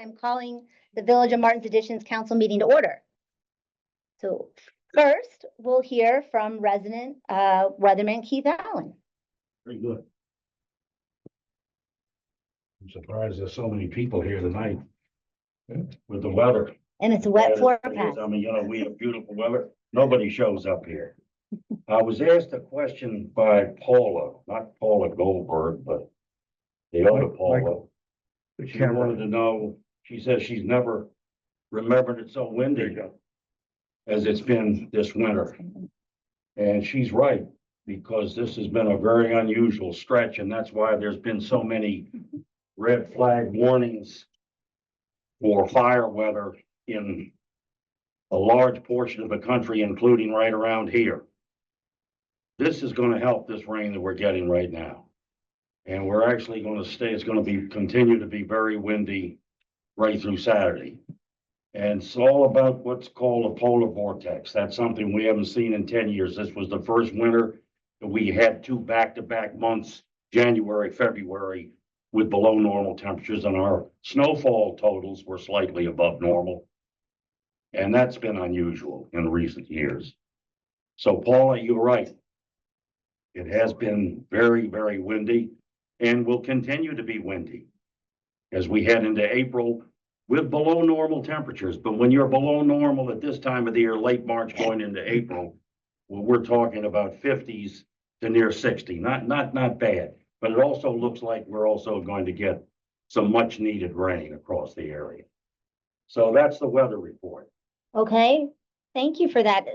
I'm calling the Village of Martin's Additions Council meeting to order. So first, we'll hear from resident weatherman Keith Allen. Very good. I'm surprised there's so many people here tonight with the weather. And it's a wet As floor it is, path. I mean, we have beautiful weather. Nobody shows up here. I was asked a question by Paula, not Paula Goldberg, but the other Paula. She wanted to know, she says she's never remembered it so windy as it's been this winter. And she's right, because this has been a very unusual stretch, and that's why there's been so many red flag warnings for fire weather in a large portion of the country, including right around here. This is gonna help this rain that we're getting right now. And we're actually gonna stay, it's gonna continue to be very windy right through Saturday. And it's all about what's called a polar vortex. That's something we haven't seen in 10 years. This was the first winter that we had two back-to-back months, January, February, with below normal temperatures, and our snowfall totals were slightly above normal. And that's been unusual in recent years. So Paula, you're right. It has been very, very windy and will continue to be windy as we head into April with below normal temperatures. But when you're below normal at this time of the year, late March going into April, well, we're talking about 50s to near 60. Not bad, but it also looks like we're also going to get some much needed rain across the area. So that's the weather report. Okay, thank you for that.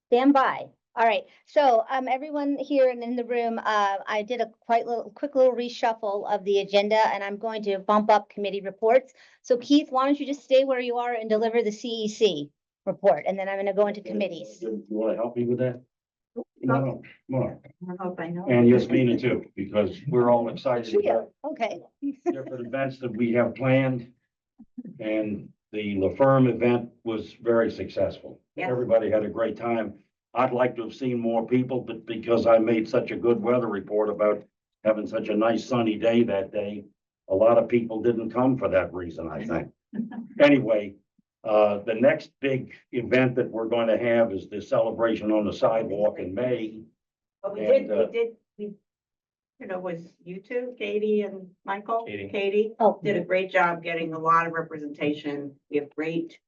Stand by. All right, so everyone here and in the room, I did a quick little reshuffle of the agenda, and I'm going to bump up committee reports. So Keith, why don't you just stay where you are and deliver the CEC report, and then I'm going to go into committees. You want to help me with that? No, Mark, I hope I know. and Yasmina too, because we're all excited about Okay. different events that we have planned. And the La Ferme event was very successful. Yes. Everybody had a great time. I'd like to have seen more people, but because I made such a good weather report about having such a nice sunny day that day, a lot of people didn't come for that reason, I think. Anyway, the next big event that we're going to have is the celebration on the sidewalk in May. But we And, did, was you two, Katie and Michael? Katie. Oh, Did a great job getting a lot of representation. We have great,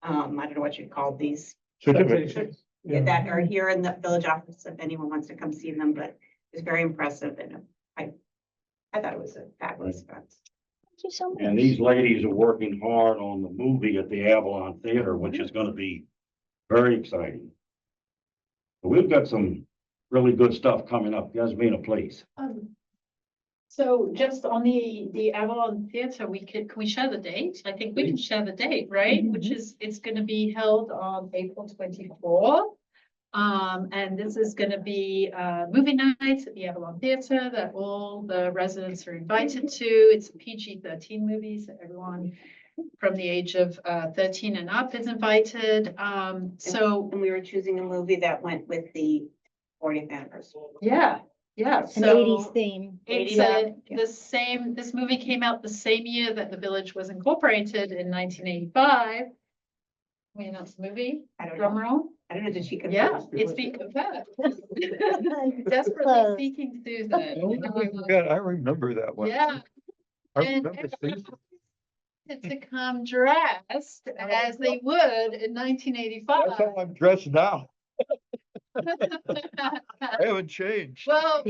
I don't know what you call these. That are here in the village office, if anyone wants to come see them, but it's very impressive, and I thought it was a fabulous event. thank you so much. And these ladies are working hard on the movie at the Avalon Theater, which is gonna be very exciting. We've got some really good stuff coming up. Yasmina, please. So just on the Avalon Theatre, can we share the date? I think we can share the date, right? Which is, it's gonna be held on April 24th. And this is gonna be movie night at the Avalon Theatre that all the residents are invited to. It's a PG-13 movie, so everyone from the age of 13 and up is invited. So And we were choosing a movie that went with the 40th anniversary. yeah, It's an so 80s theme. it's this movie came out the same year that the village was incorporated in 1985. We announced the movie, I don't drum know. roll. I don't know, did she? Yeah, it's being confirmed. Desperately Close. seeking Susan. I remember that one. Yeah, I and remember seeing it. to come dressed as they would in 1985. That's how I'm dressed now. I haven't changed. Well,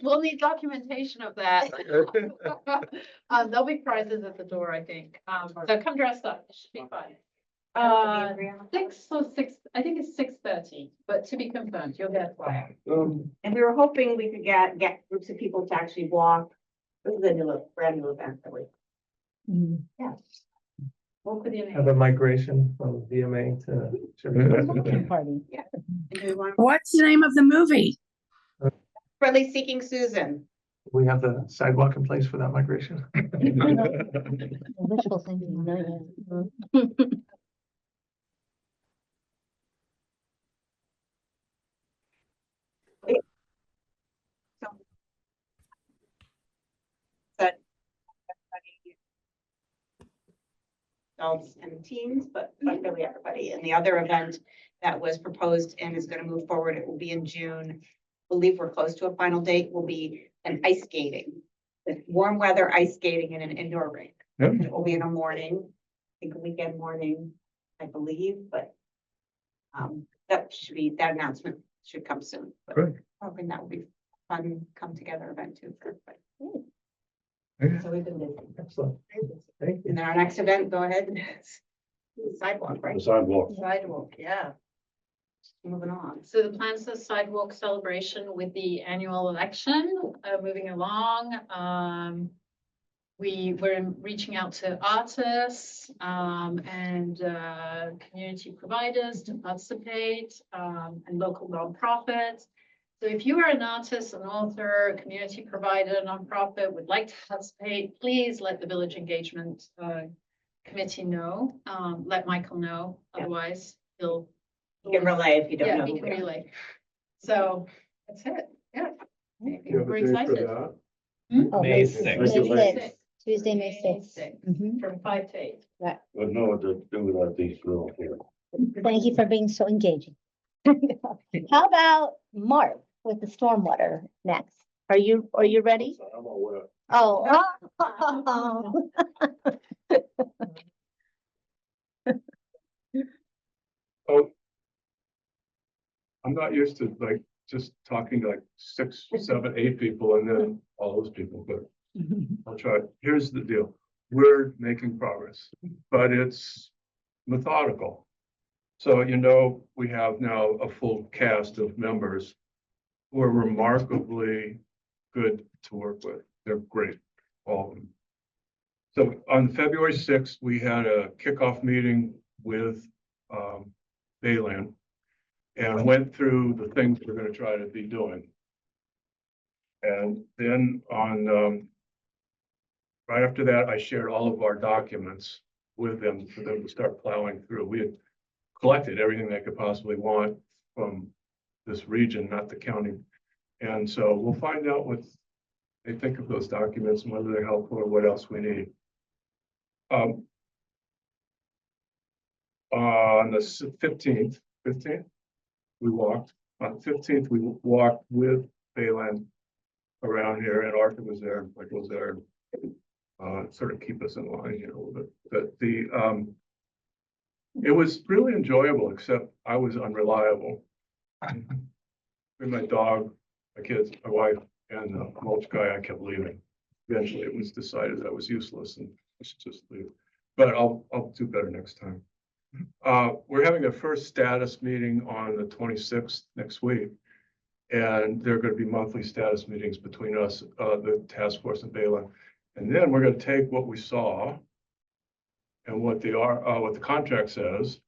we'll need documentation of that. There'll be prizes at the door, I think. So come dressed up, it should be fun. 6, I think it's 6:30, but to be confirmed, you'll get a flyer. And we were hoping we could get groups of people to actually walk. This is a brand new event that we. Yeah. We'll put in. Have a migration from VMA to. Party. And do we want What's the name of the movie? Friendly Seeking Susan? We have the sidewalk in place for that migration. Wishful thinking. No. adults and teens, but really everybody. And the other event that was proposed and is gonna move forward, it will be in June. Believe we're close to a final date, will be an ice skating. The warm weather ice skating in an indoor rink. Yep. It will be in the morning, I think a weekend morning, I believe, but that announcement should come soon. But Great. hoping that will be fun come together event too for everybody. Yeah. So we've been busy. Excellent. Thank you. And then our next event, go ahead. Sidewalk, The right? sidewalk. Sidewalk, yeah. Moving on. So the plans for sidewalk celebration with the annual election, moving along. We were reaching out to artists, and, community providers to participate, and local nonprofits. So if you are an artist, an author, community provider, nonprofit, would like to participate, please let the Village Engagement, Committee know. Let Michael know, Yeah. otherwise he'll. You can relay if you don't Yeah, know. he who can we are. relay. So that's it, yeah. Do you have We're a date for excited. that? Oh, May May 6th. May May 6th, Tuesday, May 6th. 6th, Mhm. From 5 to 8. But no, what to do without these girls here. Thank you for being so engaging. How about Mark with the stormwater next? Are you ready? I'm aware. Oh. Oh. I'm not used to like just talking to like 6, 7, 8 people and then all those people, but I'll try. Here's the deal. We're making progress, but it's methodical. So, we have now a full cast of members who are remarkably good to work with. They're great, all of them. So on February 6th, we had a kickoff meeting with Bayland and went through the things we're going to try to be doing. And then right after that, I shared all of our documents with them for them to start plowing through. We had collected everything they could possibly want from this region, not the county. And so we'll find out what they think of those documents and whether they're helpful or what else we need. On the 15th, we walked. On the 15th, we walked with Bayland around here, and Arthur was there, Michael was there. Sort of keep us in line here a little bit. But it was really enjoyable, except I was unreliable. With my dog, my kids, my wife, and the mulch guy, I kept leaving. Eventually, it was decided that was useless and I should just leave. But I'll do better next time. We're having a first status meeting on the 26th next week. And there are going to be monthly status meetings between us, the task force and Bayland. And then we're going to take what we saw and what the contract says,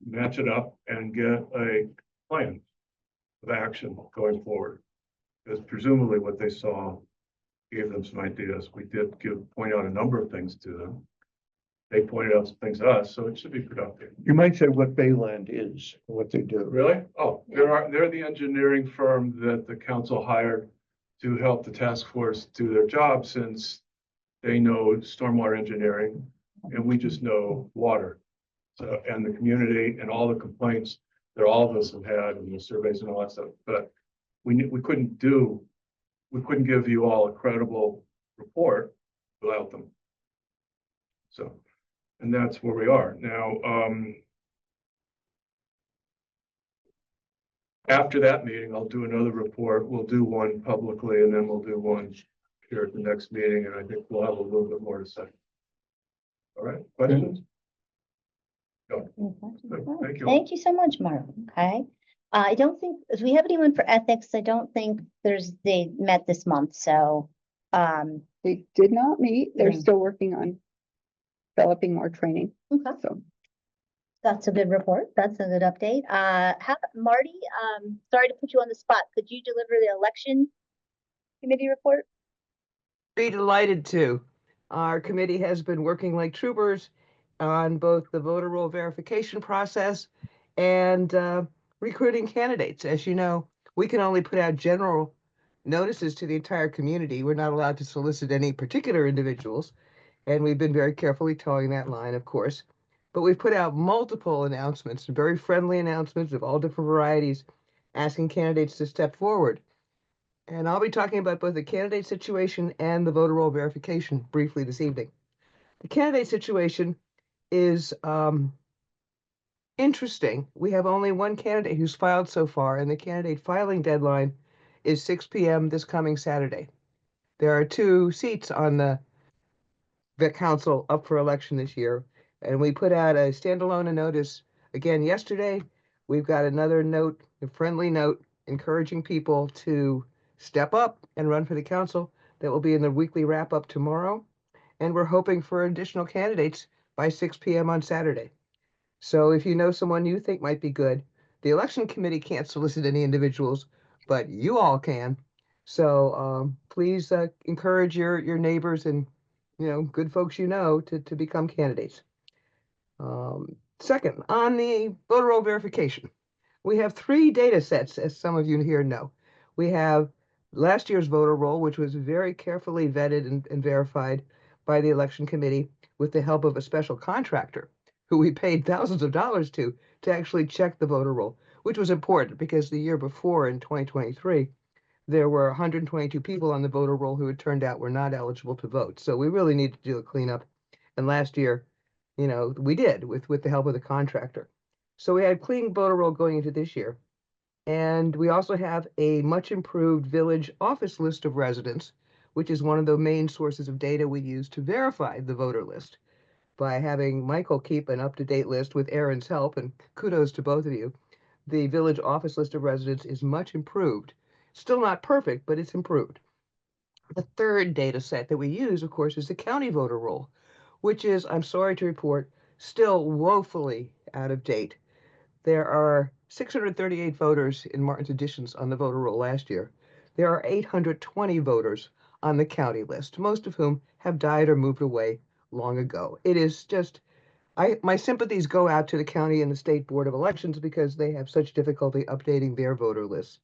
match it up and get a plan of action going forward. Because presumably what they saw gave them some ideas. We did point out a number of things to them. They pointed out some things to us, so it should be productive. You might say what Bayland is, what they do. Really? Oh, they're the engineering firm that the council hired to help the task force do their job, since they know stormwater engineering and we just know water. So, and the community and all the complaints that all of us have had and the surveys and all that stuff, but we couldn't give you all a credible report without them. So, and that's where we are now. After that meeting, I'll do another report. We'll do one publicly and then we'll do one here at the next meeting. And I think we'll have a little bit more to say. All right, questions? Good, thank you. Thank you so much, Mark. Okay. I don't think, do we have anyone for ethics? I don't think they met this month, so. They did not meet. They're Yeah. still working on developing more training. Okay. So That's a good report. That's a good update. How, Marty, sorry to put you on the spot. Could you deliver the election committee report? Be delighted to. Our committee has been working like troopers on both the voter roll verification process and recruiting candidates. As you know, we can only put out general notices to the entire community. We're not allowed to solicit any particular individuals. And we've been very carefully towing that line, of course. But we've put out multiple announcements, very friendly announcements of all different varieties, asking candidates to step forward. And I'll be talking about both the candidate situation and the voter roll verification briefly this evening. The candidate situation is interesting. We have only one candidate who's filed so far, and the candidate filing deadline is 6 p.m. this coming Saturday. There are 2 seats on the council up for election this year, and we put out a standalone notice again yesterday. We've got another note, a friendly note, encouraging people to step up and run for the council. That will be in the weekly wrap up tomorrow, and we're hoping for additional candidates by 6 p.m. on Saturday. So if you know someone you think might be good, the election committee can't solicit any individuals, but you all can. So please encourage your neighbors and good folks to become candidates. Second, on the voter roll verification, we have 3 data sets, as some of you here know. We have last year's voter roll, which was very carefully vetted and verified by the election committee with the help of a special contractor who we paid thousands of dollars to actually check the voter roll, which was important because the year before, in 2023, there were 122 people on the voter roll who it turned out were not eligible to vote. So we really need to do a cleanup. And last year, we did with the help of the contractor. So we had clean voter roll going into this year. And we also have a much improved village office list of residents, which is one of the main sources of data we use to verify the voter list. By having Michael keep an up-to-date list with Aaron's help, and kudos to both of you, the village office list of residents is much improved. Still not perfect, but it's improved. The third data set that we use, of course, is the county voter roll, which is, I'm sorry to report, still woefully out of date. There are 638 voters in Martin's Additions on the voter roll last year. There are 820 voters on the county list, most of whom have died or moved away long ago. It is just, my sympathies go out to the county and the state board of elections because they have such difficulty updating their voter lists.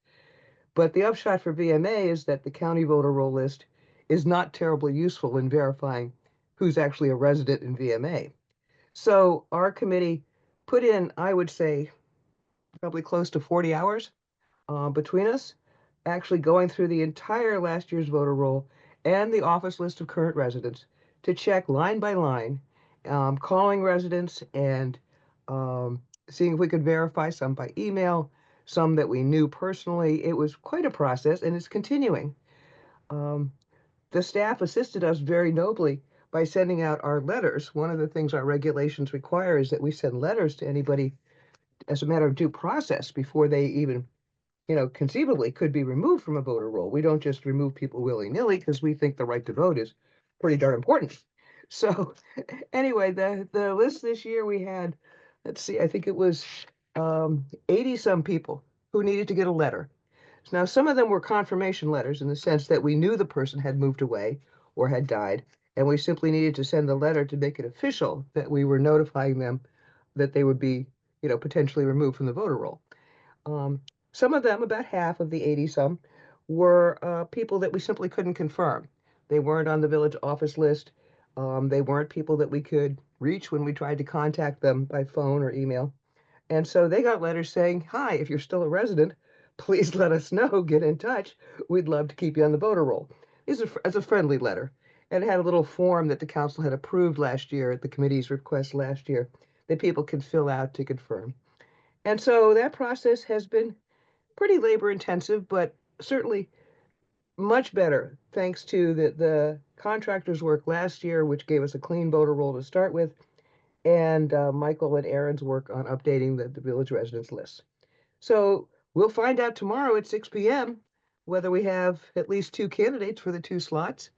But the upshot for VMA is that the county voter roll list is not terribly useful in verifying who's actually a resident in VMA. So our committee put in, I would say, probably close to 40 hours between us, actually going through the entire last year's voter roll and the office list of current residents to check line by line, calling residents and seeing if we could verify some by email, some that we knew personally. It was quite a process, and it's continuing. The staff assisted us very nobly by sending out our letters. One of the things our regulations require is that we send letters to anybody as a matter of due process before they even, conceivably could be removed from a voter roll. We don't just remove people willy-nilly because we think the right to vote is pretty darn important. So anyway, the list this year we had, let's see, I think it was 80 some people who needed to get a letter. Now, some of them were confirmation letters in the sense that we knew the person had moved away or had died, and we simply needed to send the letter to make it official that we were notifying them that they would be, potentially removed from the voter roll. Some of them, about half of the 80 some, were people that we simply couldn't confirm. They weren't on the village office list. They weren't people that we could reach when we tried to contact them by phone or email. And so they got letters saying, hi, if you're still a resident, please let us know, get in touch. We'd love to keep you on the voter roll. These are as a friendly letter. And it had a little form that the council had approved last year at the committee's request last year that people can fill out to confirm. And so that process has been pretty labor intensive, but certainly much better thanks to the contractor's work last year, which gave us a clean voter roll to start with, and Michael and Aaron's work on updating the village residents list. So we'll find out tomorrow at 6 p.m. whether we have at least 2 candidates for the 2 slots.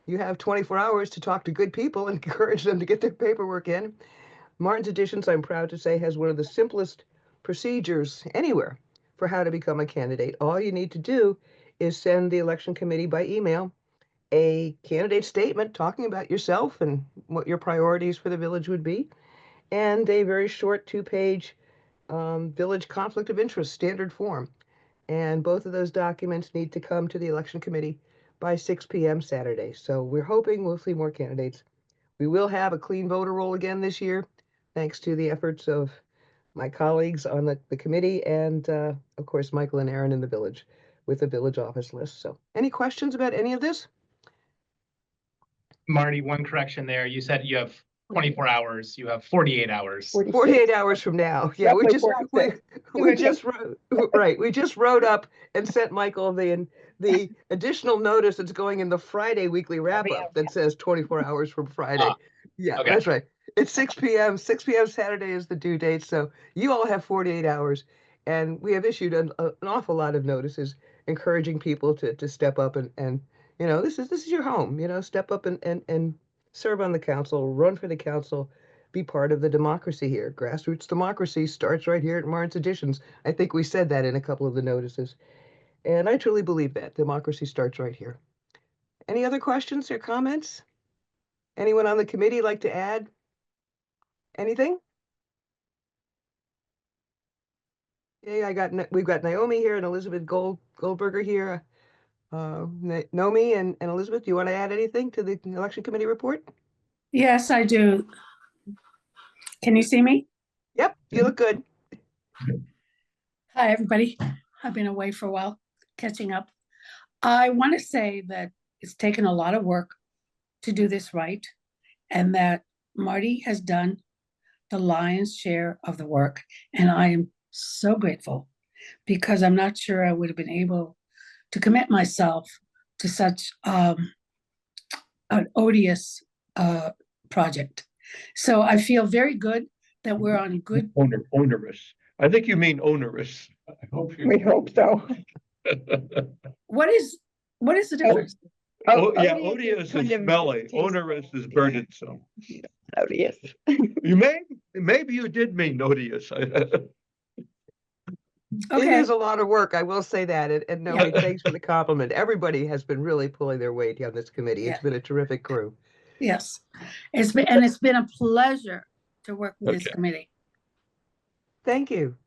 You have 24 hours to talk to good people and encourage them to get their paperwork in. Martin's Additions, I'm proud to say, has one of the simplest procedures anywhere for how to become a candidate. All you need to do is send the election committee by email a candidate statement talking about yourself and what your priorities for the village would be, and a very short 2-page village conflict of interest standard form. And both of those documents need to come to the election committee by 6 p.m. Saturday. So we're hoping we'll see more candidates. We will have a clean voter roll again this year, thanks to the efforts of my colleagues on the committee and, of course, Michael and Aaron in the village with the village office list. So any questions about any of this? Marty, one correction there. You said you have 24 hours, you have 48 hours. 48 hours from now. Yeah, we Roughly just, 46. we just wrote, right, we just wrote up and sent Michael the additional notice that's going in the Friday weekly wrap up that says 24 hours from Friday. Ah, Yeah, okay. that's right. It's 6 p.m. 6 p.m. Saturday is the due date, so you all have 48 hours. And we have issued an awful lot of notices encouraging people to step up and you know, this is your home, you know, step up and serve on the council, run for the council, be part of the democracy here. Grassroots democracy starts right here at Martin's Additions. I think we said that in a couple of the notices. And I truly believe that democracy starts right here. Any other questions or comments? Anyone on the committee like to add anything? Okay, we've got Naomi here and Elizabeth Goldberger here. Naomi and Elizabeth, do you want to add anything to the election committee report? Yes, I do. Can you see me? Yep, you look good. Hi, everybody. I've been away for a while, catching up. I want to say that it's taken a lot of work to do this right, and that Marty has done the lion's share of the work. And I am so grateful, because I'm not sure I would have been able to commit myself to such an odious project. So I feel very good that we're on good. Onerous. I think you mean onerous. I hope you. We hope so. What is the difference? Oh, yeah, odious odious is kind of smelly, tasty. onerous is burdensome. Odious. Maybe you did mean odious. It Okay, is a lot of work, I will say that. And Naomi, thanks for the compliment. Everybody has been really pulling their weight on this committee. It's Yeah. been a terrific crew. yes. It's been a pleasure to work with this Okay. committee. Thank you.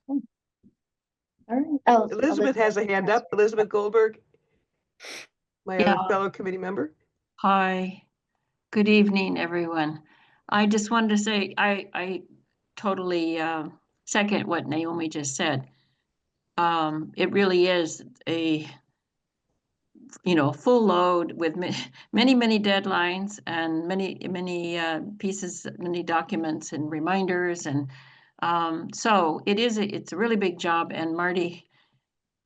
All right. Oh, Elizabeth has a hand up. Elizabeth Goldberg, my other Yeah. fellow committee member. Hi, good evening, everyone. I just wanted to say, I totally second what Naomi just said. It really is a, full load with many, many deadlines and many pieces, many documents and reminders. And so it's a really big job. And Marty,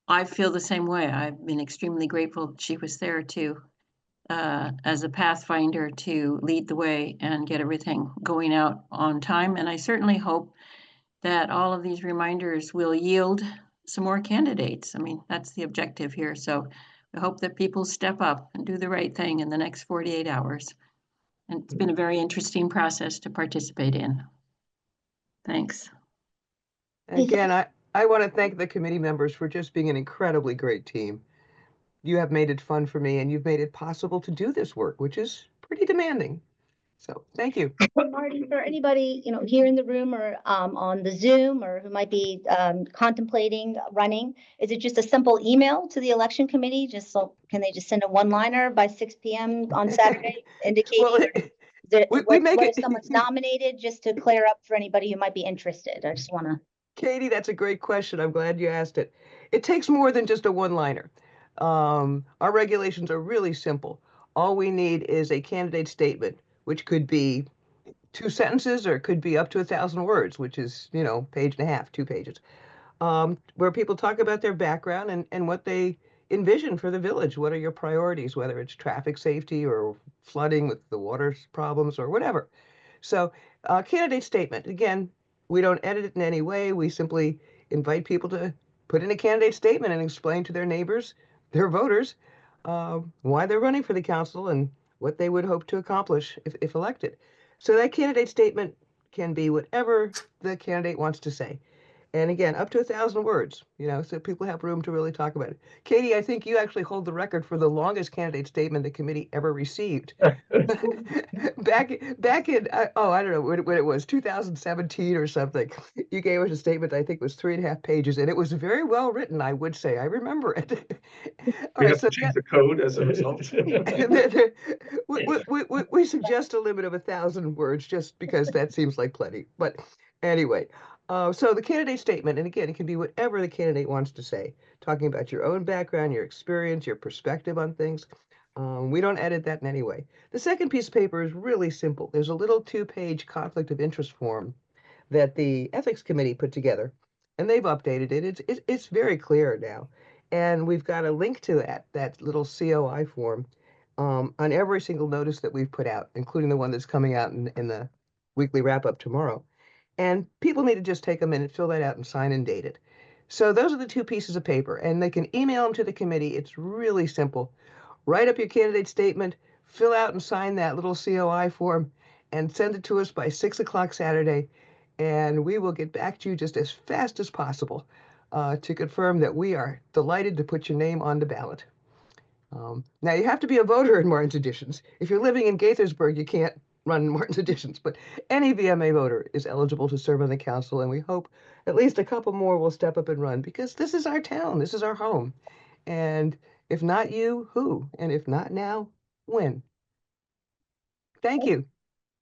I feel the same way. I've been extremely grateful she was there too. As a pathfinder to lead the way and get everything going out on time. And I certainly hope that all of these reminders will yield some more candidates. I mean, that's the objective here. So I hope that people step up and do the right thing in the next 48 hours. And it's been a very interesting process to participate in. Thanks. Again, I want to thank the committee members for just being an incredibly great team. You have made it fun for me and you've made it possible to do this work, which is pretty demanding. So thank you. Marty, for anybody, here in the room or on the Zoom or who might be contemplating running, is it just a simple email to the election committee? Can they just send a one-liner by 6 p.m. on Saturday indicating Well, we make what it. if someone's nominated, just to clear up for anybody who might be interested? I just want to. Katie, that's a great question. I'm glad you asked it. It takes more than just a one-liner. Our regulations are really simple. All we need is a candidate statement, which could be 2 sentences or it could be up to 1,000 words, which is, page and a half, 2 pages, where people talk about their background and what they envision for the village. What are your priorities, whether it's traffic safety or flooding with the water problems or whatever. So candidate statement, again, we don't edit it in any way. We simply invite people to put in a candidate statement and explain to their neighbors, their voters, why they're running for the council and what they would hope to accomplish if elected. So that candidate statement can be whatever the candidate wants to say. And again, up to 1,000 words, so people have room to really talk about it. Katie, I think you actually hold the record for the longest candidate statement the committee ever received. Back in, I don't know when it was, 2017 or something. You gave us a statement, I think was 3.5 pages, and it was very well written, I would say. I remember it. All We right, have so to change the code as a result. we suggest a limit of 1,000 words just because that seems like plenty. But anyway, so the candidate statement, and again, it can be whatever the candidate wants to say, talking about your own background, your experience, your perspective on things. We don't edit that in any way. The second piece of paper is really simple. There's a little 2-page conflict of interest form that the ethics committee put together, and they've updated it. It's very clear now, and we've got a link to that little COI form on every single notice that we've put out, including the one that's coming out in the weekly wrap up tomorrow. And people need to just take a minute, fill that out, and sign and date it. So those are the 2 pieces of paper, and they can email them to the committee. It's really simple. Write up your candidate statement, fill out and sign that little COI form, and send it to us by 6 o'clock Saturday, and we will get back to you just as fast as possible to confirm that we are delighted to put your name on the ballot. Now, you have to be a voter in Martin's Additions. If you're living in Gaithersburg, you can't run Martin's Additions, but any VMA voter is eligible to serve on the council, and we hope at least a couple more will step up and run, because this is our town, this is our home. And if not you, who? And if not now, when? Thank you.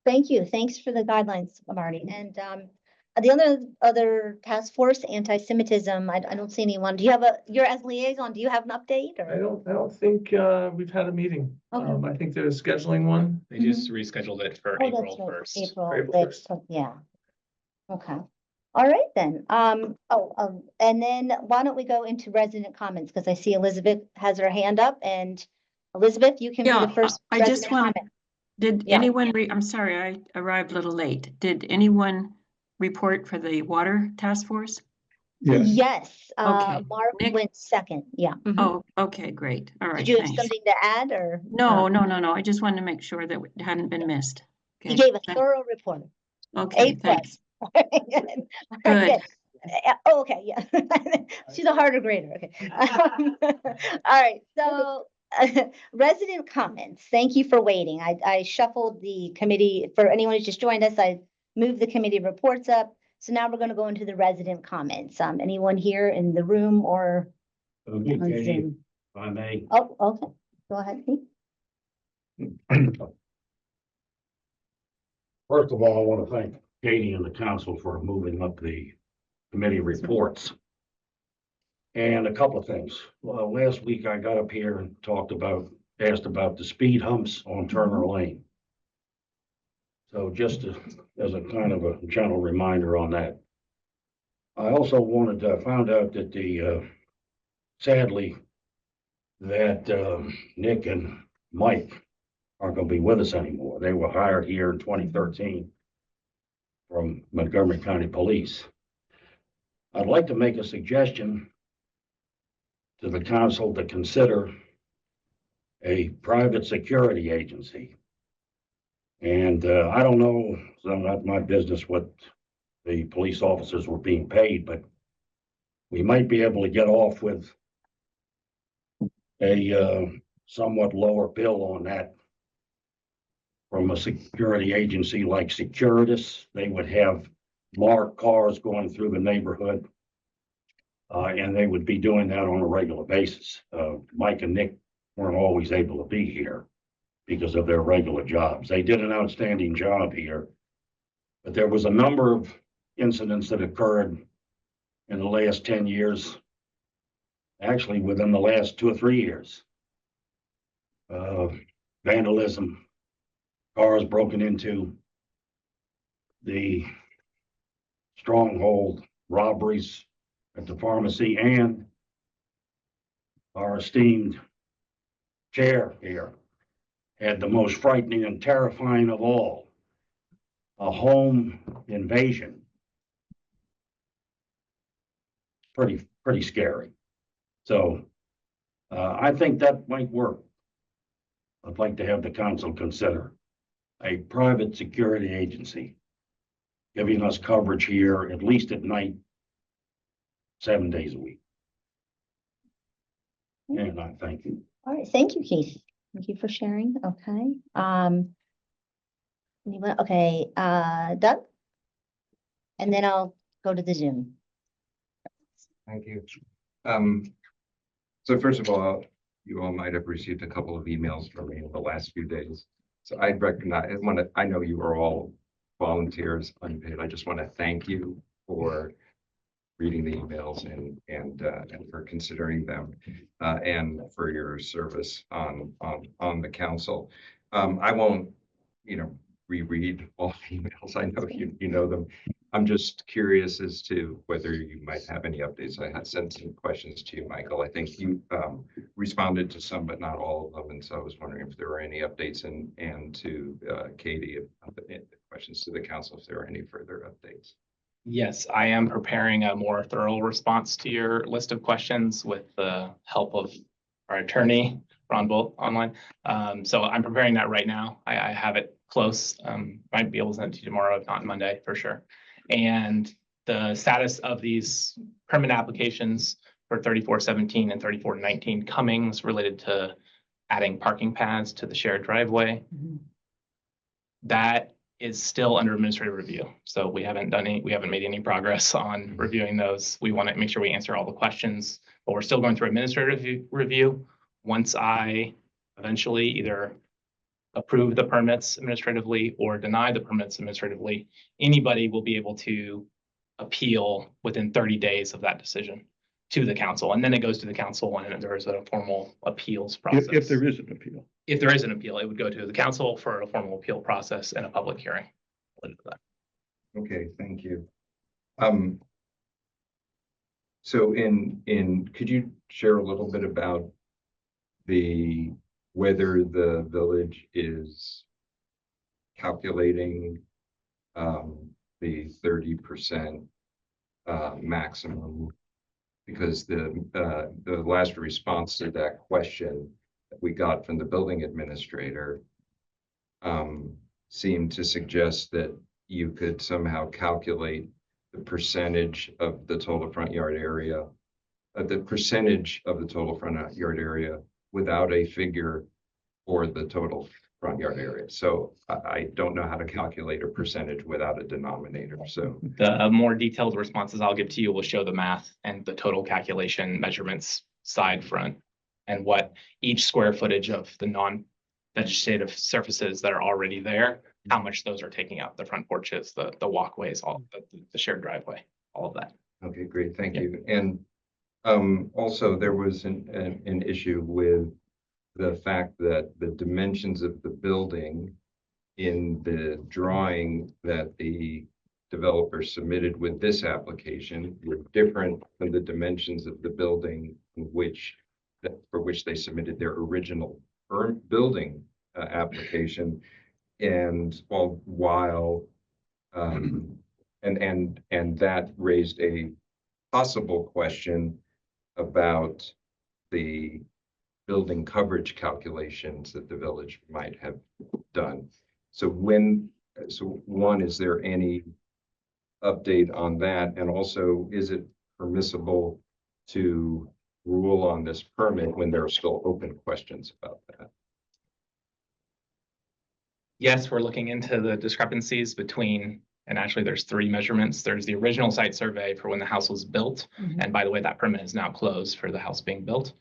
Thank you. Thanks for the guidelines, Marty. And the other task force, anti-Semitism, I don't see anyone. Do you have you're as liaison, do you have an update I or? don't think we've had a meeting. Okay. I think they're scheduling one. They just rescheduled it for Oh, that's April right, 1st. April, April that's, 1st. yeah. Okay. All right then. And then why don't we go into resident comments? Because I see Elizabeth has her hand up, and Elizabeth, you can be Yeah, the first. I just resident want, comment. did Yeah. anyone I'm sorry, I arrived a little late. Did anyone report for the water task force? Yes, Okay. Mark Nick? went second, yeah. Mhm. Oh, okay, great. All right, Did you have thanks. something to add or? No, no. I just wanted to make sure that it hadn't been missed. He Okay, gave a thorough report. okay, A thanks. plus. Good. All right, Good. Oh, okay, yeah. She's a harder grader, okay. All right, so resident comments. Thank you for waiting. I shuffled the committee. For anyone who's just joined us, I moved the committee reports up. So now we're going to go into the resident comments. Anyone here in the room or Okay, on Katie, Zoom? if I may. Oh, okay. Go ahead, Pete. First of all, I want to thank Katie and the council for moving up the committee reports. And a couple of things. Well, last week I got up here and asked about the speed humps on Turner Lane. So just as a kind of a gentle reminder on that. I also found out that sadly, that Nick and Mike aren't going to be with us anymore. They were hired here in 2013 from Montgomery County Police. I'd like to make a suggestion to the council to consider a private security agency. And I don't know, it's not my business what the police officers were being paid, but we might be able to get off with a somewhat lower bill on that from a security agency like Securitas. They would have marked cars going through the neighborhood, and they would be doing that on a regular basis. Mike and Nick weren't always able to be here because of their regular jobs. They did an outstanding job here, but there was a number of incidents that occurred in the last 10 years, actually within the last 2 or 3 years. Vandalism, cars broken into, the Stronghold robberies at the pharmacy, and our esteemed chair here had the most frightening and terrifying of all, a home invasion. Pretty scary. So I think that might work. I'd like to have the council consider a private security agency giving us coverage here, at least at night, 7 days a week. And I thank you. All right, thank you, Keith. Thank you for sharing. Okay. Okay, Doug? And then I'll go to the Zoom. Thank you. So first of all, you all might have received a couple of emails from me in the last few days. So I know you are all volunteers, unpaid. I just want to thank you for reading the emails and for considering them and for your service on the council. I won't, reread all the emails. I know you know them. I'm just curious as to whether you might have any updates. I had sent some questions to you, Michael. I think you responded to some, but not all of them. And so I was wondering if there were any updates and to Katie, the questions to the council, if there are any further updates. Yes, I am preparing a more thorough response to your list of questions with the help of our attorney, Ron Bolt, online. So I'm preparing that right now. I have it close. Might be able to send it to you tomorrow, if not Monday, for sure. And the status of these permit applications for 3417 and 3419 Cummings related to adding parking pads to the shared driveway. That is still under administrative review. So we haven't made any progress on reviewing those. We want to make sure we answer all the questions, but we're still going through administrative review. Once I eventually either approve the permits administratively or deny the permits administratively, anybody will be able to appeal within 30 days of that decision to the council. And then it goes to the council and there is a formal appeals process. If there is an appeal. If there is an appeal, it would go to the council for a formal appeal process and a public hearing. Okay, thank you. So could you share a little bit about whether the village is calculating the 30% maximum? Because the last response to that question that we got from the building administrator seemed to suggest that you could somehow calculate the percentage of the total front yard area, without a figure for the total front yard area. So I don't know how to calculate a percentage without a denominator. So the more detailed responses I'll give to you will show the math and the total calculation measurements side front and what each square footage of the non-vegetative surfaces that are already there, how much those are taking up, the front porches, the walkways, all the shared driveway, all of that. Okay, great, thank you. And also there was an issue with the fact that the dimensions of the building in the drawing that the developer submitted with this application were different than the dimensions of the building for which they submitted their original building application. And and that raised a possible question about the building coverage calculations that the village might have done. So one, is there any update on that? And also, is it permissible to rule on this permit when there are still open questions about that? Yes, we're looking into the discrepancies between, and actually there's 3 measurements. There's the original site survey for when the house was built. And by the way, that permit is now closed for the house being built.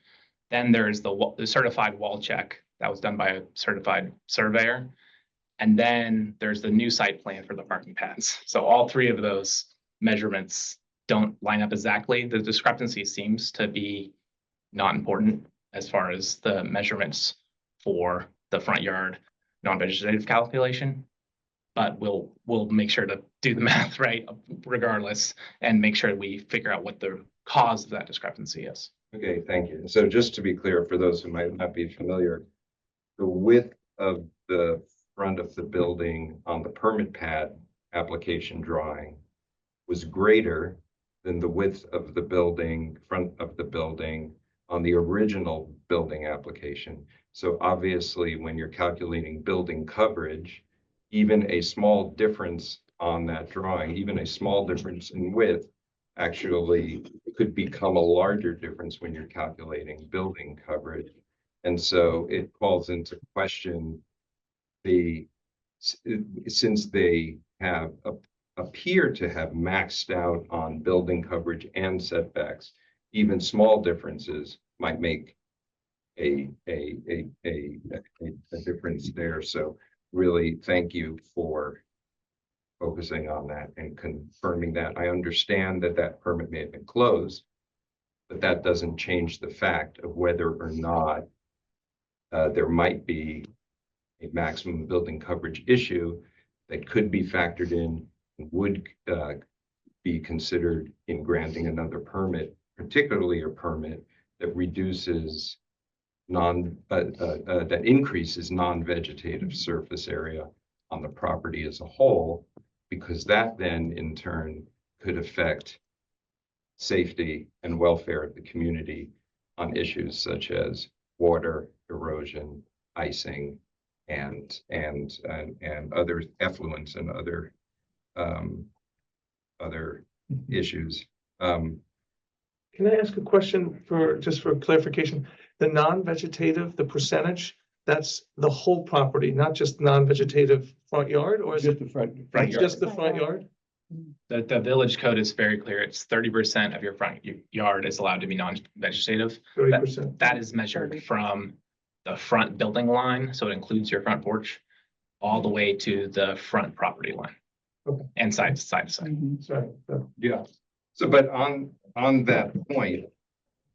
Then there's the certified wall check that was done by a certified surveyor. And then there's the new site plan for the parking pads. So all 3 of those measurements don't line up exactly. The discrepancy seems to be not important as far as the measurements for the front yard non-vegetative calculation. But we'll make sure to do the math right regardless and make sure we figure out what the cause of that discrepancy is. Okay, thank you. So just to be clear, for those who might not be familiar, the width of the front of the building on the permit pad application drawing was greater than the width of the front of the building on the original building application. So obviously, when you're calculating building coverage, even a small difference on that drawing, even a small difference in width actually could become a larger difference when you're calculating building coverage. And so it calls into question since they have appear to have maxed out on building coverage and setbacks, even small differences might make a difference there. So really, thank you for focusing on that and confirming that. I understand that that permit may have been closed, but that doesn't change the fact of whether or not there might be a maximum building coverage issue that could be factored in and would be considered in granting another permit, particularly a permit that reduces that increases non-vegetative surface area on the property as a whole, because that then in turn could affect safety and welfare of the community on issues such as water, erosion, icing, and other effluents and other issues. Can I ask a question just for clarification? The non-vegetative, the percentage, that's the whole property, not just non-vegetative front yard, or is it the front Front yard. just the front yard? The village code is very clear. It's 30% of your front yard is allowed to be non-vegetative. 30%. That is measured from the front building line, so it includes your front porch, all the way to the front property line. Okay. And side to side. Sorry. Yeah. So, but on that point,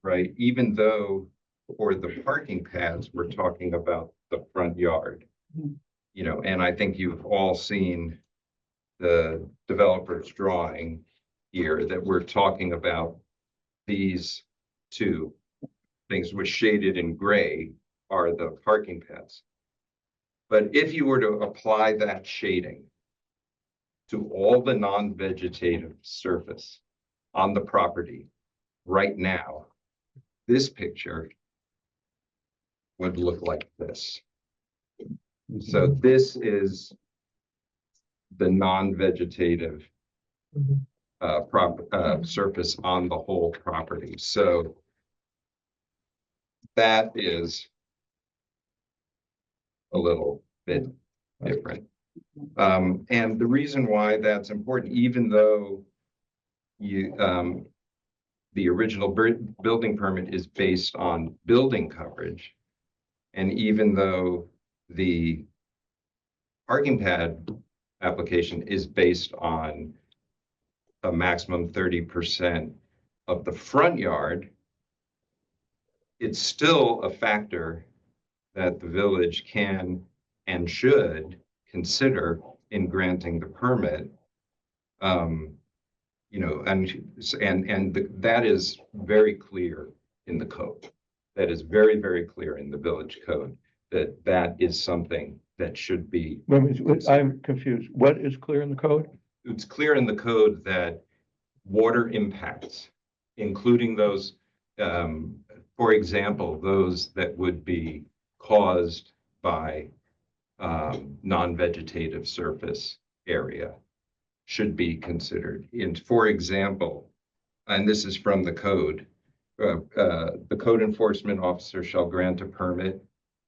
right, even though for the parking pads, we're talking about the front yard, you know, and I think you've all seen the developer's drawing here that we're talking about these two things which shaded in gray are the parking pads. But if you were to apply that shading to all the non-vegetative surface on the property right now, this picture would look like this. So this is the non-vegetative surface on the whole property. So that is a little bit different. And the reason why that's important, even though the original building permit is based on building coverage, and even though the parking pad application is based on a maximum 30% of the front yard, it's still a factor that the village can and should consider in granting the permit. You know, and that is very clear in the code. That is very, very clear in the village code that that is something that should be. I'm confused. What is clear in the code? It's clear in the code that water impacts, including those, for example, those that would be caused by non-vegetative surface area, should be considered. And for example, and this is from the code, the code enforcement officer shall grant a permit.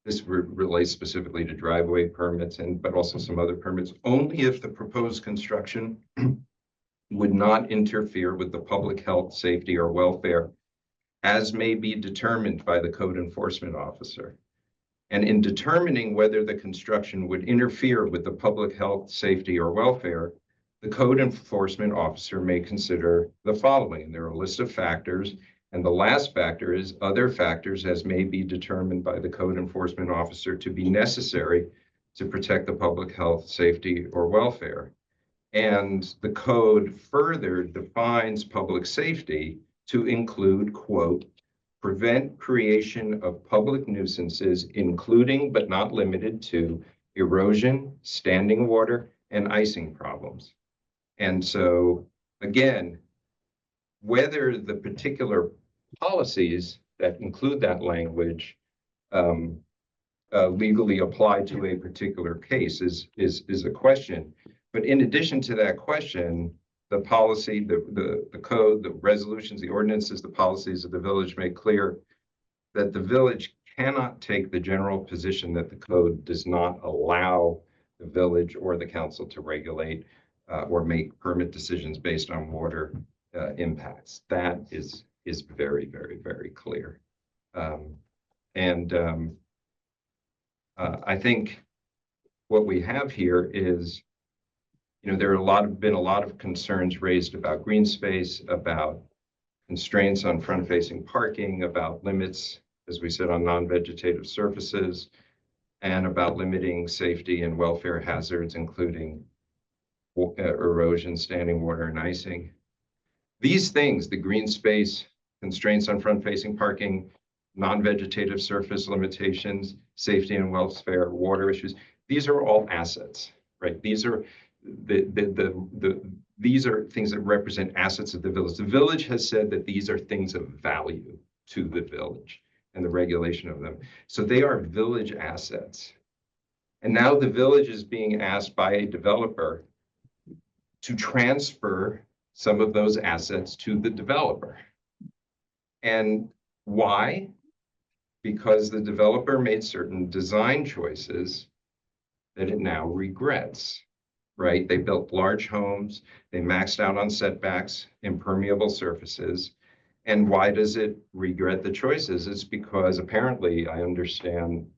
This relates specifically to driveway permits but also some other permits, only if the proposed construction would not interfere with the public health, safety, or welfare, as may be determined by the code enforcement officer. And in determining whether the construction would interfere with the public health, safety, or welfare, the code enforcement officer may consider the following. There are a list of factors, and the last factor is other factors as may be determined by the code enforcement officer to be necessary to protect the public health, safety, or welfare. And the code further defines public safety to include, quote, prevent creation of public nuisances, including but not limited to erosion, standing water, and icing problems. And so, again, whether the particular policies that include that language legally apply to a particular case is a question. But in addition to that question, the policy, the code, the resolutions, the ordinances, the policies of the village make clear that the village cannot take the general position that the code does not allow the village or the council to regulate or make permit decisions based on water impacts. That is very, very, very clear. I think what we have here is, you know, there are been a lot of concerns raised about green space, about constraints on front-facing parking, about limits, as we said, on non-vegetative surfaces, and about limiting safety and welfare hazards, including erosion, standing water, and icing. These things, the green space, constraints on front-facing parking, non-vegetative surface limitations, safety and welfare, water issues, these are all assets, right? These are these are things that represent assets of the village. The village has said that these are things of value to the village and the regulation of them. So they are village assets. And now the village is being asked by a developer to transfer some of those assets to the developer. And why? Because the developer made certain design choices that it now regrets, right? They built large homes, they maxed out on setbacks, impermeable surfaces. And why does it regret the choices? It's because apparently, I understand,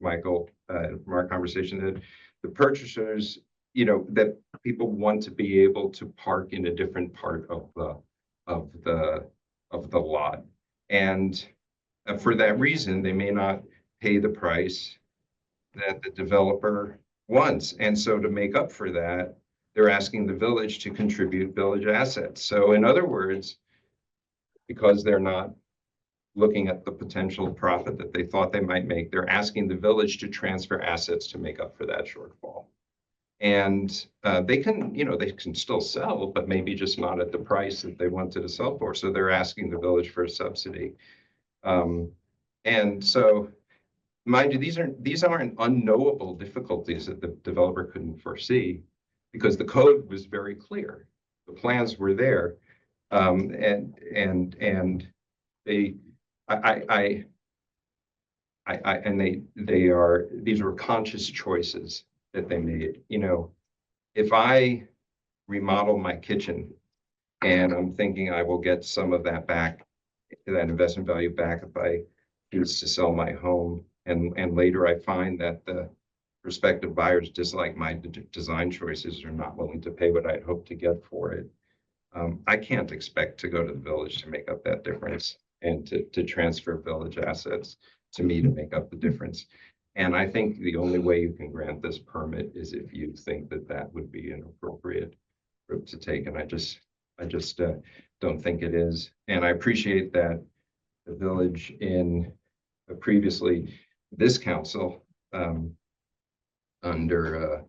Michael, from our conversation, that the purchasers, you know, that people want to be able to park in a different part of the lot. And for that reason, they may not pay the price that the developer wants. And so to make up for that, they're asking the village to contribute village assets. So in other words, because they're not looking at the potential profit that they thought they might make, they're asking the village to transfer assets to make up for that shortfall. And they can, you know, they can still sell, but maybe just not at the price that they wanted to sell for. So they're asking the village for a subsidy. And so, mind you, these aren't unknowable difficulties that the developer couldn't foresee, because the code was very clear. The plans were there, and these were conscious choices that they made. You know, if I remodel my kitchen and I'm thinking I will get some of that back, that investment value back, if I choose to sell my home, and later I find that the prospective buyers dislike my design choices or not willing to pay what I'd hoped to get for it, I can't expect to go to the village to make up that difference and to transfer village assets to me to make up the difference. And I think the only way you can grant this permit is if you think that that would be an appropriate route to take. And I just don't think it is. And I appreciate that the village in previously this council under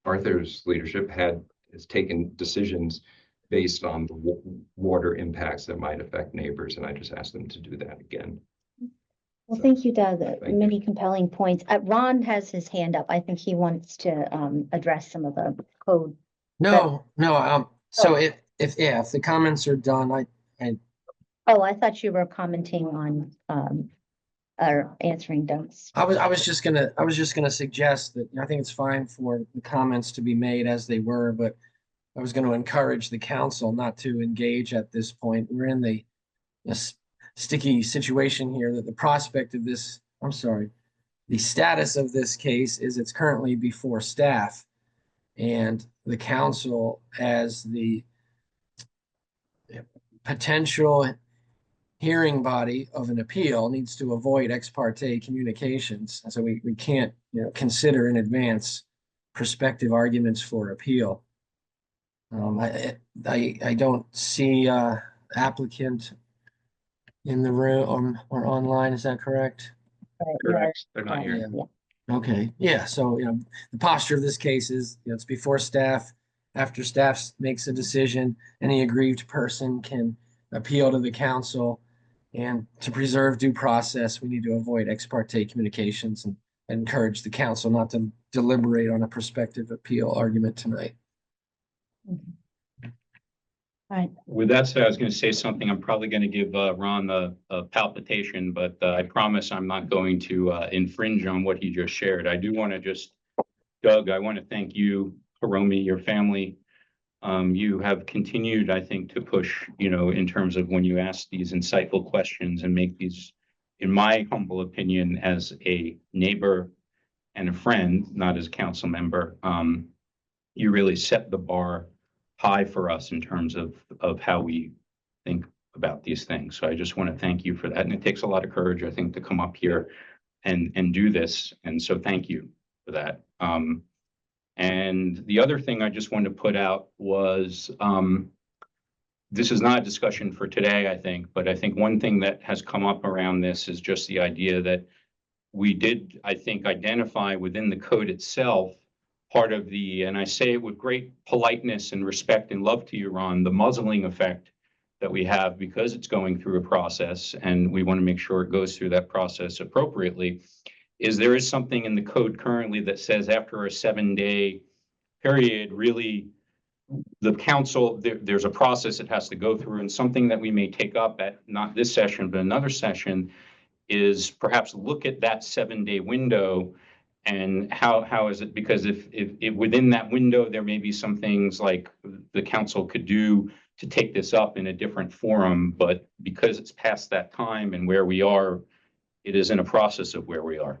Arthur's leadership has taken decisions based on the water impacts that might affect neighbors. And I just asked them to do that again. Well, thank you, Doug. Thank Many compelling points. Ron has his hand up. I think he wants to address some of the code. No, so if the comments are done, Oh, I thought you were commenting on or answering Doug's. I was just gonna suggest that I think it's fine for the comments to be made as they were, but I was going to encourage the council not to engage at this point. We're in the sticky situation here that the prospect of this, the status of this case is it's currently before staff, and the council as the potential hearing body of an appeal needs to avoid ex parte communications. And so we can't, consider in advance prospective arguments for appeal. I don't see applicant in the room or online. Is that correct? Correct. They're not here. Yeah. Okay. Yeah. So, the posture of this case is, it's before staff. After staff makes a decision, any aggrieved person can appeal to the council. And to preserve due process, we need to avoid ex parte communications and encourage the council not to deliberate on a prospective appeal argument tonight. right. With that said, I was going to say something. I'm probably going to give Ron a palpitation, but I promise I'm not going to infringe on what he just shared. I do want to just, Doug, I want to thank you, Hiromi, your family. You have continued, I think, to push, in terms of when you ask these insightful questions and make these, in my humble opinion, as a neighbor and a friend, not as a council member, you really set the bar high for us in terms of how we think about these things. So I just want to thank you for that. And it takes a lot of courage, I think, to come up here and do this. And so thank you for that. And the other thing I just wanted to put out was, this is not a discussion for today, I think, but I think one thing that has come up around this is just the idea that we did, I think, identify within the code itself part of the, and I say it with great politeness and respect and love to you, Ron, the muzzling effect that we have because it's going through a process and we want to make sure it goes through that process appropriately, is there is something in the code currently that says after a 7-day period, really, the council, there's a process it has to go through, and something that we may take up at not this session, but another session is perhaps look at that 7-day window and how is it, because if within that window, there may be some things like the council could do to take this up in a different forum, but because it's past that time and where we are, it is in a process of where we are.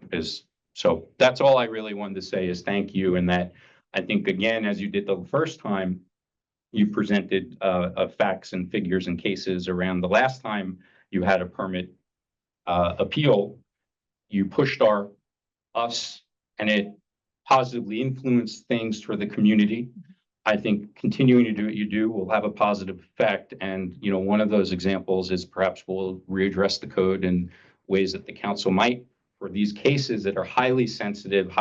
So that's all I really wanted to say is thank you. And that I think, again, as you did the first time, you presented facts and figures and cases around the last time you had a permit appeal, you pushed us and it positively influenced things for the community. I think continuing to do what you do will have a positive effect. And, one of those examples is perhaps we'll readdress the code in ways that the council might for these cases that are highly sensitive,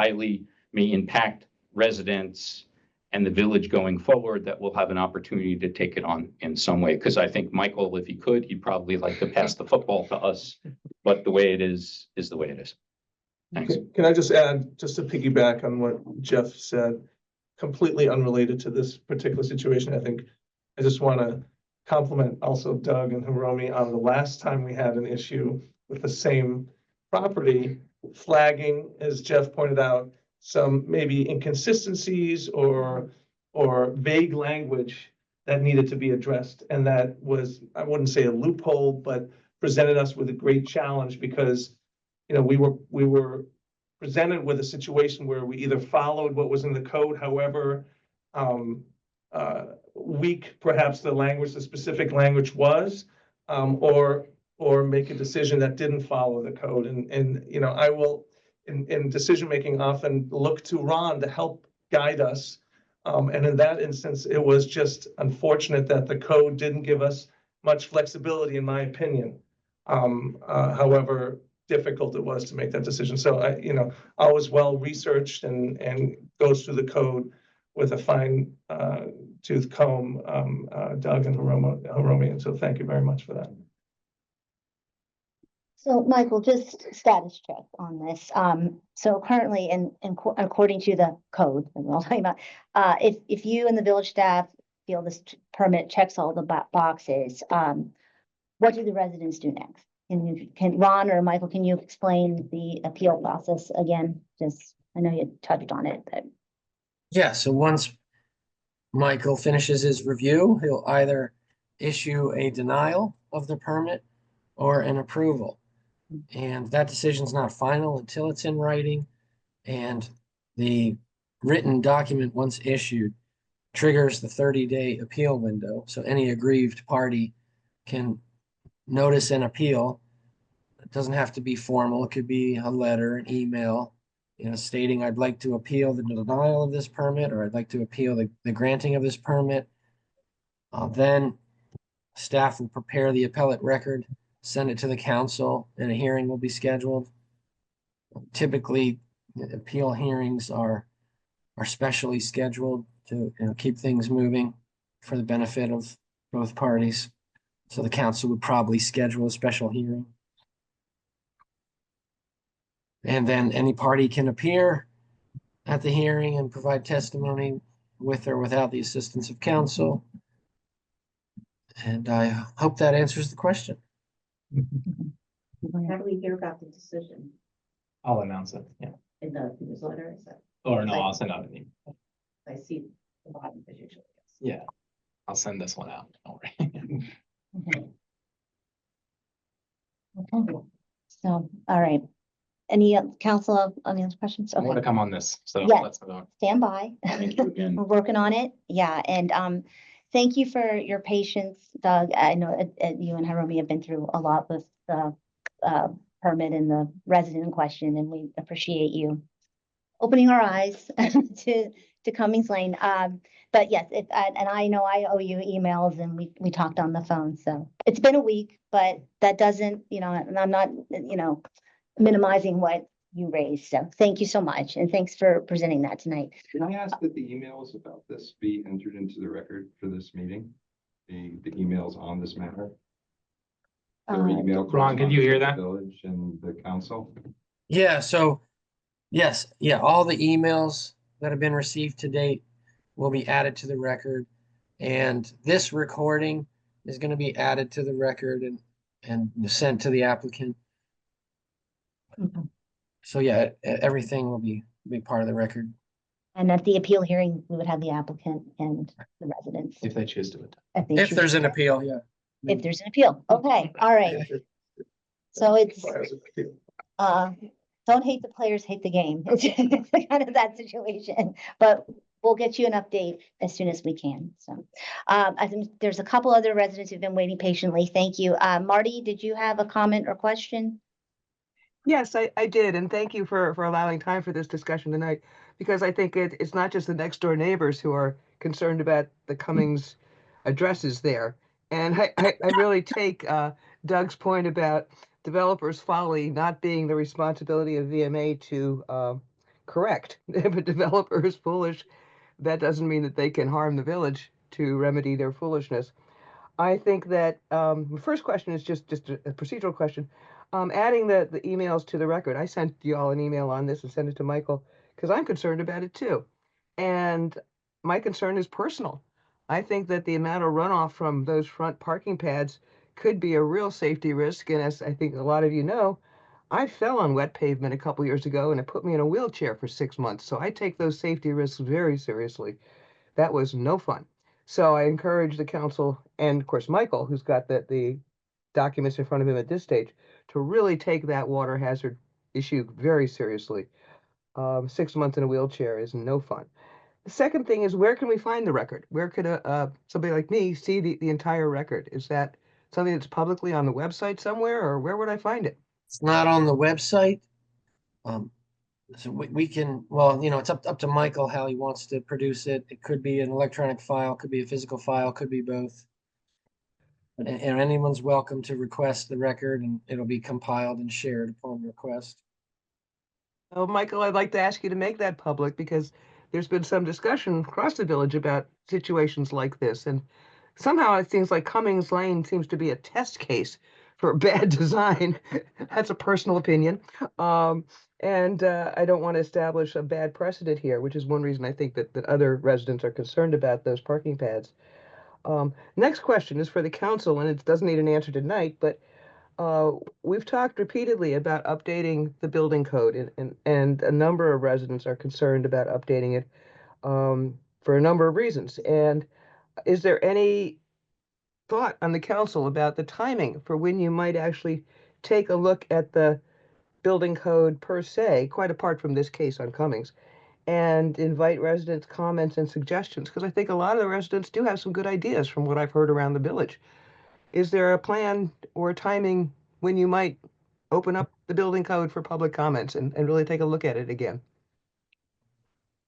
may impact residents and the village going forward, that we'll have an opportunity to take it on in some way. Because I think Michael, if he could, he'd probably like to pass the football to us, but the way it is the way it is. Thanks. Can I just add, just to piggyback on what Jeff said, completely unrelated to this particular situation, I think I just want to compliment also Doug and Hiromi on the last time we had an issue with the same property, flagging, as Jeff pointed out, some maybe inconsistencies or vague language that needed to be addressed. And that was, I wouldn't say a loophole, but presented us with a great challenge because, we were presented with a situation where we either followed what was in the code, however weak perhaps the specific language was, or make a decision that didn't follow the code. And I will, in decision-making, often look to Ron to help guide us. And in that instance, it was just unfortunate that the code didn't give us much flexibility, in my opinion. However difficult it was to make that decision. So I was well researched and goes through the code with a fine tooth comb, Doug and Hiromi. And so thank you very much for that. So Michael, just status check on this. So currently, according to the code that we're all talking about, if you and the village staff feel this permit checks all the boxes, what do the residents do next? Can Ron or Michael, can you explain the appeal process again? Just, I know you touched on it, but. Yeah, so once Michael finishes his review, he'll either issue a denial of the permit or an approval. And that decision's not final until it's in writing. And the written document, once issued, triggers the 30-day appeal window. So any aggrieved party can notice an appeal. It doesn't have to be formal. It could be a letter, an email, stating I'd like to appeal the denial of this permit, or I'd like to appeal the granting of this permit. Then staff will prepare the appellate record, send it to the council, and a hearing will be scheduled. Typically, appeal hearings are specially scheduled to keep things moving for the benefit of both parties. So the council would probably schedule a special hearing. And then any party can appear at the hearing and provide testimony with or without the assistance of counsel. And I hope that answers the question. How do we hear about the decision I'll announce it, yeah. in the newsletter? Is that, Or no, I'll send out an email. I see the bottom is usually. Yeah, I'll send this one out, don't worry. Okay. So, all right. Any council, any other questions? More to Okay, come on this, so Yes. let's move on. stand by. Thank you again. We're working on it. Yeah, and thank you for your patience, Doug. I know you and Hiromi have been through a lot with the permit and the resident in question, and we appreciate you opening our eyes to Cummings Lane. But yes, and I know I owe you emails, and we talked on the phone, so it's been a week, but that doesn't, and I'm not, minimizing what you raised. So thank you so much, and thanks for presenting that tonight. Can I ask that the emails about this be entered into the record for this meeting? The emails on this matter? There were email Ron, could you hear that? correspondence to the Village and the council? Yeah, so, yes, yeah, all the emails that have been received to date will be added to the record. And this recording is going to be added to the record and sent to the applicant. So yeah, everything will be part of the record. And at the appeal hearing, we would have the applicant and the residents. If they choose to. they If choose there's to. an appeal, yeah. If there's an appeal. Okay, all right. So it's, don't hate the players, hate the game. It's kind of that situation, but we'll get you an update as soon as we can. So I think there's a couple other residents who've been waiting patiently. Thank you. Marty, did you have a comment or question? Yes, I did, and thank you for allowing time for this discussion tonight, because I think it's not just the next door neighbors who are concerned about the Cummings addresses there. And I really take Doug's point about developers' folly not being the responsibility of VMA to correct. If a developer is foolish, that doesn't mean that they can harm the village to remedy their foolishness. I think that the first question is just a procedural question. Adding the emails to the record, I sent you all an email on this and sent it to Michael because I'm concerned about it too. And my concern is personal. I think that the amount of runoff from those front parking pads could be a real safety risk. And as I think a lot of you know, I fell on wet pavement a couple years ago and it put me in a wheelchair for 6 months. So I take those safety risks very seriously. That was no fun. So I encourage the council and of course Michael, who's got the documents in front of him at this stage, to really take that water hazard issue very seriously. 6 months in a wheelchair is no fun. The second thing is, where can we find the record? Where could somebody like me see the entire record? Is that something that's publicly on the website somewhere, or where would I find it? It's not on the website. So we can, well, it's up to Michael how he wants to produce it. It could be an electronic file, could be a physical file, could be both. And anyone's welcome to request the record and it'll be compiled and shared upon request. Oh, Michael, I'd like to ask you to make that public because there's been some discussion across the village about situations like this. And somehow it seems like Cummings Lane seems to be a test case for bad design. That's a personal opinion. And I don't want to establish a bad precedent here, which is one reason I think that other residents are concerned about those parking pads. Next question is for the council, and it doesn't need an answer tonight, but we've talked repeatedly about updating the building code, and a number of residents are concerned about updating it for a number of reasons. And is there any thought on the council about the timing for when you might actually take a look at the building code per se, quite apart from this case on Cummings, and invite residents' comments and suggestions? Because I think a lot of the residents do have some good ideas from what I've heard around the village. Is there a plan or a timing when you might open up the building code for public comments and really take a look at it again?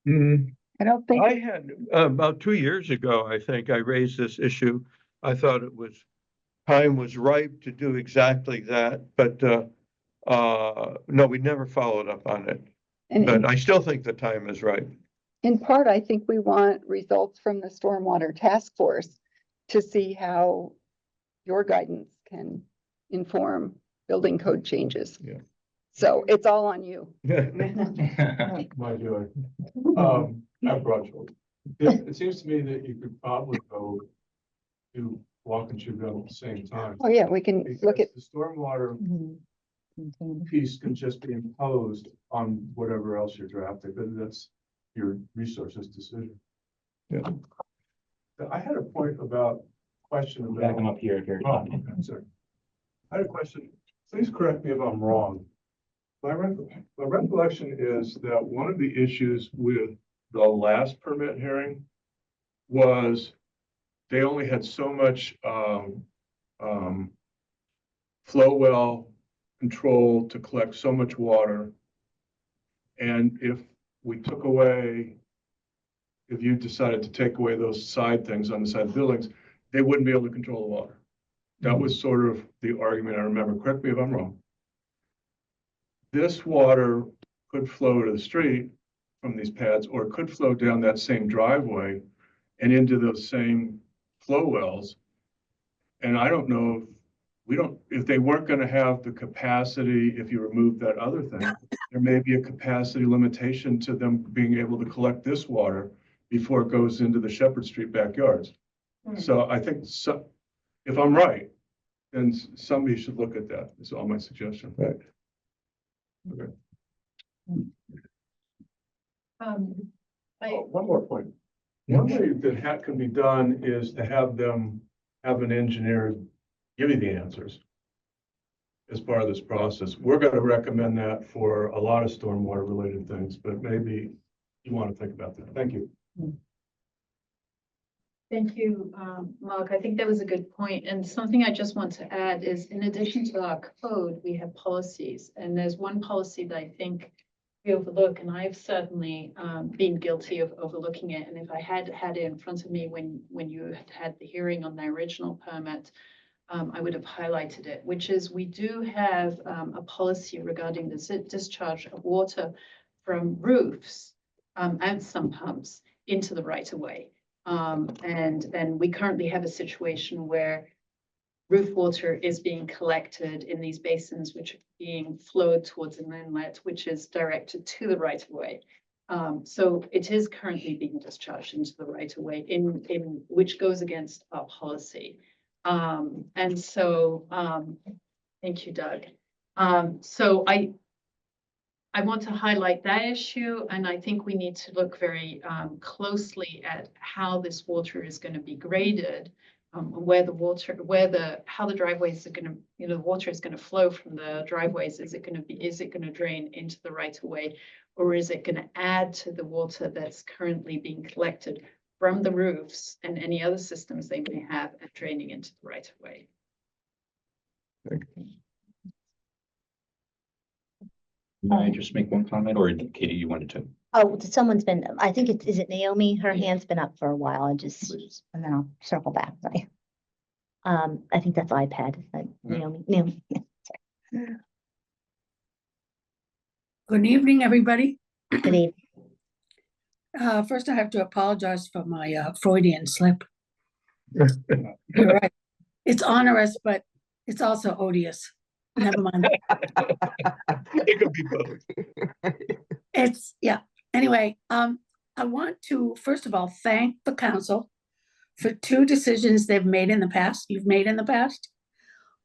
I don't think. I had, about 2 years ago, I think I raised this issue. I thought time was ripe to do exactly that, but no, we never followed up on it. But I still think the time is ripe. In part, I think we want results from the Stormwater Task Force to see how your guidance can inform building code changes. Yeah. So it's all on you. My joy. I brought you. It seems to me that you could probably go to walk and chew gum at the same time. Oh, yeah, we can look at, Because the stormwater Mhm. piece can just be imposed on whatever else you're drafting, but that's your resources decision. Yeah. I had a point about, question about. Back them up here if you're Oh, talking. okay, sorry. I had a question. Please correct me if I'm wrong. My recollection is that one of the issues with the last permit hearing was they only had so much, flow well control to collect so much water. And if we took away, if you decided to take away those side things on the side of the buildings, they wouldn't be able to control the water. That was sort of the argument I remember. Correct me if I'm wrong. This water could flow to the street from these pads, or it could flow down that same driveway and into those same flow wells. And I don't know if they weren't gonna have the capacity, if you remove that other thing, there may be a capacity limitation to them being able to collect this water before it goes into the Shepherd Street backyards. So I think if I'm right, then somebody should look at that. That's all my suggestion. Right. Okay. One more point. One way that can be done is to have them have an engineer give you the answers as part of this process. We're going to recommend that for a lot of stormwater related things, but maybe you want to think about that. Thank you. Thank you, Mark. I think that was a good point. And something I just want to add is, in addition to our code, we have policies. And there's one policy that I think we overlook, and I've certainly been guilty of overlooking it. And if I had had it in front of me when you had the hearing on the original permit, I would have highlighted it, which is we do have a policy regarding the discharge of water from roofs and sump pumps into the right of way. And we currently have a situation where roof water is being collected in these basins, which are being flowed towards an inlet, which is directed to the right of way. So it is currently being discharged into the right of way, in which goes against our policy. And so, thank you, Doug. So I want to highlight that issue, and I think we need to look very closely at how this water is going to be graded, how the driveways are going to, the water is going to flow from the driveways. Is it going to drain into the right of way, or is it going to add to the water that's currently being collected from the roofs and any other systems they may have and draining into the right of way? May I just make one comment, or Katie, you wanted to? Oh, someone's been, I think is it Naomi? Her hand's been up for a while. And then I'll circle back. Right. I think that's iPad. Naomi. Good evening, everybody. Good evening. First, I have to apologize for my Freudian slip. You're right. It's onerous, but it's also odious. Never mind. It could be both. Yeah. Anyway, I want to, first of all, thank the council for two decisions you've made in the past.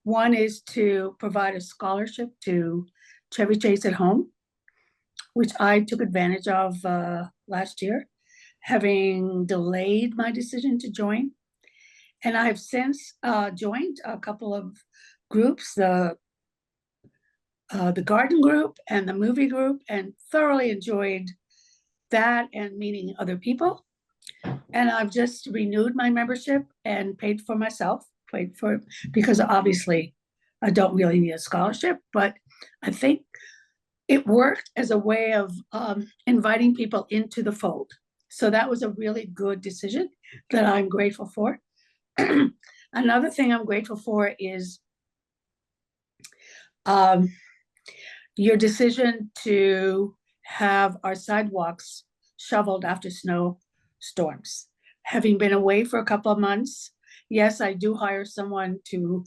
One is to provide a scholarship to Chevy Chase at Home, which I took advantage of last year, having delayed my decision to join. And I have since joined a couple of groups, the garden group and the movie group, and thoroughly enjoyed that and meeting other people. And I've just renewed my membership and paid for myself, because obviously I don't really need a scholarship, but I think it worked as a way of inviting people into the fold. So that was a really good decision that I'm grateful for. Another thing I'm grateful for is your decision to have our sidewalks shoveled after snowstorms. Having been away for a couple of months, yes, I do hire someone to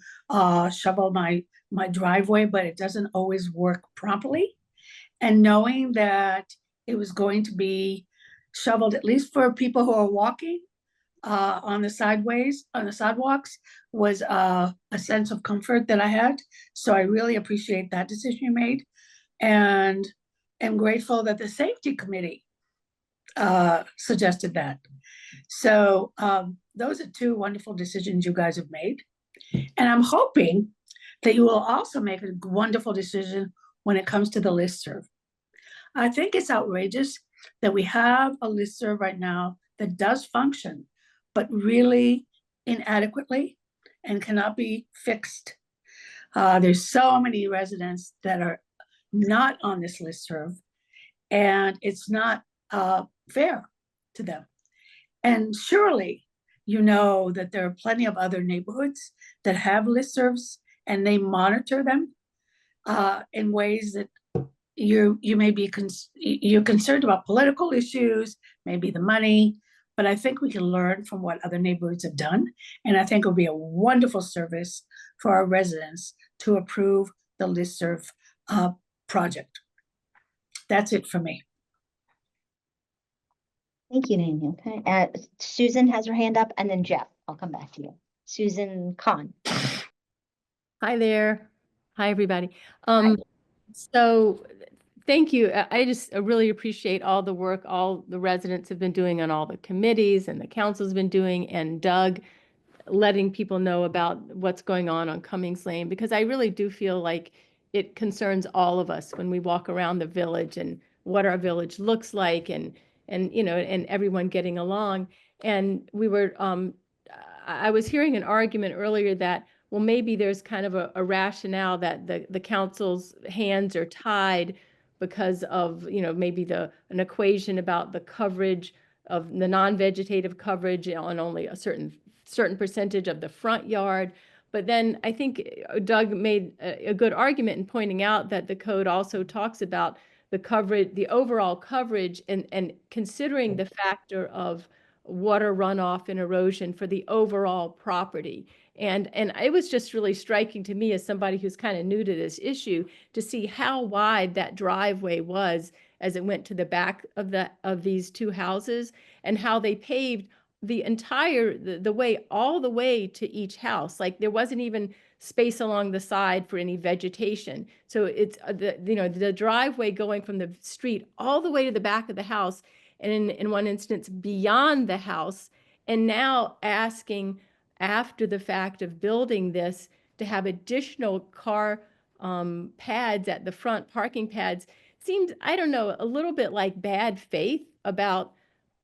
shovel my driveway, but it doesn't always work promptly. And knowing that it was going to be shoveled, at least for people who are walking, on the sidewalks was a sense of comfort that I had. So I really appreciate that decision you made. And am grateful that the safety committee suggested that. So those are two wonderful decisions you guys have made. And I'm hoping that you will also make a wonderful decision when it comes to the listserv. I think it's outrageous that we have a listserv right now that does function, but really inadequately and cannot be fixed. There's so many residents that are not on this listserv, and it's not fair to them. And surely you know that there are plenty of other neighborhoods that have listservs and they monitor them in ways that you may be you're concerned about political issues, maybe the money, but I think we can learn from what other neighborhoods have done. And I think it would be a wonderful service for our residents to approve the listserv project. That's it for me. Thank you, Naomi. Okay, Susan has her hand up, and then Jeff, I'll come back to you. Susan Kahn. Hi there. Hi, everybody. So thank you. I just really appreciate all the work all the residents have been doing on all the committees and the council's been doing, and Doug letting people know about what's going on Cummings Lane, because I really do feel like it concerns all of us when we walk around the village and what our village looks like, and you know, and everyone getting along. And we were I was hearing an argument earlier that, well, maybe there's kind of a rationale that the council's hands are tied because of, you know, maybe an equation about the coverage of the non-vegetative coverage on only a certain percentage of the front yard. But then I think Doug made a good argument in pointing out that the code also talks about the coverage, the overall coverage, and considering the factor of water runoff and erosion for the overall property. And it was just really striking to me, as somebody who's kind of new to this issue, to see how wide that driveway was as it went to the back of these two houses, and how they paved the entire the way all the way to each house. Like there wasn't even space along the side for any vegetation. So it's the driveway going from the street all the way to the back of the house, and in one instance beyond the house, and now asking after the fact of building this to have additional car pads at the front, parking pads, seemed, I don't know, a little bit like bad faith about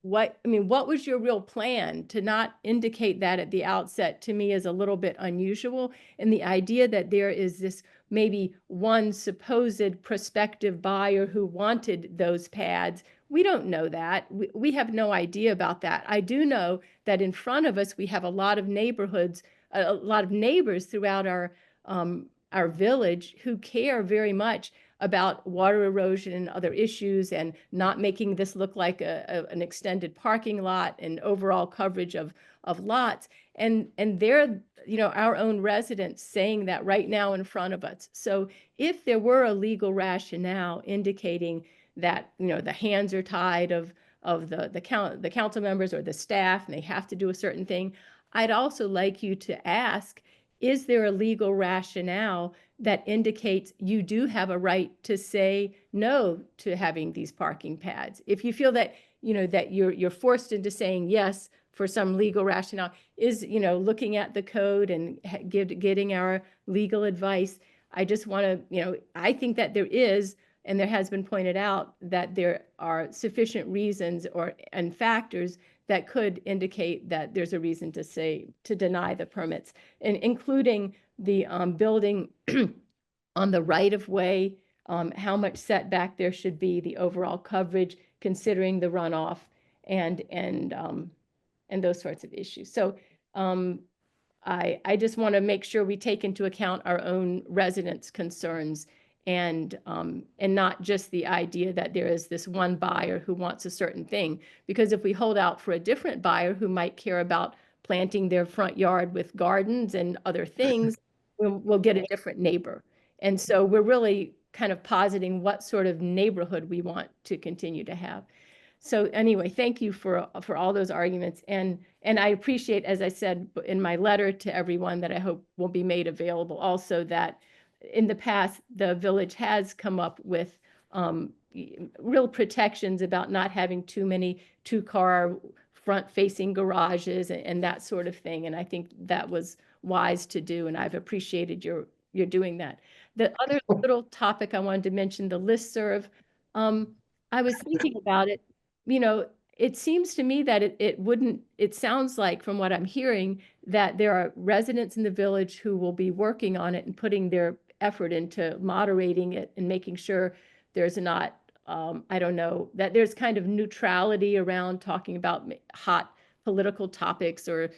what was your real plan? To not indicate that at the outset, to me, is a little bit unusual. And the idea that there is this maybe one supposed prospective buyer who wanted those pads, we don't know that. We have no idea about that. I do know that in front of us, we have a lot of neighborhoods, a lot of neighbors throughout our village who care very much about water erosion and other issues, and not making this look like an extended parking lot and overall coverage of lots. And they're, our own residents saying that right now in front of us. So if there were a legal rationale indicating that, the hands are tied of the council members or the staff, and they have to do a certain thing, I'd also like you to ask, is there a legal rationale that indicates you do have a right to say no to having these parking pads? If you feel that, that you're forced into saying yes for some legal rationale, is, looking at the code and getting our legal advice. I just want to, I think that there is, and there has been pointed out that there are sufficient reasons and factors that could indicate that there's a reason to deny the permits, and including the building on the right of way, how much setback there should be, the overall coverage, considering the runoff, and those sorts of issues. So I just want to make sure we take into account our own residents' concerns, and not just the idea that there is this one buyer who wants a certain thing. Because if we hold out for a different buyer who might care about planting their front yard with gardens and other things, we'll get a different neighbor. And so we're really kind of positing what sort of neighborhood we want to continue to have. So anyway, thank you for all those arguments. And I appreciate, as I said in my letter to everyone, that I hope will be made available also, that in the past, the village has come up with real protections about not having too many two-car front-facing garages and that sort of thing. And I think that was wise to do, and I've appreciated your doing that. The other little topic I wanted to mention, the listserv, I was thinking about it. You know, it seems to me that it sounds like, from what I'm hearing, that there are residents in the village who will be working on it and putting their effort into moderating it and making sure there's not, I don't know, that there's kind of neutrality around talking about hot political topics or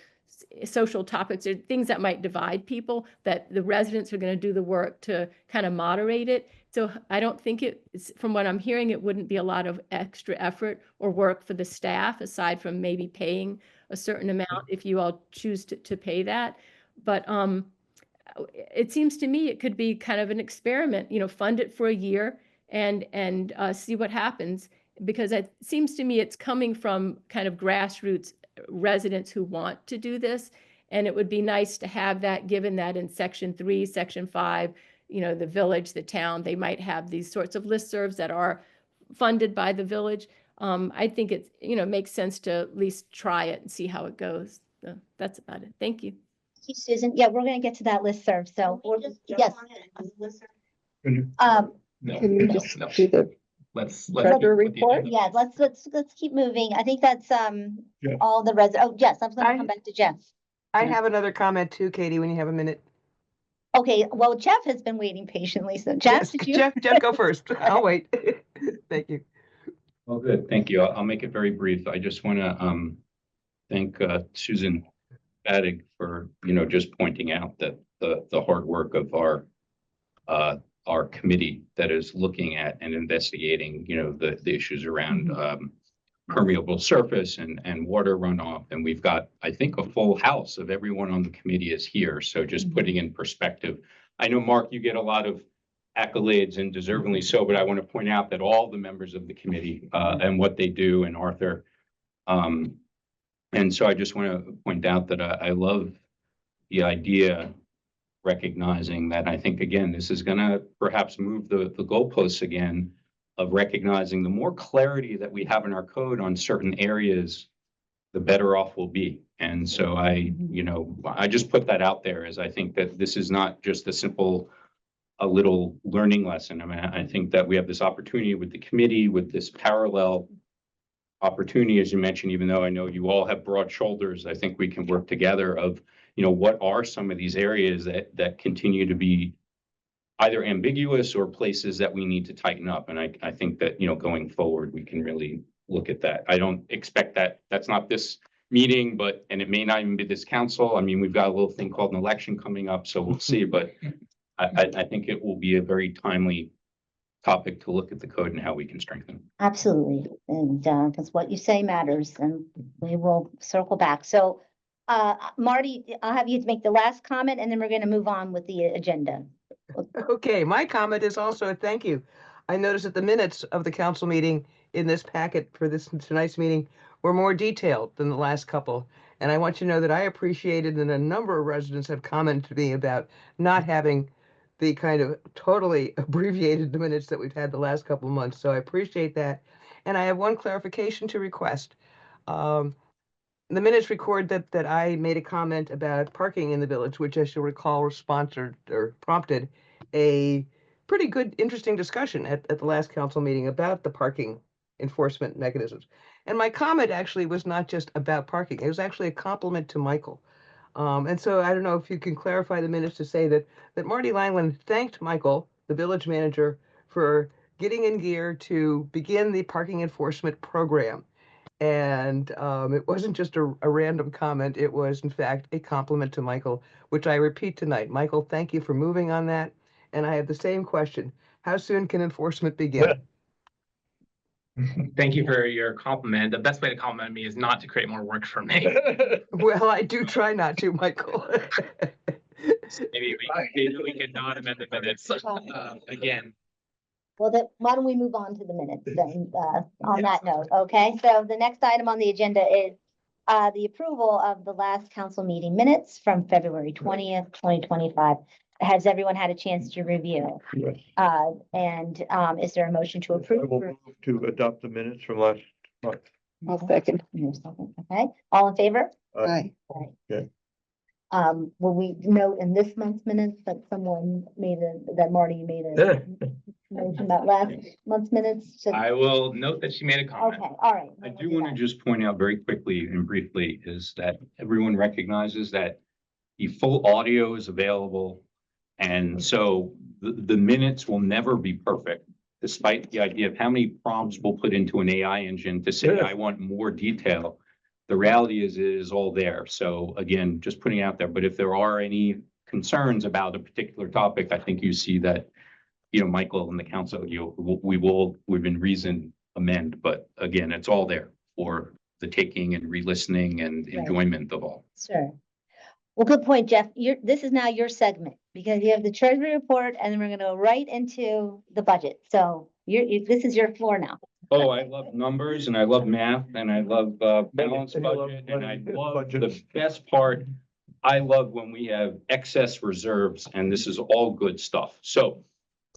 social topics or things that might divide people, that the residents are going to do the work to kind of moderate it. So I don't think from what I'm hearing, it wouldn't be a lot of extra effort or work for the staff, aside from maybe paying a certain amount if you all choose to pay that. But it seems to me it could be kind of an experiment, you know, fund it for a year and see what happens, because it seems to me it's coming from kind of grassroots residents who want to do this. And it would be nice to have that, given that in Section 3, Section 5, you know, the village, the town, they might have these sorts of listservs that are funded by the village. I think it's, you know, makes sense to at least try it and see how it goes. So that's about it. Thank you. Thank you, Susan. Yeah, we're going to get to that listserv. So yes. No, Can we no, just no. do the Let's treasurer keep with the report? agenda. Yeah, let's keep moving. I think that's Yeah. all the oh, yes, I was going to come back to Jeff. I have another comment too, Katie, when you have a minute. Okay, well, Jeff has been waiting patiently. So Jeff, Yes, did you? Jeff, go first. I'll wait. Thank you. Well, good. Thank you. I'll make it very brief. I just want to thank Susan Badig for, you know, just pointing out that the hard work of our committee that is looking at and investigating, you know, the issues around permeable surface and water runoff. And we've got, I think, a full house of everyone on the committee is here. So just putting in perspective, I know, Mark, you get a lot of accolades, and deservingly so, but I want to point out that all the members of the committee and what they do, and Arthur. And so I just want to point out that I love the idea, recognizing that I think, again, this is going to perhaps move the goalposts again, of recognizing the more clarity that we have in our code on certain areas, the better off we'll be. And so I just put that out there, as I think that this is not just a little learning lesson. I mean, I think that we have this opportunity with the committee, with this parallel opportunity, as you mentioned, even though I know you all have broad shoulders, I think we can work together of, you know, what are some of these areas that continue to be either ambiguous or places that we need to tighten up. And I think that, you know, going forward, we can really look at that. I don't expect that's not this meeting, and it may not even be this council. I mean, we've got a little thing called an election coming up, so we'll see. But I think it will be a very timely topic to look at the code and how we can strengthen. Absolutely. And because what you say matters, and we will circle back. So Marty, I'll have you make the last comment, and then we're going to move on with the agenda. Okay, my comment is also a thank you. I noticed that the minutes of the council meeting in this packet for tonight's meeting were more detailed than the last couple. And I want you to know that I appreciated, and a number of residents have commented to me about not having the kind of totally abbreviated minutes that we've had the last couple of months. So I appreciate that. And I have one clarification to request. The minutes record that I made a comment about parking in the village, which, as you'll recall, sponsored or prompted a pretty good, interesting discussion at the last council meeting about the parking enforcement mechanisms. And my comment actually was not just about parking. It was actually a compliment to Michael. And so I don't know if you can clarify the minutes to say that Marty Langland thanked Michael, the village manager, for getting in gear to begin the parking enforcement program. And it wasn't just a random comment. It was, in fact, a compliment to Michael, which I repeat tonight. Michael, thank you for moving on that. And I have the same question. How soon can enforcement begin? Thank you for your compliment. The best way to compliment me is not to create more work for me. Well, I do try not to, Michael. Maybe we can not amend the minutes. Again, Well, then, why don't we move on to the minutes then, on that note, okay? So the next item on the agenda is the approval of the last council meeting minutes from February 20th, 2025. Has everyone had a chance to review? Yes. And is there a motion to I approve? will move to adopt the minutes from last month. I'll second. Okay, all in favor? Aye. Okay. Will we note in this month's minutes that someone that Marty made a motion about last month's minutes? So- I will note that she made a comment. Okay, all right. I do want to just point out very quickly and briefly is that everyone recognizes that the full audio is available. And so the minutes will never be perfect, despite the idea of how many prompts we'll put into an AI engine to say, I want more detail. The reality is, it is all there. So again, just putting it out there, but if there are any concerns about a particular topic, I think you see that, Michael and the council, within reason amend, but again, it's all there for the taking and re-listening and enjoyment of all. Sure. Well, good point, Jeff. This is now your segment because you have the treasury report and then we're gonna go right into the budget. So this is your floor now. Oh, I love numbers and I love math and I love balanced budget and I love the best part. I love when we have excess reserves and this is all good stuff. So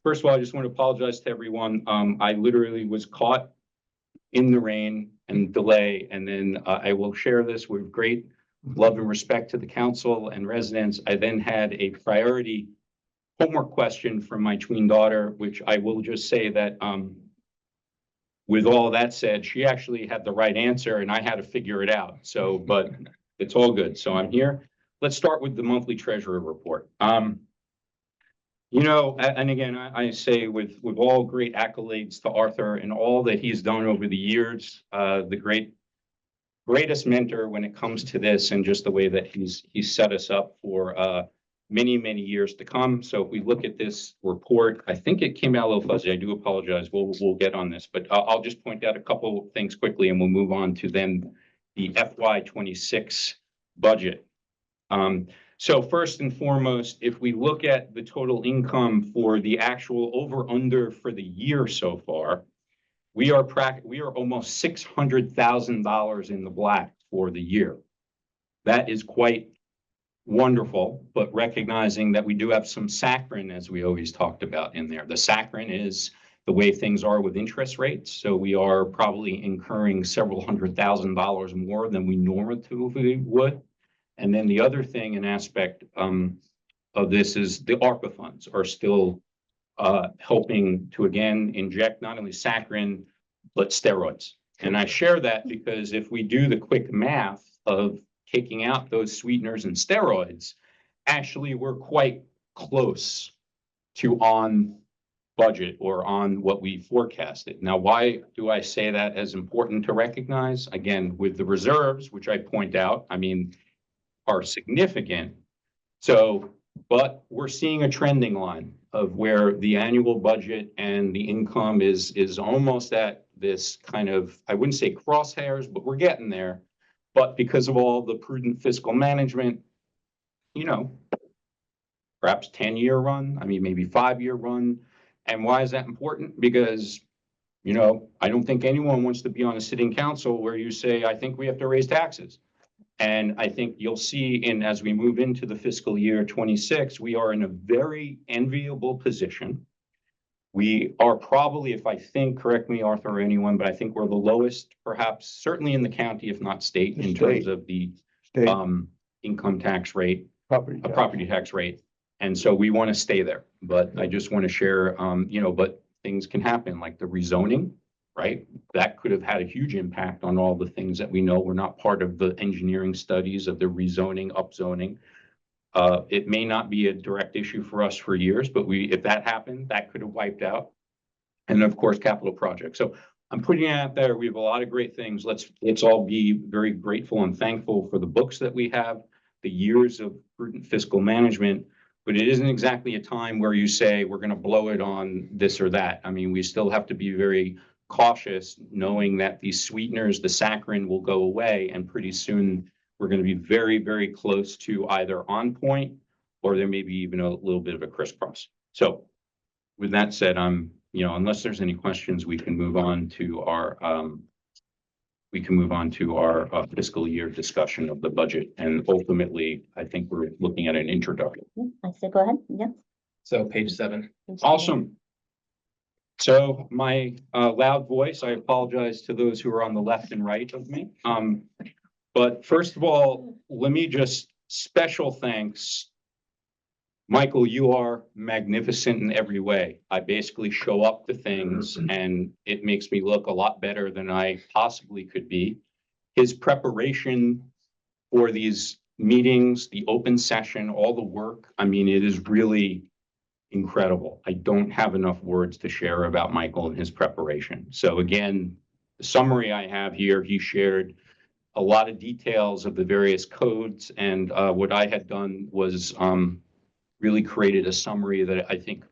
first of all, I just want to apologize to everyone. I literally was caught in the rain and delay, and then I will share this with great love and respect to the council and residents. I then had a priority homework question from my tween daughter, which I will just say that with all that said, she actually had the right answer and I had to figure it out. So, but it's all good. So I'm here. Let's start with the monthly treasurer report. And again, I say with all great accolades to Arthur and all that he's done over the years, the greatest mentor when it comes to this and just the way that he's set us up for many, many years to come. So if we look at this report, I think it came out a little fuzzy. I do apologize. We'll get on this, but I'll just point out a couple of things quickly and we'll move on to then the FY26 budget. So first and foremost, if we look at the total income for the actual over under for the year so far, we are almost $600,000 in the black for the year. That is quite wonderful, but recognizing that we do have some saccharin, as we always talked about in there. The saccharin is the way things are with interest rates. So we are probably incurring several $100,000 more than we normally would. And then the other thing, an aspect of this is the ARPA funds are still helping to, again, inject not only saccharin, but steroids. And I share that because if we do the quick math of taking out those sweeteners and steroids, actually we're quite close to on budget or on what we forecasted. Now, why do I say that as important to recognize? Again, with the reserves, which I point out, are significant. So, but we're seeing a trending line of where the annual budget and the income is almost at this kind of, I wouldn't say crosshairs, but we're getting there. But because of all the prudent fiscal management, perhaps 10-year run, maybe 5-year run. And why is that important? Because, I don't think anyone wants to be on a sitting council where you say, I think we have to raise taxes. And I think you'll see as we move into the fiscal year 26, we are in a very enviable position. We are probably, if I think, correct me, Arthur, or anyone, but I think we're the lowest, perhaps, certainly in the county, if not state, in terms of the income tax rate, property tax rate. And so we want to stay there. But I just want to share, but things can happen like the rezoning, right? That could have had a huge impact on all the things that we know. We're not part of the engineering studies of the rezoning, upzoning. It may not be a direct issue for us for years, but if that happened, that could have wiped out. And of course, capital projects. So I'm putting it out there. We have a lot of great things. Let's all be very grateful and thankful for the books that we have, the years of prudent fiscal management. But it isn't exactly a time where you say we're going to blow it on this or that. We still have to be very cautious, knowing that these sweeteners, the saccharin, will go away, and pretty soon we're going to be very, very close to either on point or there may be even a little bit of a crisscross. So with that said, I'm unless there's any questions, we can move on to our fiscal year discussion of the budget. And ultimately, I think we're looking at an introduction. I said, go ahead. Yeah. So page 7. Awesome. So my loud voice, I apologize to those who are on the left and right of me. But first of all, let me just special thanks. Michael, you are magnificent in every way. I basically show up to things and it makes me look a lot better than I possibly could be. His preparation for these meetings, the open session, all the work, I mean, it is really incredible. I don't have enough words to share about Michael and his preparation. So again, the summary I have here, he shared a lot of details of the various codes, and what I had done was really created a summary that I think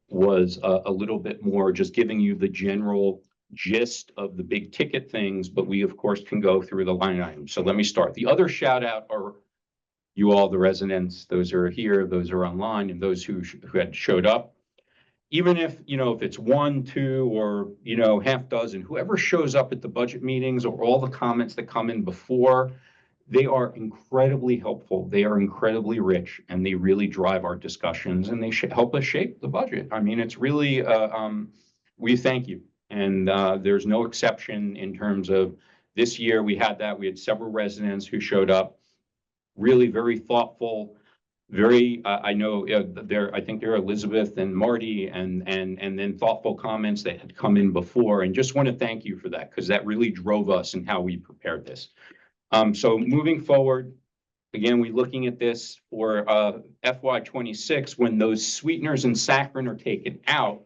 was a little bit more just giving you the general gist of the big ticket things, but we of course can go through the line items. So let me start. The other shout out are you all, the residents, those who are here, those who are online, and those who had showed up. Even if, if it's 1, 2, or, half dozen, whoever shows up at the budget meetings or all the comments that come in before, they are incredibly helpful. They are incredibly rich, and they really drive our discussions, and they help us shape the budget. I mean, it's really, we thank you. And there's no exception in terms of this year. We had several residents who showed up, really very thoughtful, very, I know I think they're Elizabeth and Marty, and then thoughtful comments that had come in before, and just want to thank you for that, because that really drove us in how we prepared this. So moving forward, again, we're looking at this for FY26, when those sweeteners and saccharin are taken out,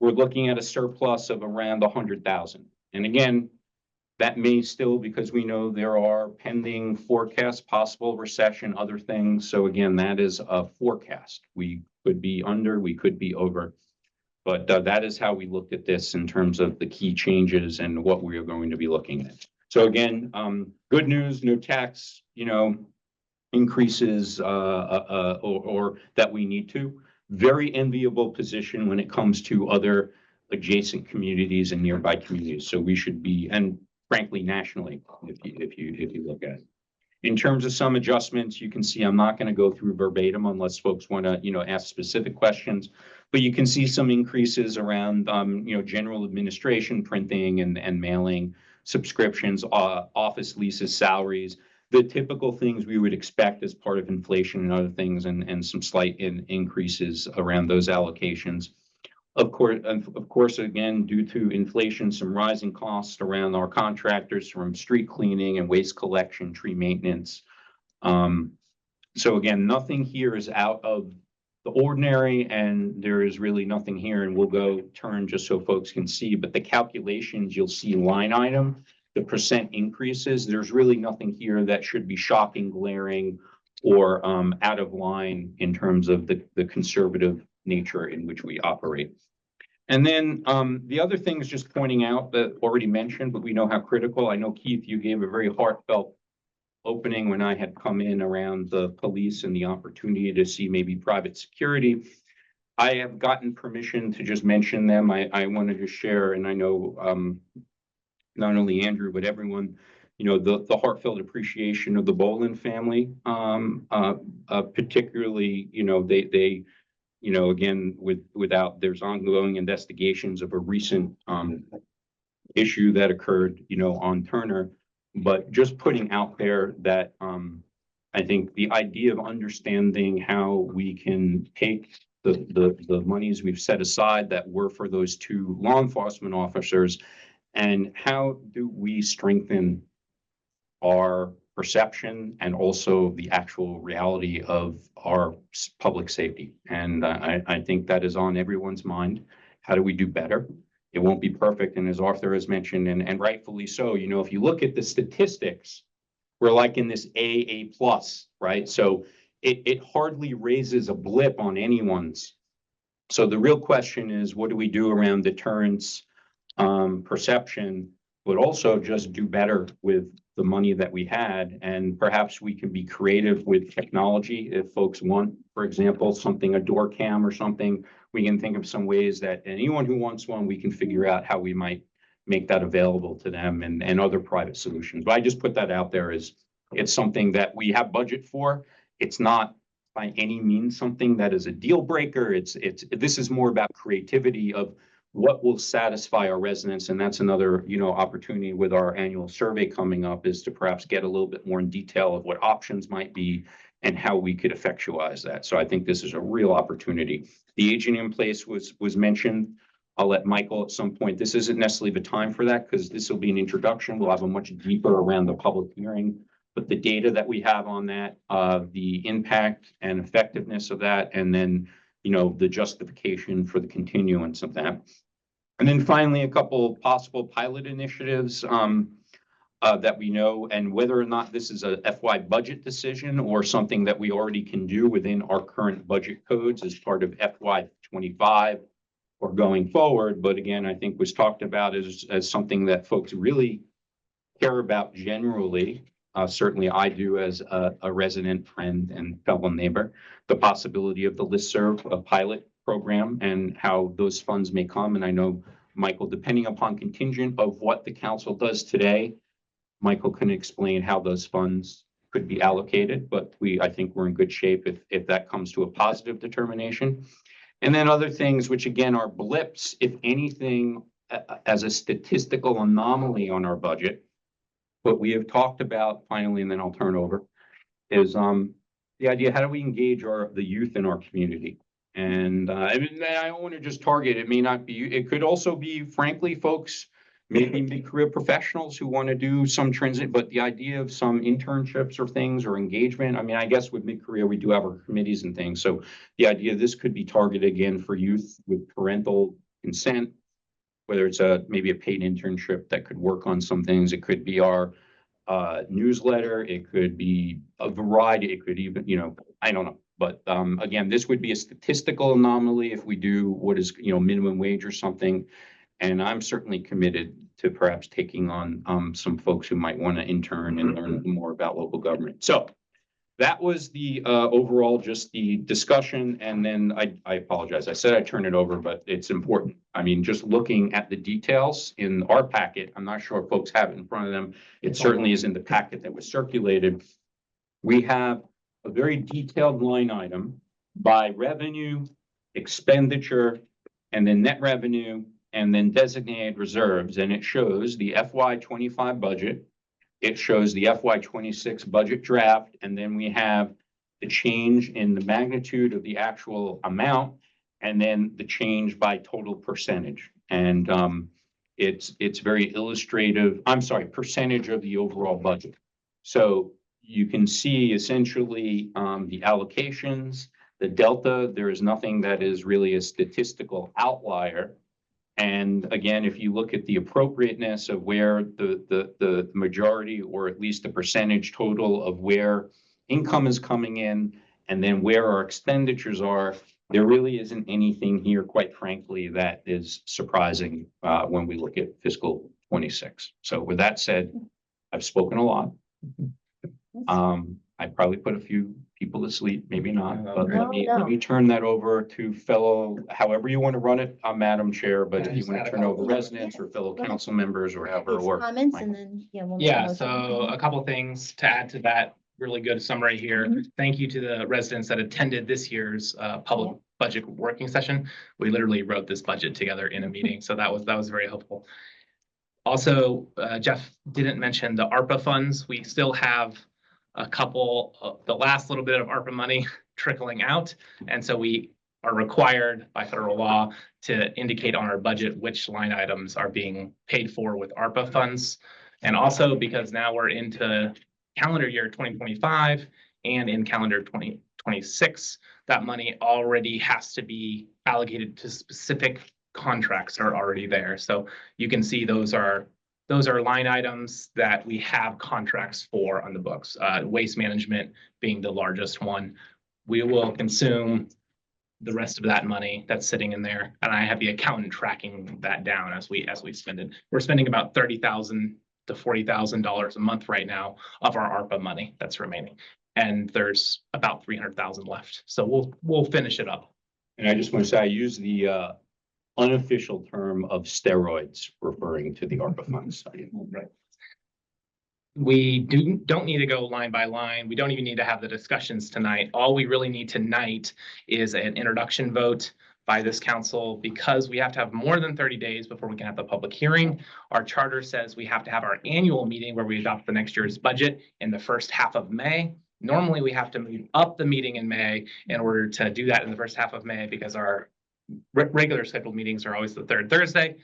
we're looking at a surplus of around 100,000. And again, that may still, because we know there are pending forecasts, possible recession, other things. So again, that is a forecast. We could be under, we could be over. But that is how we looked at this in terms of the key changes and what we are going to be looking at. So again, good news, no tax, increases or that we need to. Very enviable position when it comes to other adjacent communities and nearby communities. So we should be, and frankly, nationally, if you look at it. In terms of some adjustments, you can see I'm not going to go through verbatim unless folks want to, ask specific questions. But you can see some increases around, general administration, printing and mailing, subscriptions, office leases, salaries, the typical things we would expect as part of inflation and other things, and some slight increases around those allocations. Of course, again, due to inflation, some rising costs around our contractors from street cleaning and waste collection, tree maintenance. So again, nothing here is out of the ordinary, and there is really nothing here, and we'll go turn just so folks can see, but the calculations, you'll see line item, the percent increases, there's really nothing here that should be shocking, glaring, or out of line in terms of the conservative nature in which we operate. And then the other thing is just pointing out that already mentioned, but we know how critical. I know, Keith, you gave a very heartfelt opening when I had come in around the police and the opportunity to see maybe private security. I have gotten permission to just mention them. I wanted to share, and I know not only Andrew, but everyone, the heartfelt appreciation of the Boland family, particularly, they again, without, there's ongoing investigations of a recent issue that occurred, on Turner, but just putting out there that I think the idea of understanding how we can take the monies we've set aside that were for those 2 law enforcement officers, and how do we strengthen our perception and also the actual reality of our public safety. And I think that is on everyone's mind. How do we do better? It won't be perfect. And as Arthur has mentioned, and rightfully so, if you look at the statistics, we're like in this A+, right? So it hardly raises a blip on anyone's. So the real question is, what do we do around deterrence, perception, but also just do better with the money that we had, and perhaps we can be creative with technology if folks want, for example, something, a door cam or something. We can think of some ways that anyone who wants one, we can figure out how we might make that available to them, and other private solutions. But I just put that out there as it's something that we have budget for. It's not by any means something that is a deal breaker. This is more about creativity of what will satisfy our residents. And that's another, opportunity with our annual survey coming up, is to perhaps get a little bit more in detail of what options might be and how we could effectualize that. So I think this is a real opportunity. The aging in place was mentioned. I'll let Michael at some point. This isn't necessarily the time for that, because this will be an introduction. We'll have a much deeper around the public hearing. But the data that we have on that, the impact and effectiveness of that, and then, the justification for the continuance of that. And then finally, a couple possible pilot initiatives that we know, and whether or not this is a FY budget decision or something that we already can do within our current budget codes as part of FY 25 or going forward. But again, I think was talked about as something that folks really care about generally. Certainly I do as a resident, friend, and fellow neighbor, the possibility of the listserv, a pilot program, and how those funds may come. And I know, Michael, depending upon contingent of what the council does today, Michael can explain how those funds could be allocated, but I think we're in good shape if that comes to a positive determination. And then other things, which again are blips, if anything, as a statistical anomaly on our budget. What we have talked about finally, and then I'll turn over, is the idea, how do we engage the youth in our community? And I don't want to just target, it may not be, it could also be, frankly, folks, maybe mid-career professionals who want to do some transit, but the idea of some internships or things or engagement, I guess with mid-career, we do have our committees and things. So the idea this could be targeted again for youth with parental consent, whether it's maybe a paid internship that could work on some things. It could be our newsletter. It could be a variety. It could even, I don't know. But again, this would be a statistical anomaly if we do what is, minimum wage or something. And I'm certainly committed to perhaps taking on some folks who might want to intern and learn more about local government. So that was the overall, just the discussion. And then I apologize. I said I'd turn it over, but it's important. Just looking at the details in our packet, I'm not sure if folks have it in front of them. It certainly is in the packet that was circulated. We have a very detailed line item by revenue, expenditure, and then net revenue, and then designated reserves. And it shows the FY 25 budget. It shows the FY 26 budget draft, and then we have the change in the magnitude of the actual amount, and then the change by total percentage. And it's very illustrative. Percentage of the overall budget. So you can see essentially the allocations, the delta. There is nothing that is really a statistical outlier. And again, if you look at the appropriateness of where the majority, or at least the percentage total of where income is coming in, and then where our expenditures are, there really isn't anything here, quite frankly, that is surprising when we look at fiscal 26. So with that said, I've spoken a lot. I probably put a few people to sleep, maybe not, but let me turn that over to fellow, however you want to run it, Madam Chair, but if you want to turn over residents or fellow council members or however it works. Comments and then, we'll make a Yeah, motion. so a couple things to add to that really good summary here. Thank you to the residents that attended this year's public budget working session. We literally wrote this budget together in a meeting, so that was very helpful. Also, Jeff didn't mention the ARPA funds. We still have a couple, the last little bit of ARPA money trickling out. And so we are required by federal law to indicate on our budget which line items are being paid for with ARPA funds. And also because now we're into calendar year 2025 and in calendar 2026, that money already has to be allocated to specific contracts that are already there. So you can see those are line items that we have contracts for on the books, waste management being the largest one. We will consume the rest of that money that's sitting in there. And I have the accountant tracking that down as we spend it. We're spending about $30,000 to $40,000 a month right now of our ARPA money that's remaining. And there's about 300,000 left. So we'll finish it up. And I just want to say, I use the unofficial term of steroids referring to the ARPA funds. Right. We don't need to go line by line. We don't even need to have the discussions tonight. All we really need tonight is an introduction vote by this council, because we have to have more than 30 days before we can have the public hearing. Our charter says we have to have our annual meeting where we adopt the next year's budget in the first half of May. Normally, we have to move up the meeting in May in order to do that in the first half of May, because our regular scheduled meetings are always the third Thursday.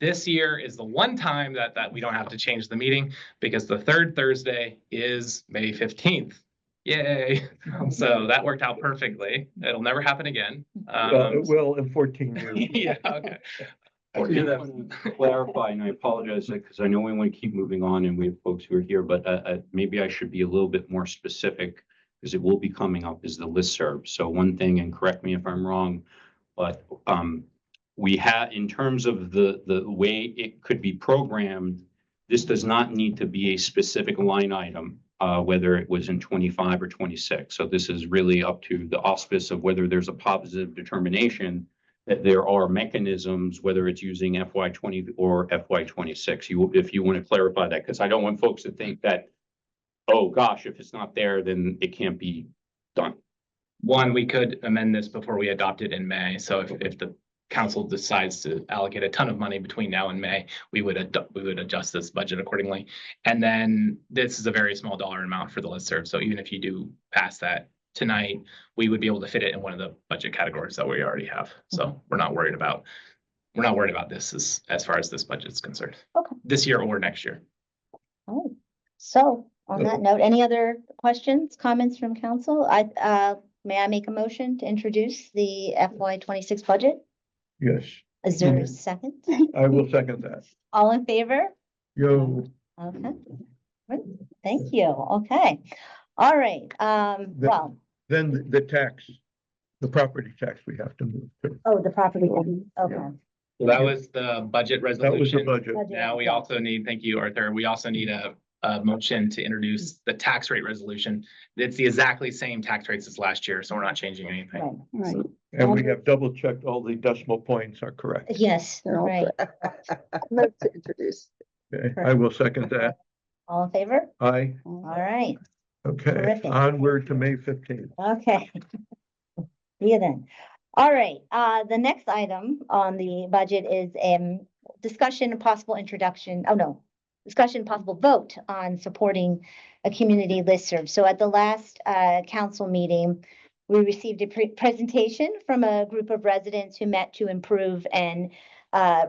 This year is the one time that we don't have to change the meeting, because the third Thursday is May 15th. Yay. So that worked out perfectly. It'll never happen again. Well, it will in 14 years. Yeah, okay. I did want to clarify, and I apologize because I know we want to keep moving on and we have folks who are here, but maybe I should be a little bit more specific, because it will be coming up, is the listserv. So one thing, and correct me if I'm wrong, but we have, in terms of the way it could be programmed, this does not need to be a specific line item, whether it was in 25 or 26. So this is really up to the auspice of whether there's a positive determination that there are mechanisms, whether it's using FY20 or FY26. If you want to clarify that, because I don't want folks to think that, oh gosh, if it's not there, then it can't be done. One, we could amend this before we adopt it in May. So if the council decides to allocate a ton of money between now and May, we would adjust this budget accordingly. And then this is a very small dollar amount for the listserv. So even if you do pass that tonight, we would be able to fit it in one of the budget categories that we already have. So we're not worried about this as far as this budget is concerned. Okay. This year or next year. Oh, so on that note, any other questions, comments from council? May I make a motion to introduce the FY26 budget? Yes, Is there a second? I will second that. All in favor? Yo, Okay. Good. Thank you. Okay. All right. Well, then the tax, the property tax we have to move to. oh, the property. Okay. So that was the budget That was the resolution. budget. Now we also need, thank you, Arthur, we also need a motion to introduce the tax rate resolution. It's the exactly same tax rates as last year, so we're not changing anything. Right. Right. And we have double checked all the decimal points are correct. Yes, They're all right. Move to introduce. Okay, I will second that. All in favor? Aye. All right. Okay, Terrific. onward to May 15th. Okay. See you then. All right, the next item on the budget is discussion and possible introduction, discussion and possible vote on supporting a community listserv. So at the last council meeting, we received a presentation from a group of residents who met to improve and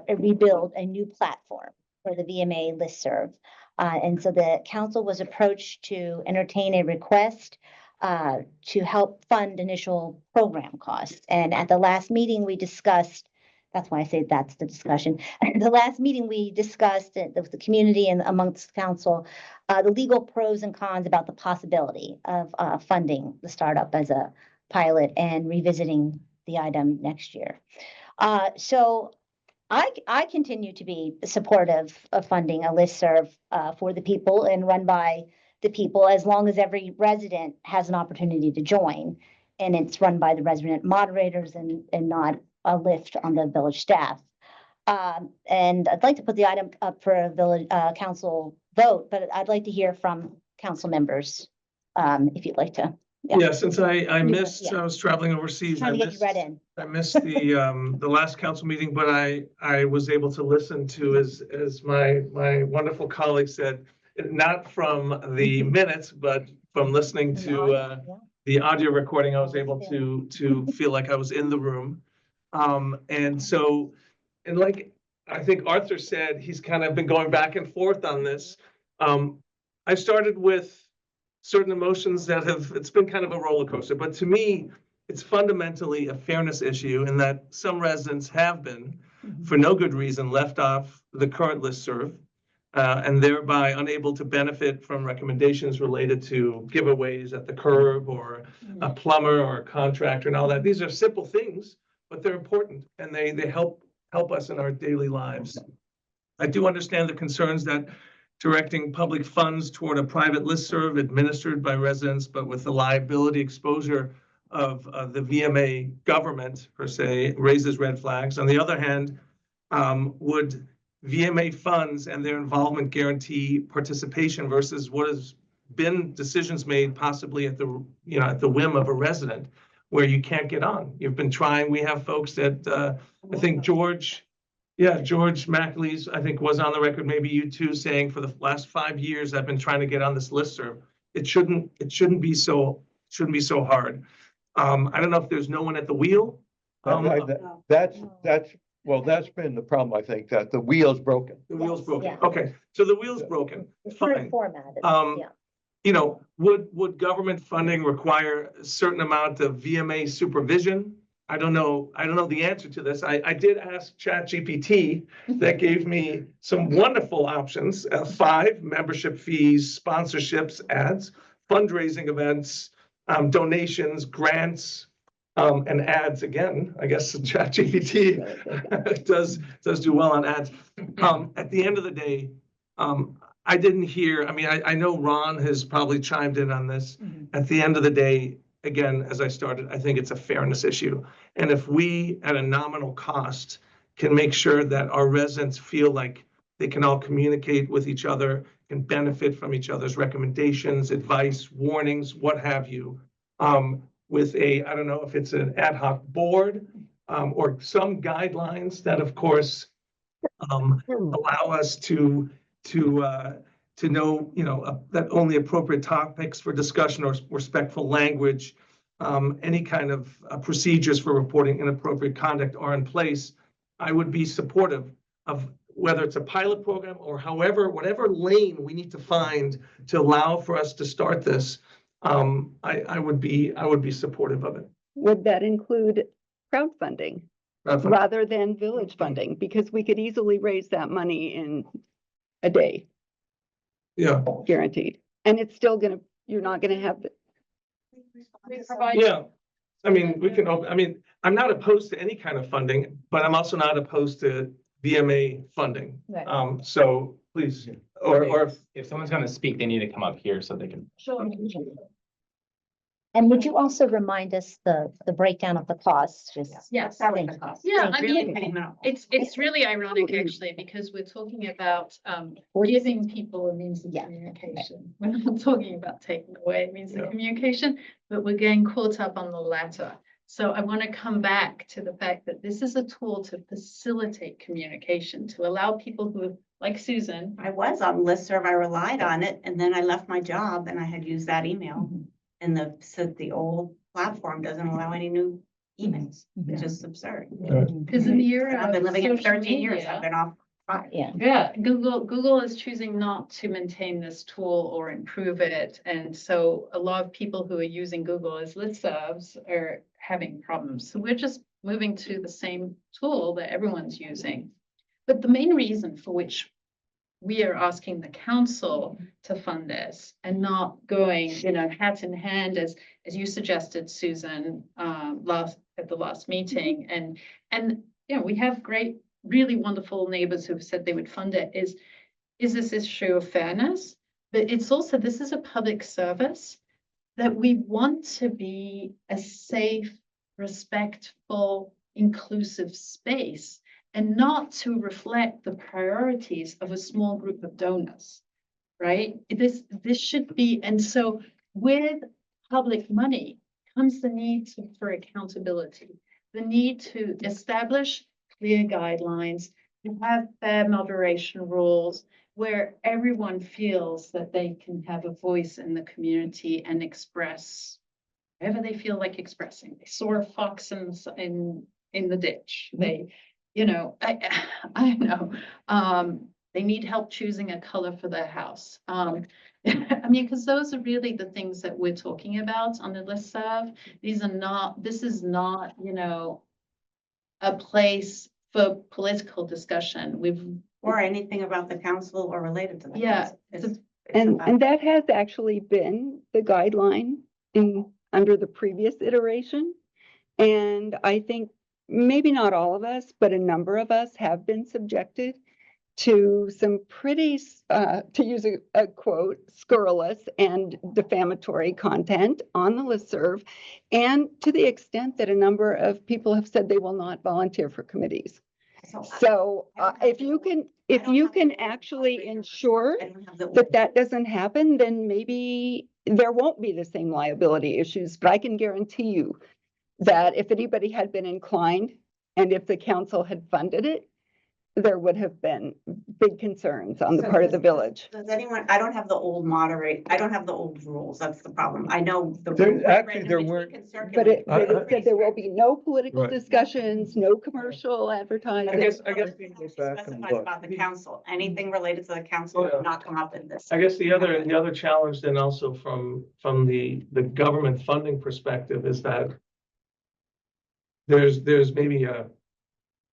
rebuild a new platform for the VMA listserv. And so the council was approached to entertain a request to help fund initial program costs. And at the last meeting, we discussed, that's why I say that's the discussion. At the last meeting, we discussed with the community and amongst council, the legal pros and cons about the possibility of funding the startup as a pilot and revisiting the item next year. So I continue to be supportive of funding a listserv for the people and run by the people, as long as every resident has an opportunity to join, and it's run by the resident moderators and not a lift on the village staff. And I'd like to put the item up for a village council vote, but I'd like to hear from council members if you'd like to. Yeah, since I missed, Yeah. I was traveling overseas. Trying to get you missed- read in. I missed the last council meeting, but I was able to listen to, as my wonderful colleague said, not from the minutes, but from listening to the audio recording, I was able to feel like I was in the room. And so, and like I think Arthur said, he's kind of been going back and forth on this. I started with certain emotions that it's been kind of a roller coaster, but to me, it's fundamentally a fairness issue in that some residents have been, for no good reason, left off the current listserv, and thereby unable to benefit from recommendations related to giveaways at the curb or a plumber or a contractor and all that. These are simple things, but they're important and they help us in our daily lives. I do understand the concerns that directing public funds toward a private listserv administered by residents, but with the liability exposure of the VMA government per se raises red flags. On the other hand, would VMA funds and their involvement guarantee participation versus what has been decisions made possibly at the, at the whim of a resident where you can't get on? You've been trying, we have folks that, I think George McAleese, I think was on the record, maybe you too, saying for the last 5 years, I've been trying to get on this listserv. It shouldn't be so hard. I don't know if there's no one at the wheel. That's been the problem, I think, that the wheel's broken. The wheel's broken. Yeah. Okay, so the wheel's broken. Fine. Formatted, Um, yeah. Would government funding require a certain amount of VMA supervision? I don't know the answer to this. I did ask ChatGPT that gave me some wonderful options, 5 membership fees, sponsorships, ads, fundraising events, donations, grants, and ads again. I guess ChatGPT does do well on ads. At the end of the day, I didn't hear, I know Ron has probably chimed in on this. At the end of the day, again, as I started, I think it's a fairness issue. And if we, at a nominal cost, can make sure that our residents feel like they can all communicate with each other, can benefit from each other's recommendations, advice, warnings, what have you, with I don't know if it's an ad hoc board, or some guidelines that, of course, allow us to know, that only appropriate topics for discussion or respectful language, any kind of procedures for reporting inappropriate conduct are in place. I would be supportive of whether it's a pilot program or whatever lane we need to find to allow for us to start this. I would be supportive of it. Would that include crowdfunding rather than village funding? Because we could easily raise that money in a day. Yeah. Guaranteed. And it's still you're not gonna have the. Yeah. I'm not opposed to any kind of funding, but I'm also not opposed to VMA funding. Right. So please, or If someone's gonna speak, they need to come up here so they can. And would you also remind us the breakdown of the costs? Yes. That was the cost. Yeah, I Really mean, minimal. it's really ironic actually, because we're talking about giving people a means of communication. We're not talking about taking away means of communication, but we're getting caught up on the latter. So I want to come back to the fact that this is a tool to facilitate communication, to allow people who, like Susan. I was on listserv, I relied on it, and then I left my job and I had used that email. And the old platform doesn't allow any new emails, which is absurd. Because in the era I've been of living in social 13 years, media- I've been off 5. Yeah. Google is choosing not to maintain this tool or improve it. And so a lot of people who are using Google as listservs are having problems. So we're just moving to the same tool that everyone's using. But the main reason for which we are asking the council to fund this and not going, hat in hand, as you suggested, Susan, at the last meeting. And we have great, really wonderful neighbors who've said they would fund it. Is this issue of fairness? But it's also, this is a public service that we want to be a safe, respectful, inclusive space, and not to reflect the priorities of a small group of donors, right? This should be, and so with public money comes the need for accountability, the need to establish clear guidelines, to have fair moderation rules, where everyone feels that they can have a voice in the community and express whatever they feel like expressing. They saw a fox in the ditch. They, I know, they need help choosing a color for their house. Because those are really the things that we're talking about on the listserv. This is not, a place for political discussion. Or anything about the council or related to the Yeah, council. And that has actually been the guideline under the previous iteration. And I think maybe not all of us, but a number of us have been subjected to some pretty, to use a quote, scurrilous and defamatory content on the listserv, and to the extent that a number of people have said they will not volunteer for committees. So if you can actually ensure that that doesn't happen, then maybe there won't be the same liability issues. But I can guarantee you that if anybody had been inclined and if the council had funded it, there would have been big concerns on the So part of the does- village. Does anyone, I don't have the old I don't have the old rules, that's the problem. I know the. There- rules are actually, written, there which we weren't- can But circulate. it, but it said there will be no political Right. discussions, no commercial advertising. I guess It Go back and specifies look. about the council, anything related to the council Oh, yeah. will not come up in this. I guess the other challenge then also from the government funding perspective is that there's maybe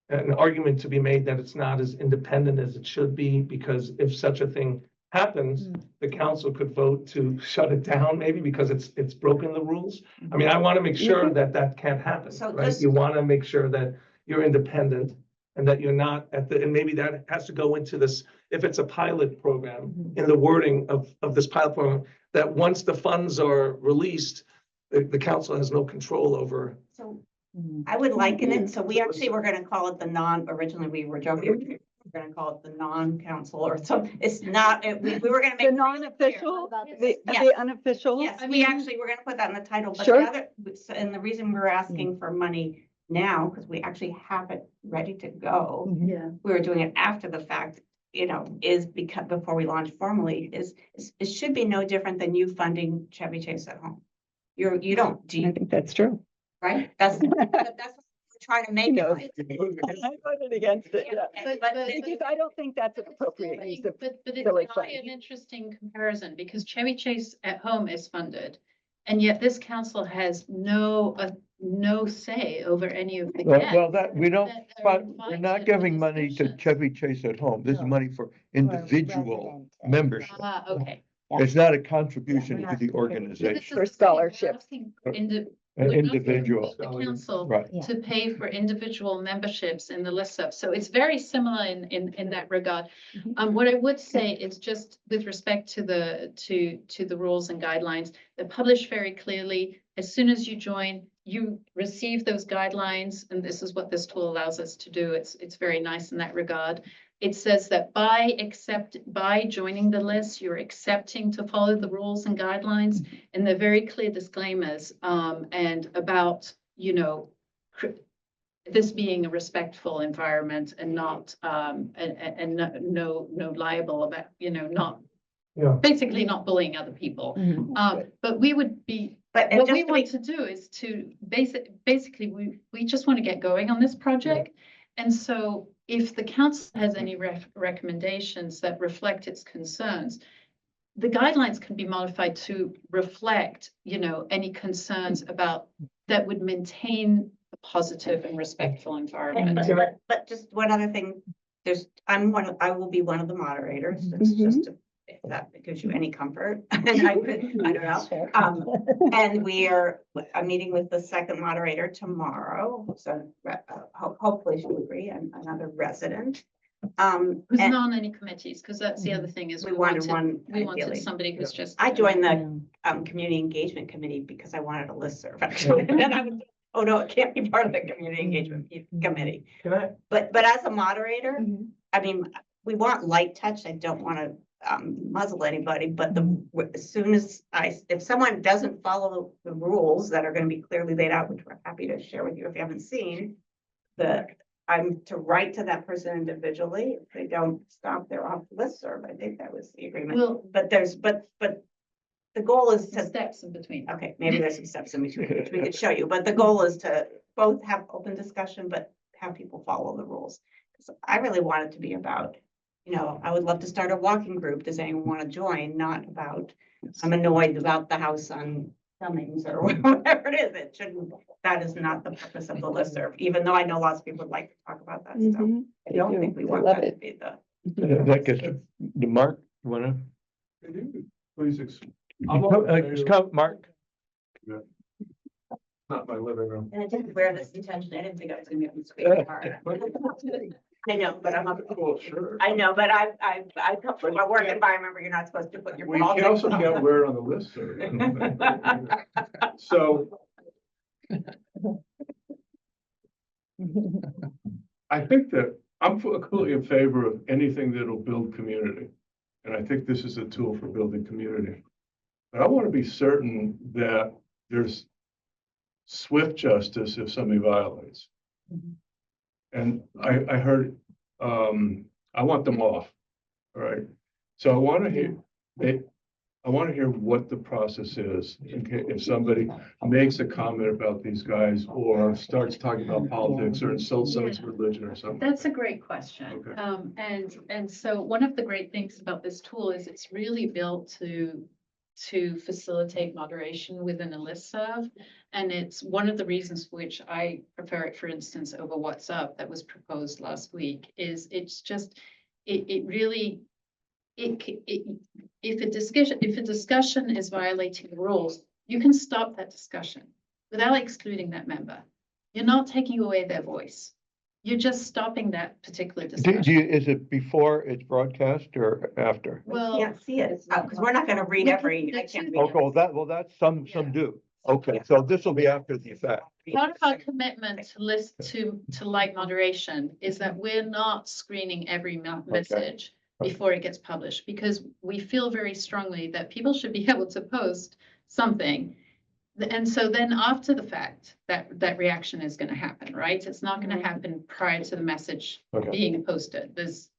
an argument to be made that it's not as independent as it should be, because if such a thing happens, the council could vote to shut it down, maybe because it's broken the rules. I mean, I want to make sure that that can't happen, So right? just- You want to make sure that you're independent and that you're not and maybe that has to go into this, if it's a pilot program, in the wording of this pilot program, that once the funds are released, the council has no control over. So I would liken it, so we actually were gonna call it originally we were joking, we're gonna call it the non-council or something, it's not, we were gonna make. The non-official, the Yes. unofficial. Yes, we actually, we're gonna put that in the title, but Sure. the other, and the reason we're asking for money now, because we actually have it ready to go. Yeah. We were doing it after the fact, is because, before we launch formally, it should be no different than you funding Chevy Chase at home. You don't, do I you, think that's true. right? That's what we're trying to make it. knows? like. I voted against it, yeah. Because I don't think that's an appropriate use of. But it's village quite funds. an interesting comparison, because Chevy Chase at Home is funded. And yet this council has no say over any of the Well, guests. that, we don't, that are but we're invited not to giving money to discussions. Chevy Chase at Home. This is No. money for individual membership. Okay. It's not a contribution to the So this organization, is For the thing, we're scholarships. asking an we're asking individual, The council right? Yeah. to pay for individual memberships in the listserv. So it's very similar in that regard. What I would say is just with respect to the rules and guidelines, they're published very clearly. As soon as you join, you receive those guidelines, and this is what this tool allows us to do. It's very nice in that regard. It says that by joining the list, you're accepting to follow the rules and guidelines, and they're very clear disclaimers, and about, this being a respectful environment and not, and no liable about, not, Yeah. basically not bullying other people. But we would be, But what just we to want be, to do is to basically, we just want to get going on this project. And so if the council has any recommendations that reflect its concerns, the guidelines can be modified to reflect, any concerns about that would maintain a positive and respectful environment. but just one other thing, I will be one of the moderators, it's just if that gives you any comfort, and I don't know. And I'm meeting with the second moderator tomorrow, so hopefully she'll agree, and another resident. Who's And not on any committees, because that's the other thing is we wanted one we wanted ideally. somebody who's just. I joined the community engagement committee because I wanted a listserv, actually, and then I was, oh no, it can't be part of the community engagement committee. Can I? But as a moderator, I mean, we want light touch. I don't want to muzzle anybody, but as soon as if someone doesn't follow the rules that are going to be clearly laid out, which we're happy to share with you if you haven't seen, I'm to write to that person individually. If they don't stop, they're off the listserv. I think that was the agreement. Well, But the goal is to steps in between. Okay, maybe there's some steps in between, which we could show you, but the goal is to both have open discussion, but have people follow the rules. So I really want it to be about, I would love to start a walking group. Does anyone want to join? Not about, I'm annoyed about the house on Cummings or whatever it is. It shouldn't, that is not the purpose of the listserv, even though I know lots of people would like to talk about that stuff. I don't think we want that to be That gets the Mark, you wanna? Please, Mark? not my living room. And I didn't wear this intention. I didn't think I was gonna be on the screen hard. I know, but I'm, Well, sure. I know, but I come from a work environment where you're not supposed to put your. We politics also on. can't wear it on the list, sir. So I think that I'm completely in favor of anything that'll build community. And I think this is a tool for building community. But I want to be certain that there's swift justice if somebody violates. And I heard, I want them off, all right? So I want to hear, I want to hear what the process is, in case if somebody makes a comment about these guys or starts talking about politics or insults someone's religion or something. That's a great question. Okay. And so one of the great things about this tool is it's really built to facilitate moderation within a listserv. And it's one of the reasons for which I prefer it, for instance, over WhatsApp that was proposed last week, is it's just, it really, if a discussion is violating the rules, you can stop that discussion without excluding that member. You're not taking away their voice. You're just stopping that particular discussion. Is it before it's broadcast or after? We Well, can't see it, because we're not gonna read every, I can't read. Okay, that's some do. Okay, so this will be after the fact. part of our commitment to light moderation is that we're not screening every message before it gets published, because we feel very strongly that people should be able to post something. And so then after the fact, that reaction is going to happen, right? It's not going to happen prior to the message being posted. There's,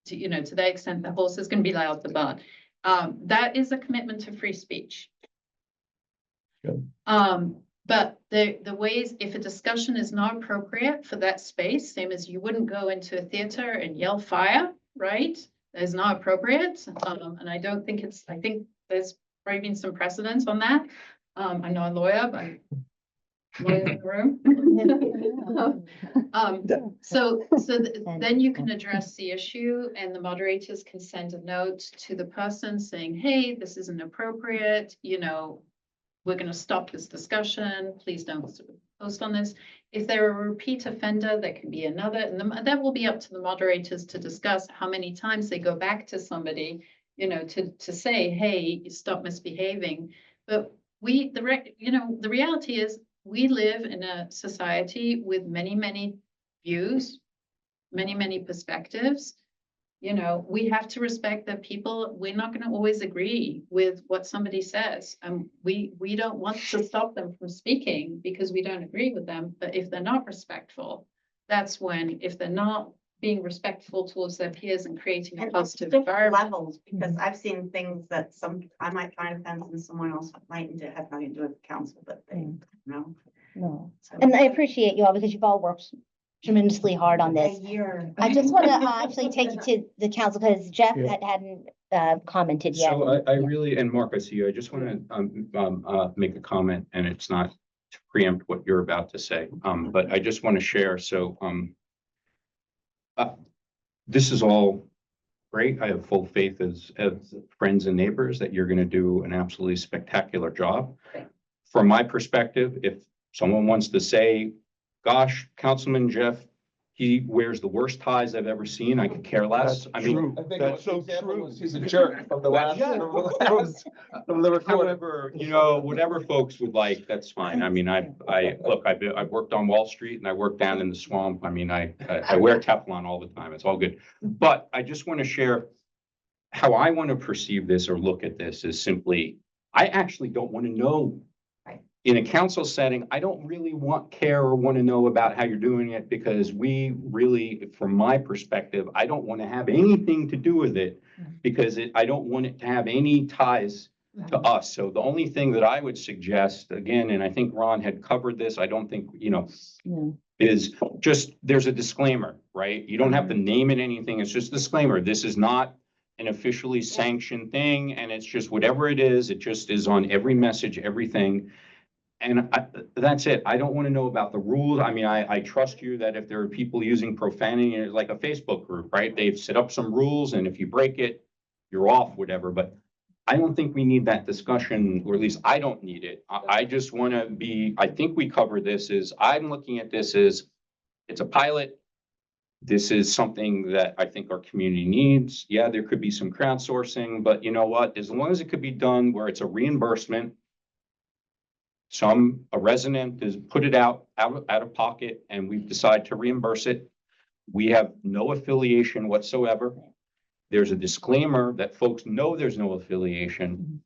to the extent the horse is going to be allowed to bark. That is a commitment to free speech. But the ways, if a discussion is not appropriate for that space, same as you wouldn't go into a theater and yell fire, right? That is not appropriate. And I don't think I think there's probably been some precedents on that. I'm not a lawyer, but I'm lawyer in the room. Then you can address the issue and the moderators can send a note to the person saying, hey, this isn't appropriate, we're going to stop this discussion. Please don't post on this. If they're a repeat offender, there can be another, and that will be up to the moderators to discuss how many times they go back to somebody, to say, hey, stop misbehaving. But the reality is we live in a society with many, many views, many, many perspectives. We have to respect that we're not going to always agree with what somebody says. We don't want to stop them from speaking because we don't agree with them. But if they're not respectful, that's when, if they're not being respectful towards their peers and creating a positive environment. Levels, because I've seen things that I might find offensive and someone else mightn't have nothing to do with the council, but they, No. So- And I appreciate you all because you've all worked tremendously hard on this. A year. I just want to actually take you to the council because Jeff hadn't commented yet. So I really, and Mark, I see you, I just want to make a comment, and it's not to preempt what you're about to say, but I just want to share, this is all great. I have full faith as friends and neighbors that you're going to do an absolutely spectacular job. From my perspective, if someone wants to say, gosh, Councilman Jeff, he wears the worst ties I've ever seen, I could care less. I mean, That's so true. He's a jerk from the last. From the however, whatever folks would like, that's fine. I mean, I've worked on Wall Street and I worked down in the swamp. I mean, I wear Teflon all the time. It's all good. But I just want to share how I want to perceive this or look at this is simply, I actually don't want to know. In a council setting, I don't really care or want to know about how you're doing it because we really, from my perspective, I don't want to have anything to do with it because I don't want it to have any ties to us. So the only thing that I would suggest, again, and I think Ron had covered this, I don't think, is just, there's a disclaimer, right? You don't have to name it anything. It's just a disclaimer. This is not an officially sanctioned thing. And it's just whatever it is just is on every message, everything. And that's it. I don't want to know about the rules. I mean, I trust you that if there are people using profanity, like a Facebook group, right? They've set up some rules and if you break it, you're off, whatever. But I don't think we need that discussion, or at least I don't need it. I just want to I think we covered this I'm looking at this as, it's a pilot. This is something that I think our community needs. Yeah, there could be some crowdsourcing, but you know what? As long as it could be done where it's a reimbursement, a resident is put it out of pocket and we decide to reimburse it. We have no affiliation whatsoever. There's a disclaimer that folks know there's no affiliation.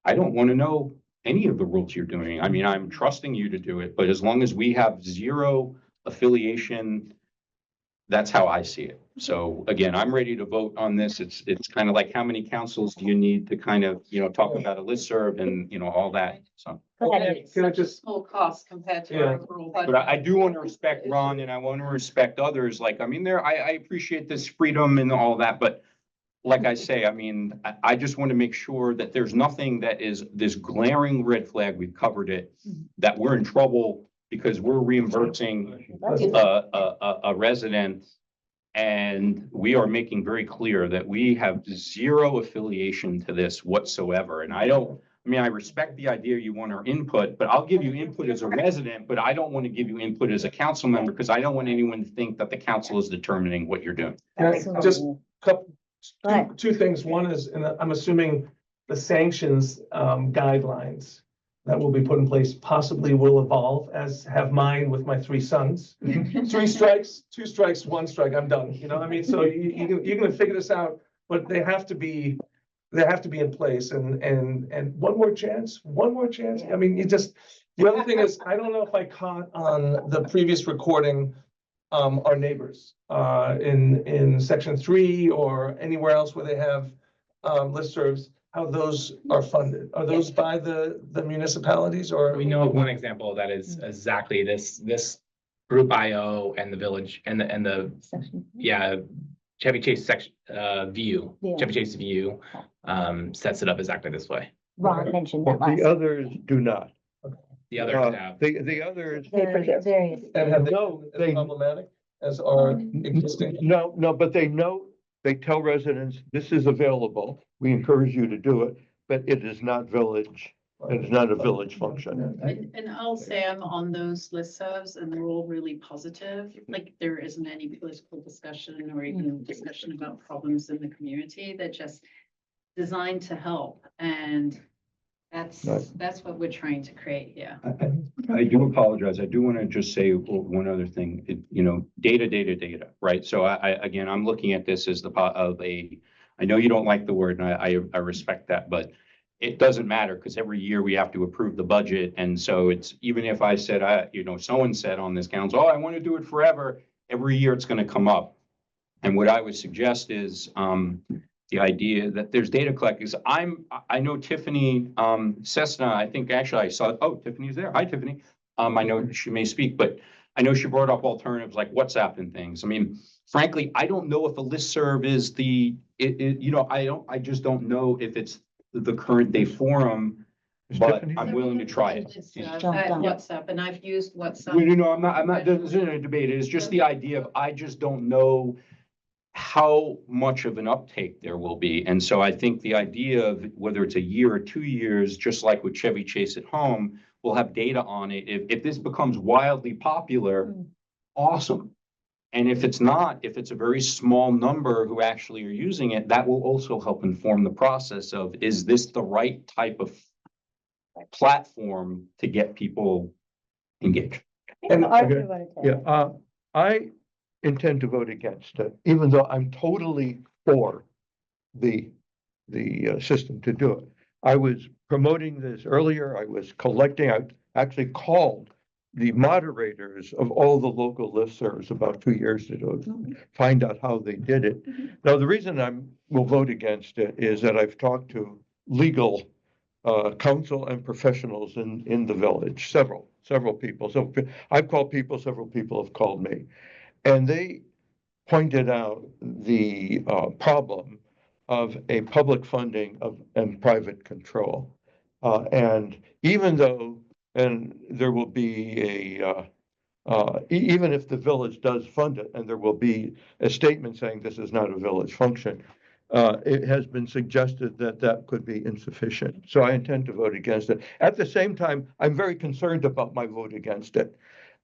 I don't want to know any of the rules you're doing. I mean, I'm trusting you to do it, but as long as we have zero affiliation, that's how I see it. So again, I'm ready to vote on this. It's kind of like, how many councils do you need to kind of, talk about a listserv and, all that, so. Go ahead. It's Can I such a just- small cost compared to Yeah. our overall budget. But I do want to respect Ron and I want to respect others. Like, I mean, I appreciate this freedom and all that, but like I say, I mean, I just want to make sure that there's nothing that is this glaring red flag, we've covered it, that we're in trouble because we're reimbursing a resident. And we are making very clear that we have zero affiliation to this whatsoever. And I respect the idea you want our input, but I'll give you input as a resident, but I don't want to give you input as a council member because I don't want anyone to think that the council is determining what you're doing. Just couple, Go ahead. two things. One is, and I'm assuming the sanctions guidelines that will be put in place possibly will evolve, as have mine with my 3 sons. 3 strikes, 2 strikes, 1 strike, I'm done. You know what I mean? So you're gonna figure this out, but they have to be in place and one more chance. I mean, the other thing is, I don't know if I caught on the previous recording, our neighbors, in section 3 or anywhere else where they have, listservs, how those are funded. Are those by the municipalities or? We know of one example that is exactly this group IO and the village and the Section. Chevy Chase section view, Yeah. Chevy Chase view sets it up exactly this way. Ron mentioned that last. The others do not. The others have. The others, The various. And have they, No, as they- problematic as our existing? no, but they tell residents, this is available. We encourage you to do it, but it is not village. It is not a village function. And I'll say I'm on those listservs and they're all really positive. Like there isn't any political discussion or even discussion about problems in the community. They're just designed to help. And Right. that's what we're trying to create here. I do apologize. I do want to just say one other thing, data, right? So again, I'm looking at this as I know you don't like the word and I respect that, but it doesn't matter because every year we have to approve the budget. And so it's, even if I said, someone said on this council, I want to do it forever, every year it's going to come up. And what I would suggest is, the idea that there's data collectors. I know Tiffany Cessna, I think actually I saw, Tiffany's there. Hi, Tiffany. I know she may speak, but I know she brought up alternatives like WhatsApp and things. I mean, frankly, I don't know if a listserv is I just don't know if it's the current day forum, but Tiffany I'm there? willing to try it. WhatsApp, and I've used WhatsApp. Well, I'm not, this isn't a debate. It's just the idea of, I just don't know how much of an uptake there will be. And so I think the idea of whether it's a year or 2 years, just like with Chevy Chase at Home, we'll have data on it. If this becomes wildly popular, awesome. And if it's not, if it's a very small number who actually are using it, that will also help inform the process of, is this the right type of platform to get people engaged? And Arthur wanted to- Yeah, I intend to vote against it, even though I'm totally for the system to do it. I was promoting this earlier. I was collecting, I actually called the moderators of all the local listservs about 2 years ago to find out how they did it. Now, the reason will vote against it is that I've talked to legal counsel and professionals in the village, several people. So I've called people, several people have called me. And they pointed out the problem of a public funding and private control. And even though, and there will be even if the village does fund it, and there will be a statement saying this is not a village function, it has been suggested that could be insufficient. So I intend to vote against it. At the same time, I'm very concerned about my vote against it.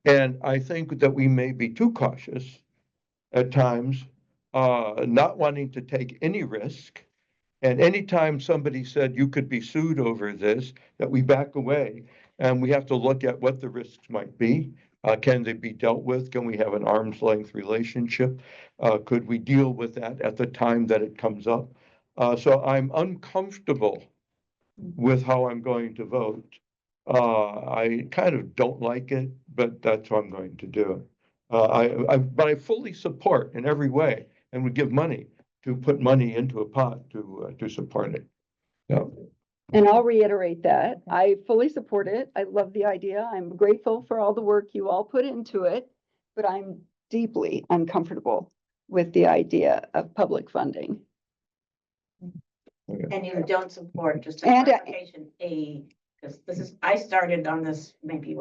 And I think that we may be too cautious at times, not wanting to take any risk. And anytime somebody said you could be sued over this, that we back away and we have to look at what the risks might be. Can they be dealt with? Can we have an arm's length relationship? Could we deal with that at the time that it comes up? So I'm uncomfortable with how I'm going to vote. I kind of don't like it, but that's what I'm going to do. But I fully support in every way and would give money to put money into a pot to support it. Yeah. And I'll reiterate that. I fully support it. I love the idea. I'm grateful for all the work you all put into it, but I'm deeply uncomfortable with the idea of public funding. And you don't support, just a And, clarification, because this is, I started on this maybe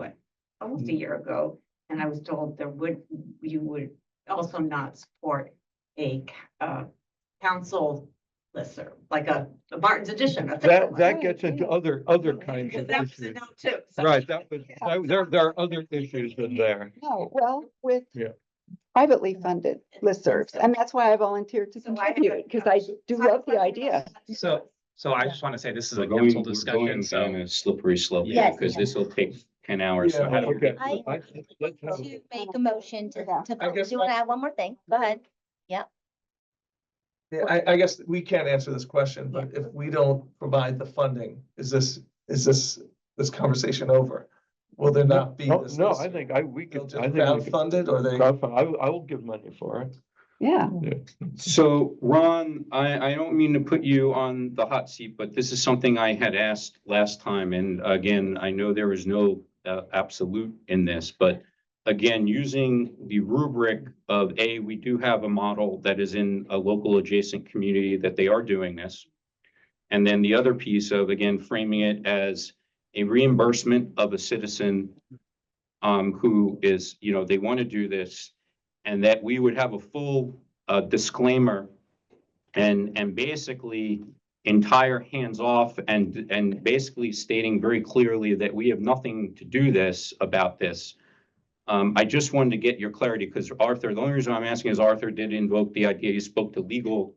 almost a year ago, and I was told you would also not support a council listserv, like a Martin's Edition. That gets into other kinds Because of that was a issues. no too. So- Right, there are other issues in there. No, well, with Yeah. privately funded listservs, and that's why I volunteered to So why- contribute, because I do love the idea. So I just want to say this is a We're going, council we're going discussion, down so a slippery slope here, Yes. because this will take 10 hours. So Yeah, how do we Okay. get? I Let's have- to make a motion to, I guess do you want to add one more thing? Go ahead. Yeah, I guess we can't answer this question, but if we don't provide the funding, is this conversation over? Will there not be No, this? no, this I year? think we They'll could, just I think we could. crowdfund it, or they? I will give money for it. Yeah. So Ron, I don't mean to put you on the hot seat, but this is something I had asked last time. And again, I know there is no absolute in this, but again, using the rubric of we do have a model that is in a local adjacent community that they are doing this. And then the other piece of, again, framing it as a reimbursement of a citizen who is, they want to do this, and that we would have a full disclaimer and basically entire hands off and basically stating very clearly that we have nothing to do about this. I just wanted to get your clarity because Arthur, the only reason I'm asking is Arthur did invoke the idea, he spoke to legal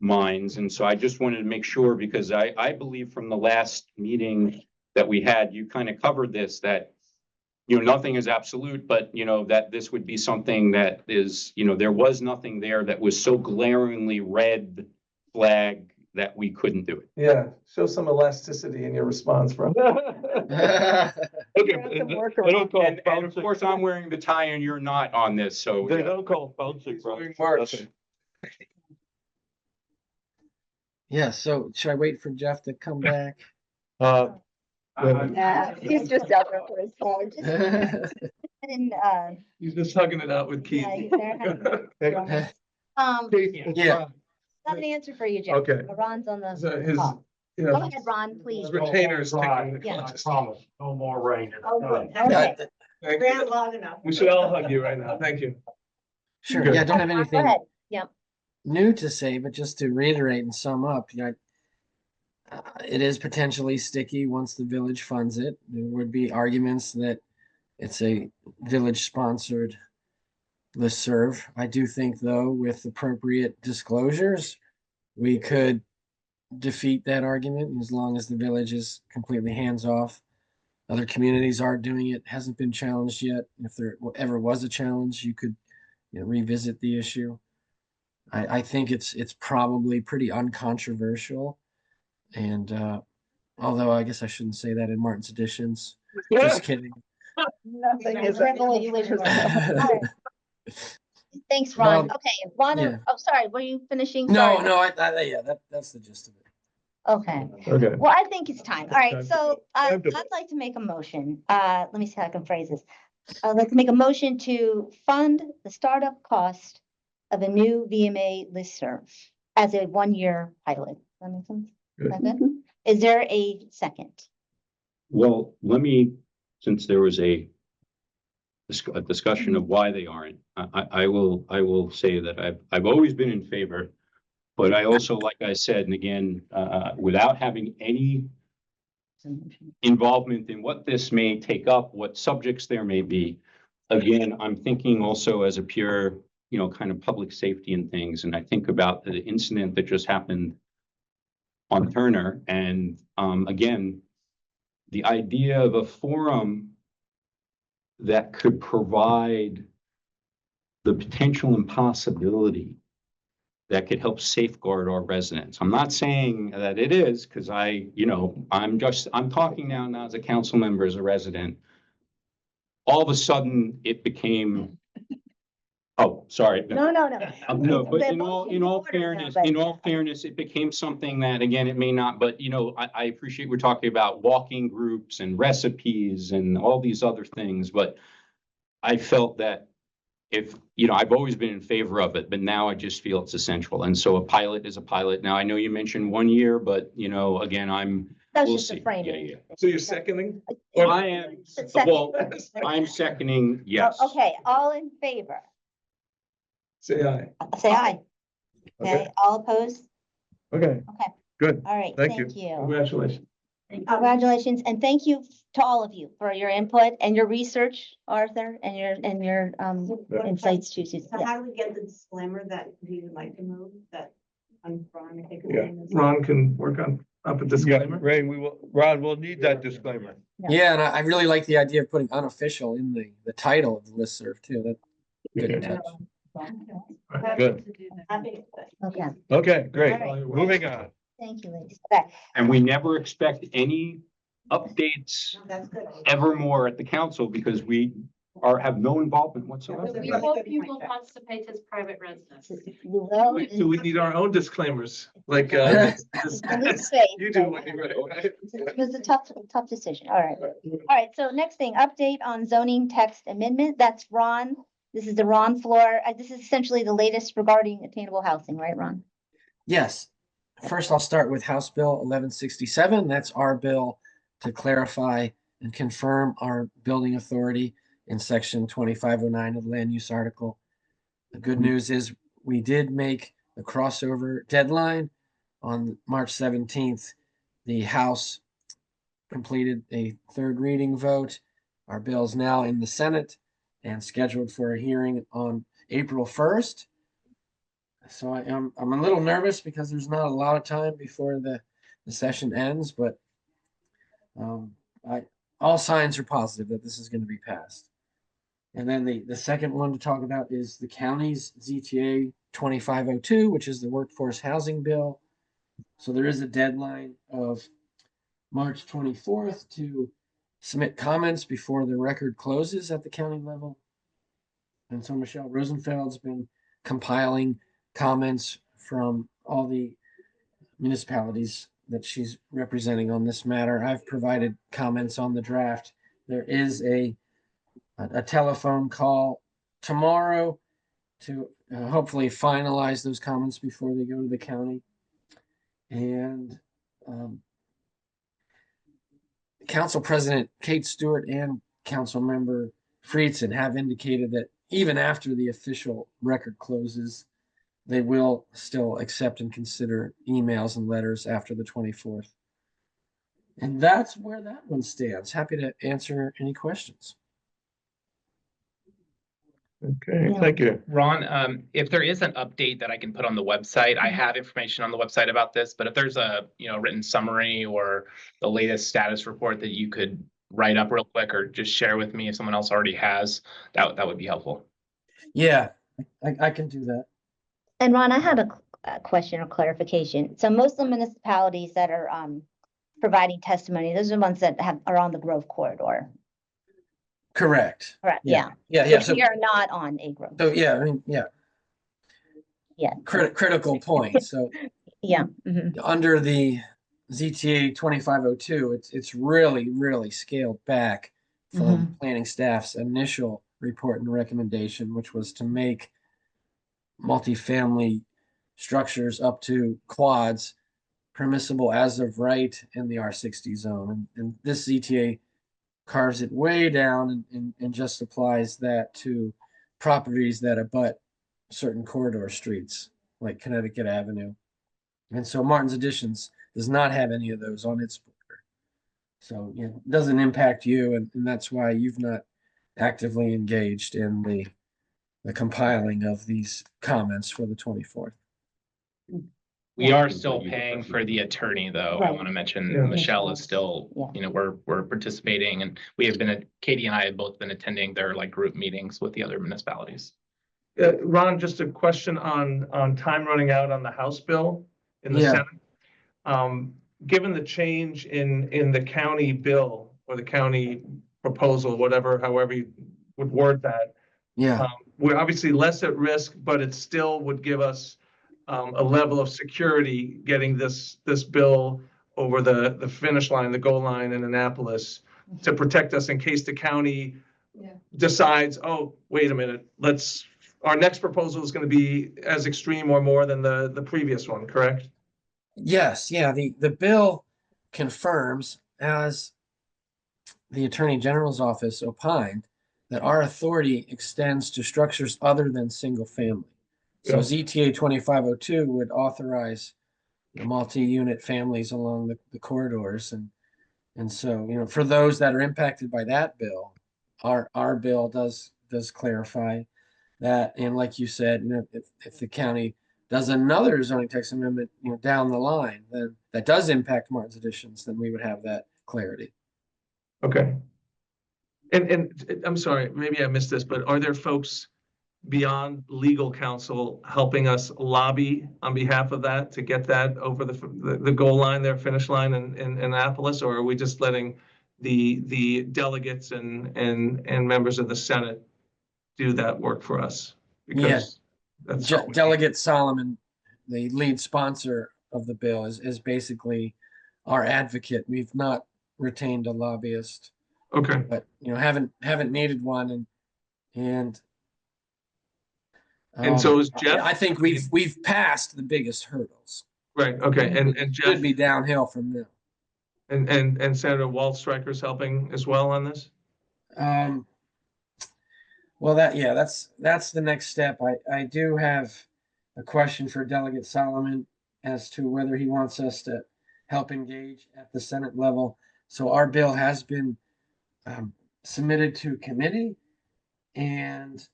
minds. And so I just wanted to make sure, because I believe from the last meeting that we had, you kind of covered this, that, nothing is absolute, but, that this would be something that is, there was nothing there that was so glaringly red flag that we couldn't do it. Yeah, show some elasticity in your response, bro. Okay, they don't call it And of bouncing. course, I'm wearing the tie and you're not on this, so. They don't call it bouncing. Doing March. Yeah, so should I wait for Jeff to come back? He's just out there for his dog. And, He's just hugging it out with Keith. yeah, he's there. Yeah. Got an answer for you, Jeff. Okay. Ron's on the So his, call. you Go know, ahead, Ron, please. his retainers taking the Yeah. conscious. Promise, no more rain. Oh, good. Okay. Thank Ran you. long enough. We should all hug you right now. Thank you. Sure, Good. yeah, I don't have Go anything ahead. Yeah. new to say, but just to reiterate and sum up, it is potentially sticky once the village funds it. There would be arguments that it's a village-sponsored listserv. I do think, though, with appropriate disclosures, we could defeat that argument as long as the village is completely hands-off. Other communities are doing it, hasn't been challenged yet. If there ever was a challenge, you could revisit the issue. I think it's probably pretty uncontroversial. And although I guess I shouldn't say that in Martin's Editions. Just kidding. Nothing is. Careful, you wish. All right. Thanks, Ron. No, Okay, Ron, yeah. oh, sorry, were you finishing? No, Sorry. no, yeah, that's the gist of it. Okay, Okay. well, I think it's time. All right, Time so time I'd to- like to make a motion. Let me see how I can phrase this. I'd like to make a motion to fund the startup cost of a new VMA listserv as a one-year pilot. Does that make sense? Is that good? Is there a second? Well, since there was a discussion of why they aren't, I will say that I've always been in favor. But I also, like I said, and again, without having any involvement in what this may take up, what subjects there may be, again, I'm thinking also as a pure you know, kind of public safety and things. And I think about the incident that just happened on Turner. And again, the idea of a forum that could provide the potential and possibility that could help safeguard our residents. I'm not saying that it is, because I'm talking now as a council member, as a resident. All of a sudden, it became, oh, sorry. No. No, but in We're all order fairness, now, but- it became something that, again, it may not, but I appreciate we're talking about walking groups and recipes and all these other things, but I felt that I've always been in favor of it, but now I just feel it's essential. And so a pilot is a pilot. Now, I know you mentioned 1 year, but again, That was we'll just see. a framing. Yeah, yeah. So you're seconding? I am, Second. well, I'm seconding, yes. Oh, okay, all in favor? Say aye. Say aye. Okay. Okay, all opposed? Okay, Okay, good. all right, Thank you. thank you. Congratulations. Congratulations, and thank you to all of you for your input and your research, Arthur, and your insights too. Susan. So Yeah. how do we get the disclaimer that we would like to move that on Ron? I think his Yeah, name is- Ron can work on up a Yeah, disclaimer. Ray, Ron, we'll need that disclaimer. Yeah, and I really like the idea of putting unofficial in the title of the listserv too. That's good Okay. touch. Good. Okay, Okay, great. All right. Moving on. thank you, ladies. Okay, And we never expect any updates That's good. evermore at the council because we have no involvement whatsoever. We hope you will participate as private residents. you will. So we need our own disclaimers, like, And we say- you do, Wendy, right? It was a tough decision. All right. All right. So next thing, update on zoning text amendment. That's Ron. This is the Ron floor. This is essentially the latest regarding attainable housing, right, Ron? Yes. First, I'll start with House Bill 1167. That's our bill to clarify and confirm our building authority in section 2509 of the land use article. The good news is we did make the crossover deadline on March 17th. The House completed a third reading vote. Our bill is now in the Senate and scheduled for a hearing on April 1st. So I'm a little nervous because there's not a lot of time before the session ends, but all signs are positive that this is going to be passed. And then the second one to talk about is the county's ZTA 2502, which is the workforce housing bill. So there is a deadline of March 24th to submit comments before the record closes at the county level. And so Michelle Rosenfeld's been compiling comments from all the municipalities that she's representing on this matter. I've provided comments on the draft. There is a telephone call tomorrow to hopefully finalize those comments before they go to the county. And Council President Kate Stewart and Council Member Friedson have indicated that even after the official record closes, they will still accept and consider emails and letters after the 24th. And that's where that one stands. Happy to answer any questions. Okay, thank you. Ron, if there is an update that I can put on the website, I have information on the website about this, but if there's a, written summary or the latest status report that you could write up real quick or just share with me if someone else already has, that would be helpful. Yeah, I can do that. And Ron, I had a question or clarification. So most of the municipalities that are providing testimony, those are the ones that are on the Grove corridor. Correct. Correct, Yeah. yeah. Yeah. Which we are not on a Grove. So yeah, I mean, yeah. Yeah. Critical point. So Yeah. Mhm. under the ZTA 2502, it's really scaled back from planning staff's initial report and recommendation, which was to make multifamily structures up to quads permissible as of right in the R60 zone. And this ZTA carves it way down and just applies that to properties that abut certain corridor streets like Connecticut Avenue. And so Martin's Additions does not have any of those on its border. So it doesn't impact you, and that's why you've not actively engaged in the the compiling of these comments for the 24th. We are still paying for the attorney, though. I Right. want to mention Yeah. Michelle is still, Yeah. you know, we're participating, and we have been, Katie and I have both been attending their like group meetings with the other municipalities. Ron, just a question on time running out on the House bill in the Yeah. Senate. Given the change in the county bill or the county proposal, whatever, however you would word that, Yeah, we're obviously less at risk, but it still would give us a level of security getting this bill over the finish line, the goal line in Annapolis, to protect us in case the county Yeah. decides, oh, wait a minute, our next proposal is going to be as extreme or more than the previous one, correct? yes, yeah, the bill confirms, as the Attorney General's office opined, that our authority extends to structures other than single family. So Yeah. ZTA 2502 would authorize the multi-unit families along the corridors. And so, you know, for those that are impacted by that bill, our bill does clarify that. And like you said, you know, if the county does another zoning text amendment, you know, down the line, then that does impact Martin's additions, then we would have that clarity. Okay. And I'm sorry, maybe I missed this, but are there folks beyond legal counsel helping us lobby on behalf of that to get that over the goal line there, finish line in Annapolis? Or are we just letting the delegates and members of the Senate do that work for us? Because that's how we- Delegate Solomon, the lead sponsor of the bill, is basically our advocate. We've not retained a lobbyist, okay. but you know, haven't needed one, and so is Jeff? I think we've passed the biggest hurdles. Right. Okay. And Jeff Should be downhill from there. and Senator Walt Stryker's helping as well on this. Well, that's the next step. I do have a question for Delegate Solomon as to whether he wants us to help engage at the Senate level. So our bill has been submitted to committee, and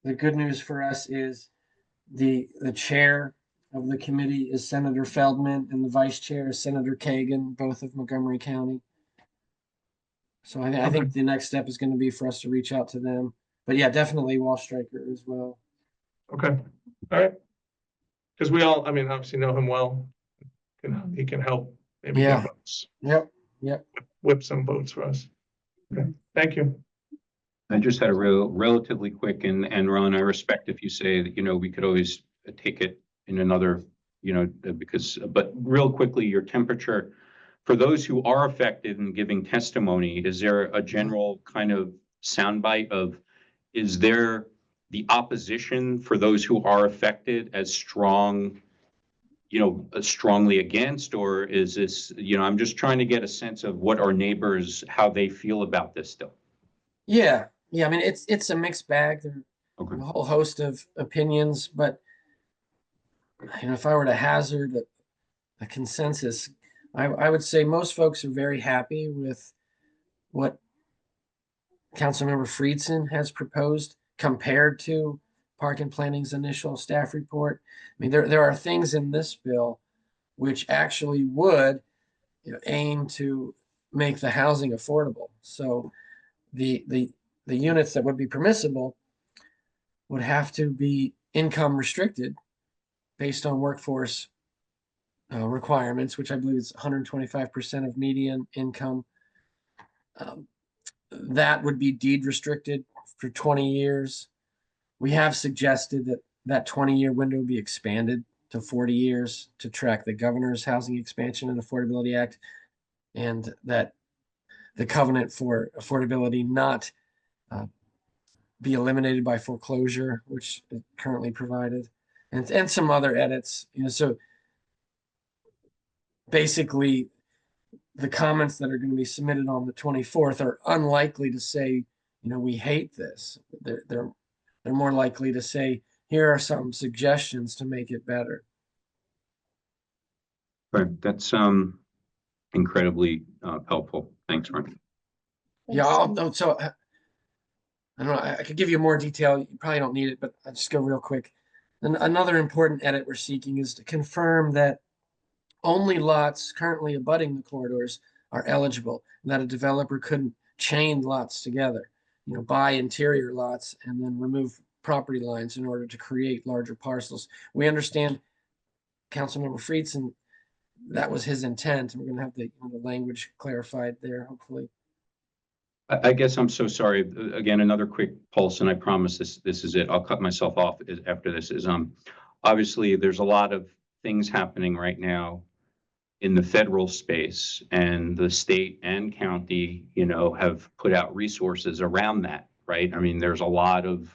the good news for us is the chair of the committee is Senator Feldman, and the vice chair is Senator Kagan, both of Montgomery County. So I think the next step is going to be for us to reach out to them. But yeah, definitely Walt Stryker as well. Okay. All right. Because we all, I mean, obviously know him well. He can help maybe Yeah. get votes, Yep. whip some votes for us. Okay. Thank you. I just had a relatively quick, and Ron, I respect if you say that, you know, we could always take it in another, you know, but real quickly, your temperature, for those who are affected and giving testimony, is there a general kind of soundbite of, is there the opposition for those who are affected as strong, you know, strongly against, or is this, you know, I'm just trying to get a sense of what our neighbors, how they feel about this still. Yeah. I mean, it's a mixed bag. There are a whole host of opinions, but you know, if I were to hazard a consensus, I would say most folks are very happy with what Councilmember Friedson has proposed compared to Park and Planning's initial staff report. I mean, there are things in this bill which actually would, you know, aim to make the housing affordable. So the units that would be permissible would have to be income restricted based on workforce requirements, which I believe is 125% of median income. That would be deed restricted for 20 years. We have suggested that 20-year window be expanded to 40 years to track the governor's Housing Expansion and Affordability Act, and that the covenant for affordability not be eliminated by foreclosure, which is currently provided, and some other edits. You know, so basically, the comments that are going to be submitted on the 24th are unlikely to say, you know, we hate this. They're more likely to say, here are some suggestions to make it better. Right, that's incredibly helpful. Thanks, Ron. Yeah. So I don't know, I could give you more detail. You probably don't need it, but I'll just go real quick. And another important edit we're seeking is to confirm that only lots currently abutting the corridors are eligible, and that a developer couldn't chain lots together, you know, buy interior lots and then remove property lines in order to create larger parcels. We understand Councilmember Friedson, that was his intent. We're gonna have the language clarified there, hopefully. I guess I'm so sorry. Again, another quick pulse, and I promise this is it. I'll cut myself off after this. Obviously there's a lot of things happening right now in the federal space, and the state and county, have put out resources around that, right? I mean, there's a lot of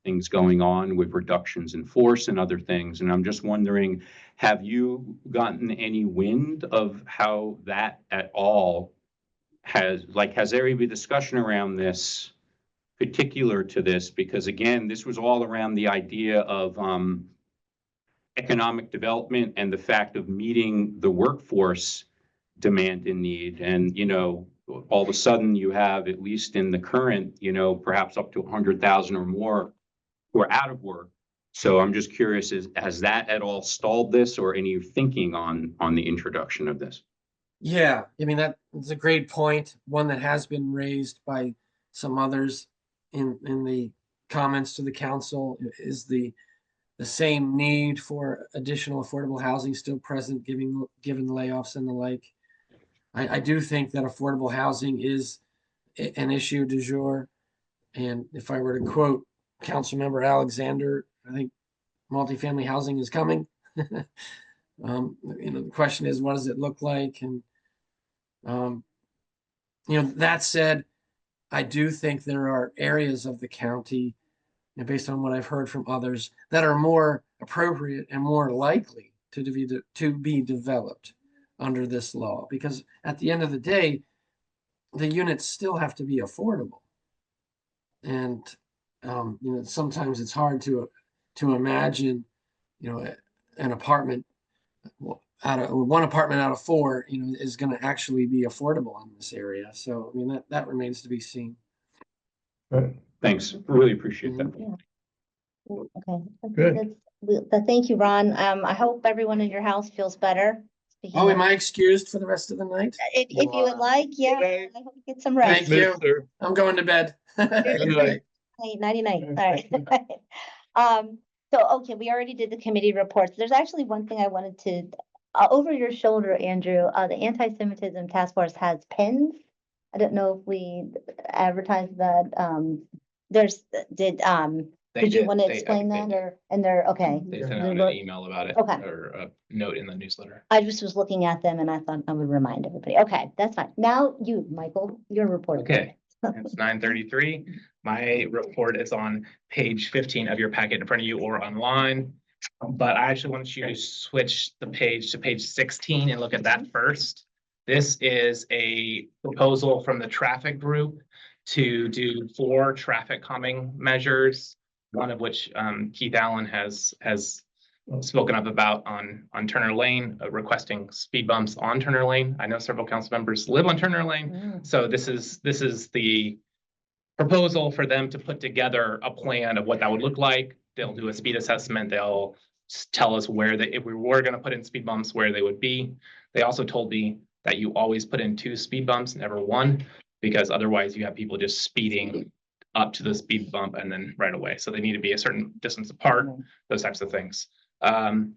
things going on with reductions in force and other things. And I'm just wondering, have you gotten any wind of how that at all has there been discussion around this particular to this? Because again, this was all around the idea of economic development and the fact of meeting the workforce demand and need. And, all of a sudden you have, at least in the current, perhaps up to 100,000 or more who are out of work. So I'm just curious, has that at all stalled this, or any thinking on the introduction of this? Yeah, I mean, that's a great point. One that has been raised by some others in the comments to the council is the same need for additional affordable housing still present, given layoffs and the like. I do think that affordable housing is an issue du jour. And if I were to quote Councilmember Alexander, I think multifamily housing is coming. The question is, what does it look like? And that said, I do think there are areas of the county, based on what I've heard from others, that are more appropriate and more likely to be developed under this law. Because at the end of the day, the units still have to be affordable. And sometimes it's hard to imagine, an apartment one apartment out of four, is going to actually be affordable in this area. So, I mean, that remains to be seen. Thanks. Really appreciate that. Yeah. Okay. Good. Thank you, Ron. I hope everyone in your house feels better. Speaking Oh, of- am I excused for the rest of the night? If you would like, yeah, I hope you get some rest. Thank you. I'm going to bed. Good night. Nighty night. All right. Okay, we already did the committee reports. There's actually one thing I wanted to, over your shoulder, Andrew, the Anti-Semitism Task Force has pins. I don't know if we advertised that. Did you want to explain that, or, and they're, okay. They sent out an email about it. Okay. Or a note in the newsletter. I just was looking at them and I thought I would remind everybody. Okay, that's fine. Now you, Michael, your report. Okay, it's 9:33. My report is on page 15 of your packet in front of you or online. But I actually wanted you to switch the page to page 16 and look at that first. This is a proposal from the traffic group to do 4 traffic calming measures, one of which Keith Allen has spoken up about on Turner Lane, requesting speed bumps on Turner Lane. I know several council members live on Turner Lane. So this is the proposal for them to put together a plan of what that would look like. They'll do a speed assessment. They'll tell us where if we were going to put in speed bumps, where they would be. They also told me that you always put in 2 speed bumps, never 1, because otherwise you have people just speeding up to the speed bump and then right away. So they need to be a certain distance apart, those types of things.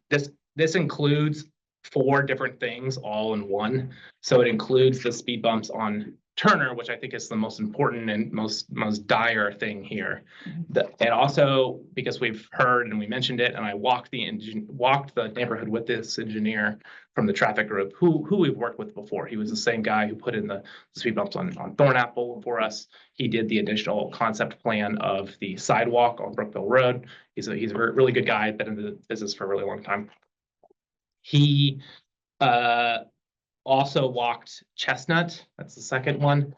This includes 4 different things all in one. So it includes the speed bumps on Turner, which I think is the most important and most dire thing here. And also because we've heard and we mentioned it, and I walked the neighborhood with this engineer from the traffic group who we've worked with before. He was the same guy who put in the speed bumps on Thornapple for us. He did the additional concept plan of the sidewalk on Brookville Road. He's a really good guy, been in the business for a really long time. He also walked Chestnut, that's the second one,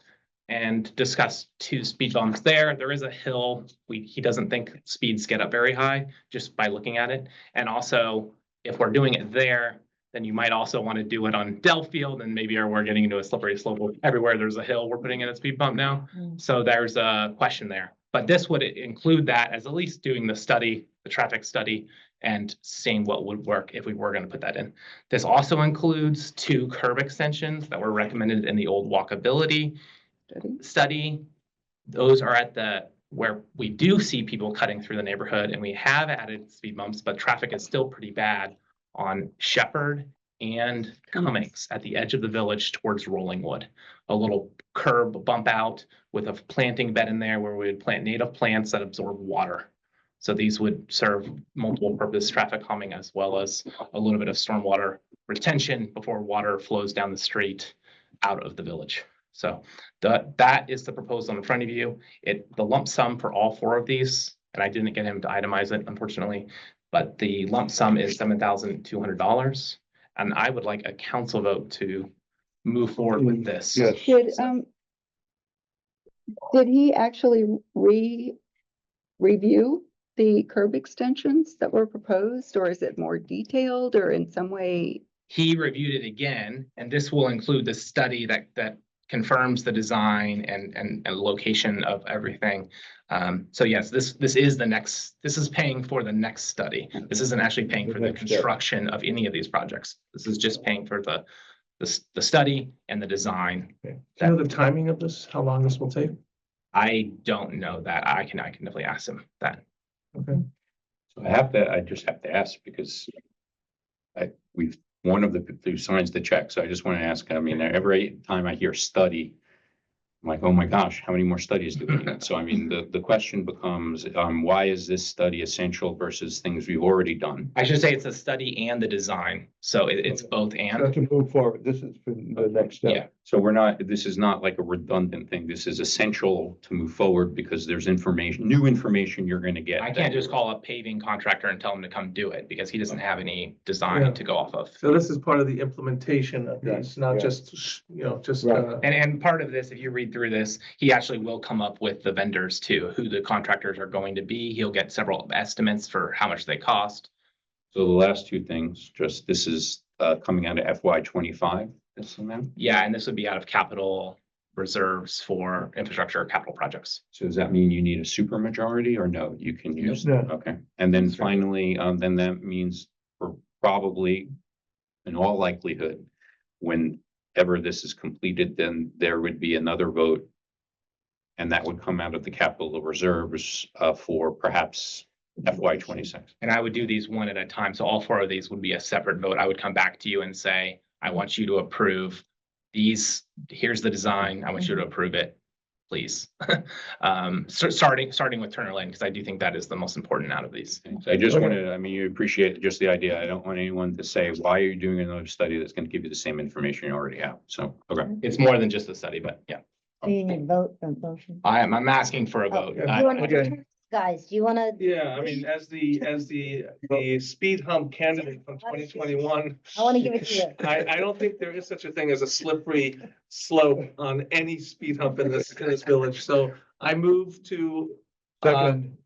and discussed 2 speed bumps there. There is a hill. He doesn't think speeds get up very high just by looking at it. And also, if we're doing it there, then you might also want to do it on Dellfield, and maybe we're getting into a slippery slope. Everywhere there's a hill, we're putting in a speed bump now. So there's a question there. But this would include that as at least doing the study, the traffic study, and seeing what would work if we were going to put that in. This also includes 2 curb extensions that were recommended in the old walkability study. Those are at where we do see people cutting through the neighborhood, and we have added speed bumps, but traffic is still pretty bad on Shepherd and Cummings at the edge of the village towards Rollingwood. A little curb bump out with a planting bed in there where we would plant native plants that absorb water. So these would serve multiple purpose traffic calming as well as a little bit of stormwater retention before water flows down the street out of the village. So that is the proposal in front of you. The lump sum for all 4 of these, and I didn't get him to itemize it, unfortunately, but the lump sum is $7,200. And I would like a council vote to move forward with this. Yes. Did he actually review the curb extensions that were proposed, or is it more detailed or in some way? He reviewed it again, and this will include the study that confirms the design and location of everything. So yes, this is this is paying for the next study. This isn't actually paying for the construction of any of these projects. This is just paying for the study and the design. Do you know the timing of this? How long this will take? I don't know that. I can definitely ask him that. Okay. So I just have to ask because one of the who signs the check. So I just want to ask, I mean, every time I hear study, I'm like, oh my gosh, how many more studies do we need? So I mean, the question becomes, why is this study essential versus things we've already done? I should say it's a study and the design. So it's both So and. to move forward, this is for the next step. Yeah, so this is not like a redundant thing. This is essential to move forward because there's new information you're gonna get. I can't just call a paving contractor and tell him to come do it because he doesn't have any design Yeah. to go off of. So this is part of the implementation of Yeah, these, not yeah. just, just, Right. And part of this, if you read through this, he actually will come up with the vendors too, who the contractors are going to be. He'll get several estimates for how much they cost. So the last 2 things, this is coming out of FY 25, this amount. Yeah, and this would be out of capital reserves for infrastructure or capital projects. So does that mean you need a super majority or no? You can use, No. okay. And then That's right. finally, then that means for probably, in all likelihood, whenever this is completed, then there would be another vote. And that would come out of the capital reserves for perhaps FY 26. And I would do these one at a time. So all 4 of these would be a separate vote. I would come back to you and say, I want you to approve these. Here's the design. I want you to approve it, please. So starting with Turner Lane, because I do think that is the most important out of these. So I just wanted, I mean, you appreciate just the idea. I don't want anyone to say, why are you doing another study that's going to give you the same information you already have? So, okay. It's more than just a study, but yeah. Do you need a vote for motion? I'm asking for a vote. Do you wanna- Okay. Guys, do you wanna? Yeah, I mean, as the speed hump candidate from 2021. I wanna give it to you. I don't think there is such a thing as a slippery slope on any speed hump in this village, so I move to Second,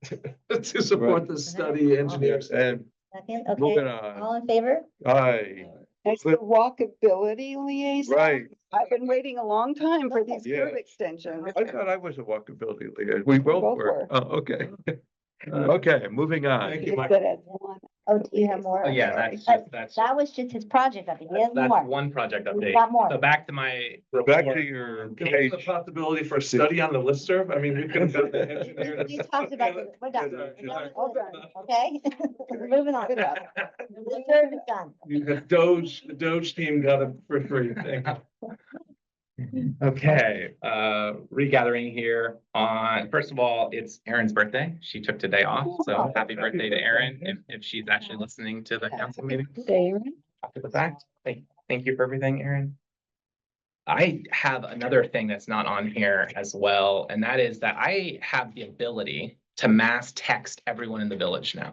to support the study engineers. and Second, moving okay, on. all in favor? Aye, As the walkability liaison, right. I've been waiting a long time for these curb Yeah. extensions. I thought I was a walkability liaison. We both both were. were. Oh, okay. Okay, moving on. Thank you, Is Mike. that as one? Oh, do you have more? Oh, yeah, Okay. that's That was just his project update. He has that's more. one project We've update. got more. So back to my. Back report. to your Can we page. have the possibility for a study on the listserv? I mean, we could have got the engineer. We talked about it. We're done. We're done, okay? We're moving on. The third is done. The Doge team got it for free. Thank you. Okay, regathering here on, first of all, it's Erin's birthday. She took today off, so happy birthday to Erin, if she's actually listening to the council meeting. Darren? After the fact, thank you for everything, Erin. I have another thing that's not on here as well, and that is that I have the ability to mass text everyone in the village now.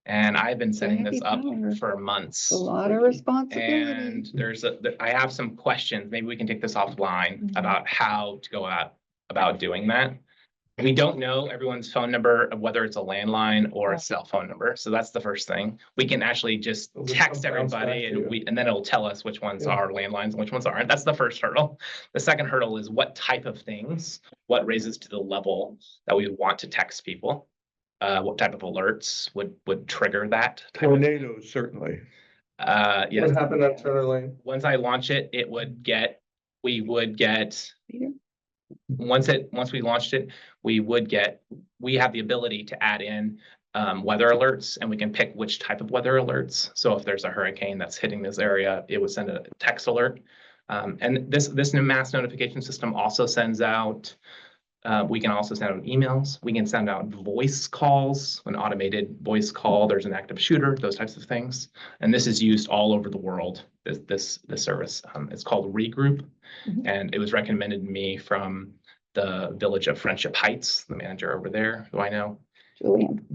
And I've been setting this up Very for months. A lot of responsibility. And I have some questions, maybe we can take this offline about how to go about doing that. We don't know everyone's phone number, of whether it's a landline or a Right. cell phone number. So that's the first thing. We can actually just It'll just text come bounce back everybody to you. and then it'll tell us which ones Yeah. are landlines and which ones aren't. That's the first hurdle. The second hurdle is what type of things, what raises to the level that we want to text people. What type of alerts would trigger that? type of- Tornadoes, certainly. Yes. What happened on Turner Lane? Once I launch it, we would get. Once we launched it, we have the ability to add in weather alerts, and we can pick which type of weather alerts. So if there's a hurricane that's hitting this area, it would send a text alert. And this new mass notification system also sends out, we can also send out emails. We can send out voice calls, an automated voice call. There's an active shooter, those types of things. And this is used all over the world, this service. It's called Regroup. And it was recommended to me from the village of Friendship Heights, the manager over there, who I know.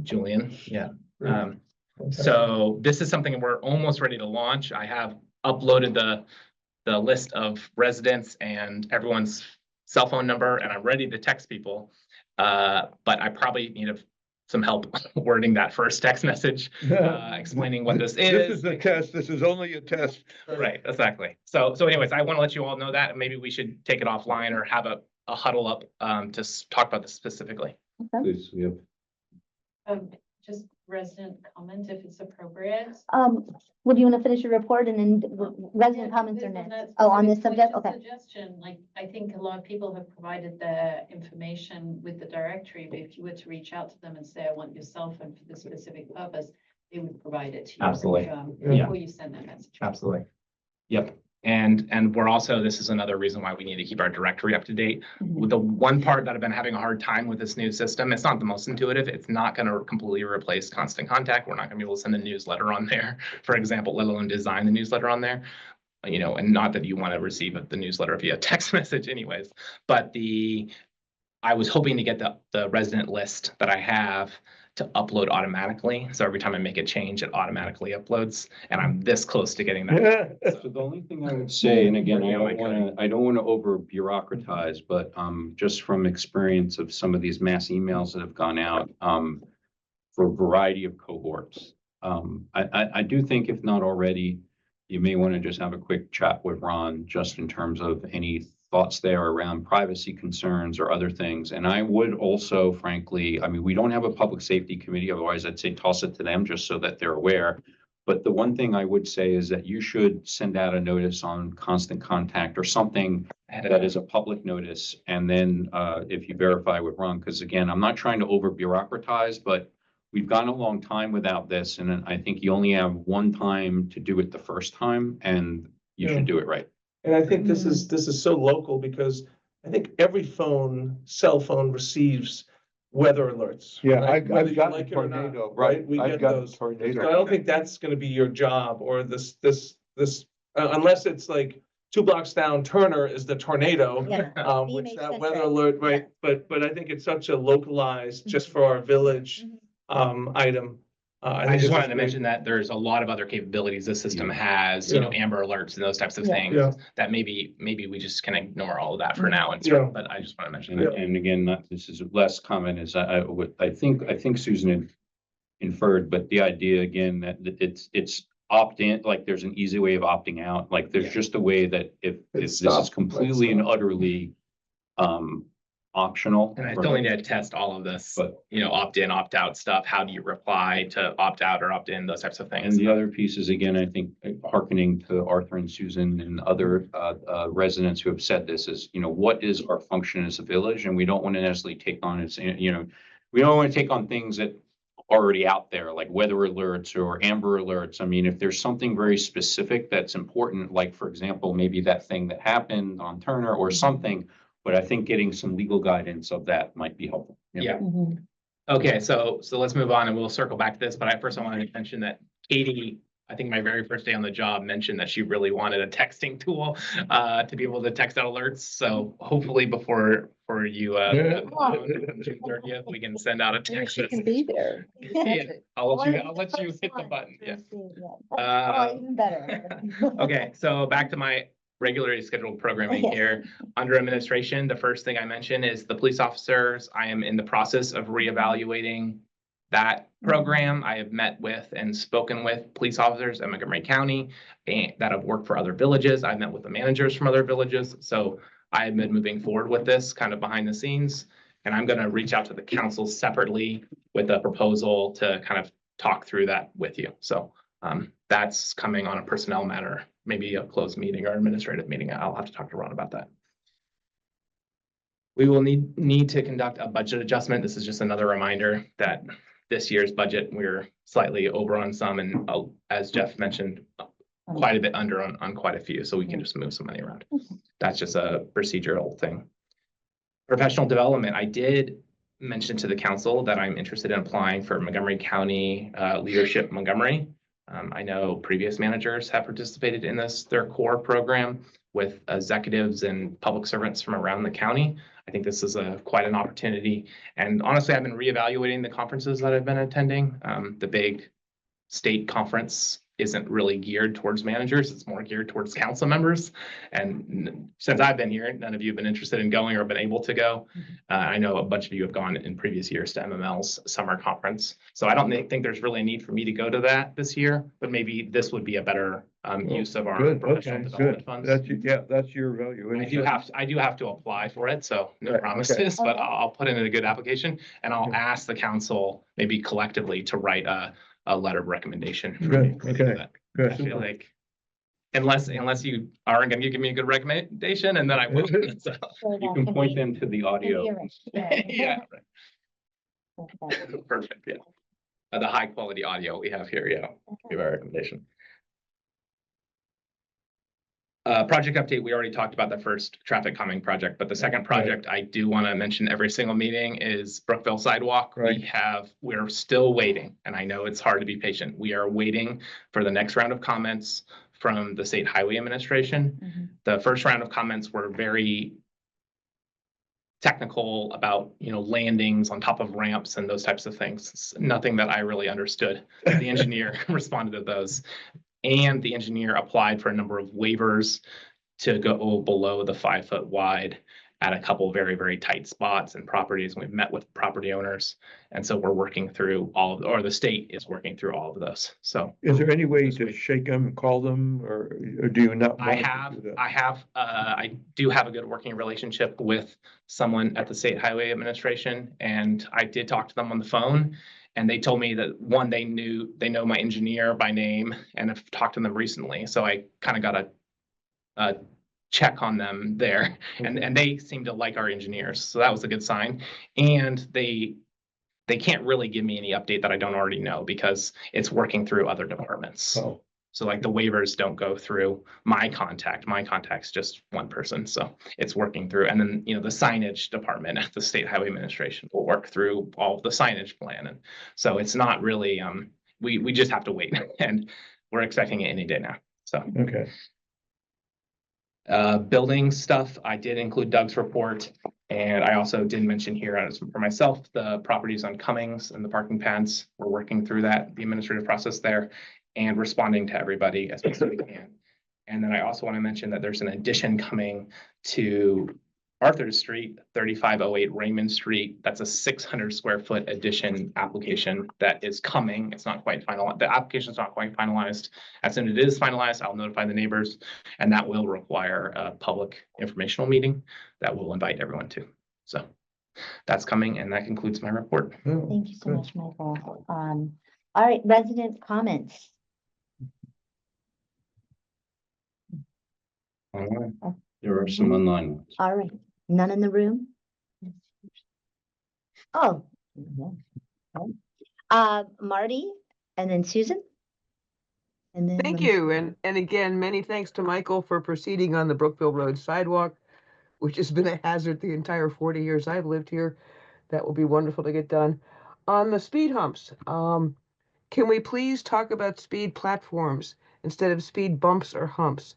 Julian, yeah. So this is something we're almost ready to launch. I have uploaded the list of residents and everyone's cell phone number, and I'm ready to text people. But I probably need some help wording that first text message, explaining what this is. This is a test. This is only a test. Right, exactly. So anyways, I want to let you all know that, and maybe we should take it offline or have a huddle up to talk about this specifically. Please, yeah. Just resident comment if it's appropriate. Would you want to finish your report and then resident comments are next? Oh, on this subject? Okay. Suggestion, like, I think a lot of people have provided their information with the directory, but if you were to reach out to them and say, I want your cell phone for this specific purpose, they would provide it to you. Absolutely. Before Yeah. you send that message. Absolutely. Yep. And we're also, this is another reason why we need to keep our directory up to date. With the one part that I've been having a hard time with this new system, it's not the most intuitive. It's not going to completely replace Constant Contact. We're not going to be able to send a newsletter on there, for example, let alone design the newsletter on there. And not that you want to receive the newsletter via text message anyways, but I was hoping to get the resident list that I have to upload automatically. So every time I make a change, it automatically uploads, and I'm this close to getting that. So the only thing I would say, and again, I don't want to over bureaucratize, but just from experience of some of these mass emails that have gone out for a variety of cohorts, I do think if not already, you may want to just have a quick chat with Ron, just in terms of any thoughts there around privacy concerns or other things. And I would also, frankly, I mean, we don't have a public safety committee, otherwise I'd say toss it to them just so that they're aware. But the one thing I would say is that you should send out a notice on Constant Contact or something that is a public notice. And then if you verify with Ron, because again, I'm not trying to over bureaucratize, but we've gone a long time without this. And I think you only have one time to do it the first time, and you should do it right. And I think this is so local because I think every cell phone receives weather alerts. Yeah, right? Whether I've you got a like it or not, tornado, right? We I've get got a those. So tornado. I don't think that's gonna be your job or this, unless it's like 2 blocks down, Turner is the tornado. Yeah. Which makes that sense, weather right? alert, right? But I think it's such a localized, just for our village, item. I think just it's wanted to great. mention that there's a lot of other capabilities this system has, Amber Alerts and those types of Yeah. things Yeah. that maybe we just can ignore all of that for now. And Yeah. but I just want to mention And, that. and again, this is less common as I think Susan had inferred, but the idea again, that it's opt-in, like there's an easy way of opting out. Like there's just a way that if this is stopped, completely and utterly optional. And I still need to test all of this, But- opt in, opt out stuff. How do you reply to opt out or opt in, those types of And things. the other piece is, again, I think hearkening to Arthur and Susan and other residents who have said this is, what is our function as a village? And we don't want to necessarily take on we don't want to take on things that are already out there, like weather alerts or Amber Alerts. I mean, if there's something very specific that's important, like for example, maybe that thing that happened on Turner or something, but I think getting some legal guidance of that might be helpful. Yeah. Okay, so let's move on and we'll circle back to this, but I wanted to mention that Katie, I think my very first day on the job, mentioned that she really wanted a texting tool to be able to text out alerts. So hopefully before you June 30th, we can send out a text. She can be there. Yeah, I'll let you hit the button. Yeah. Oh, even better. Okay, so back to my regularly scheduled programming Yes. here. Under administration, the first thing I mention is the police officers. I am in the process of reevaluating that program. I have met with and spoken with police officers in Montgomery County that have worked for other villages. I've met with the managers from other villages. So I've been moving forward with this kind of behind the scenes. And I'm going to reach out to the council separately with a proposal to kind of talk through that with you. So that's coming on a personnel matter, maybe a closed meeting or administrative meeting. I'll have to talk to Ron about that. We will need to conduct a budget adjustment. This is just another reminder that this year's budget, we're slightly over on some, and as Jeff mentioned, quite a bit under on quite a few, so we can just move some money around. That's just a procedural thing. Professional development, I did mention to the council that I'm interested in applying for Montgomery County Leadership Montgomery. I know previous managers have participated in their core program with executives and public servants from around the county. I think this is quite an opportunity. And honestly, I've been reevaluating the conferences that I've been attending. The big state conference isn't really geared towards managers. It's more geared towards council members. And since I've been here, none of you have been interested in going or been able to go. I know a bunch of you have gone in previous years to MML's summer conference. So I don't think there's really a need for me to go to that this year, but maybe this would be a better use of our Good, professional okay, development good. funds. That's your value. I do have to apply for it, so no Right, promises, okay. but I'll put in a good application and I'll ask the council maybe collectively to write a letter of recommendation. for me Good, to do okay, that. good. I feel like unless you aren't going to give me a good recommendation, and then I will. So, So You that can point be them to the audio. coherent. Yeah. yeah, Okay. right. Perfect. Yeah, the high quality audio we have here. Yeah, give our recommendation. Project update, we already talked about the first traffic calming project, but the second project I do want to mention every single meeting is Brookville Sidewalk. Right. We're still waiting, and I know it's hard to be patient. We are waiting for the next round of comments from the State Highway Administration. The first round of comments were very technical about, landings on top of ramps and those types of things. It's nothing that I really understood. The engineer responded to those. And the engineer applied for a number of waivers to go below the 5 foot wide at a couple very, very tight spots and properties. We've met with property owners. And so we're working through or the state is working through all of those. So Is there any way to shake them, call them, or do you not? I want to do that? I do have a good working relationship with someone at the State Highway Administration, and I did talk to them on the phone. And they told me that they know my engineer by name and have talked to them recently. So I kind of got a check on them there, and they seem to like our engineers. So that was a good sign. And they can't really give me any update that I don't already know because it's working through other departments. Oh. So like the waivers don't go through my contact. My contact's just one person. So it's working through. And then, the signage department at the State Highway Administration will work through all of the signage plan. And so it's not really, we just have to wait and we're expecting it any day now. So. Okay. Building stuff, I did include Doug's report. And I also did mention here as for myself, the properties on Cummings and the parking pads. We're working through the administrative process there and responding to everybody as best as we can. And then I also want to mention that there's an addition coming to Arthur Street, 3508 Raymond Street. That's a 600 square foot addition application that is coming. It's not quite final. The application is not quite finalized. As soon as it is finalized, I'll notify the neighbors, and that will require a public informational meeting that we'll invite everyone to. So that's coming, and that concludes my report. Thank you so much, Michael. All right, resident comments. Online. There are some online ones. All right, none in the room? Oh. Marty and then Susan? And then Thank you. And again, many thanks to Michael for proceeding on the Brookville Road sidewalk, which has been a hazard the entire 40 years I've lived here. That will be wonderful to get done. On the speed humps, can we please talk about speed platforms instead of speed bumps or humps?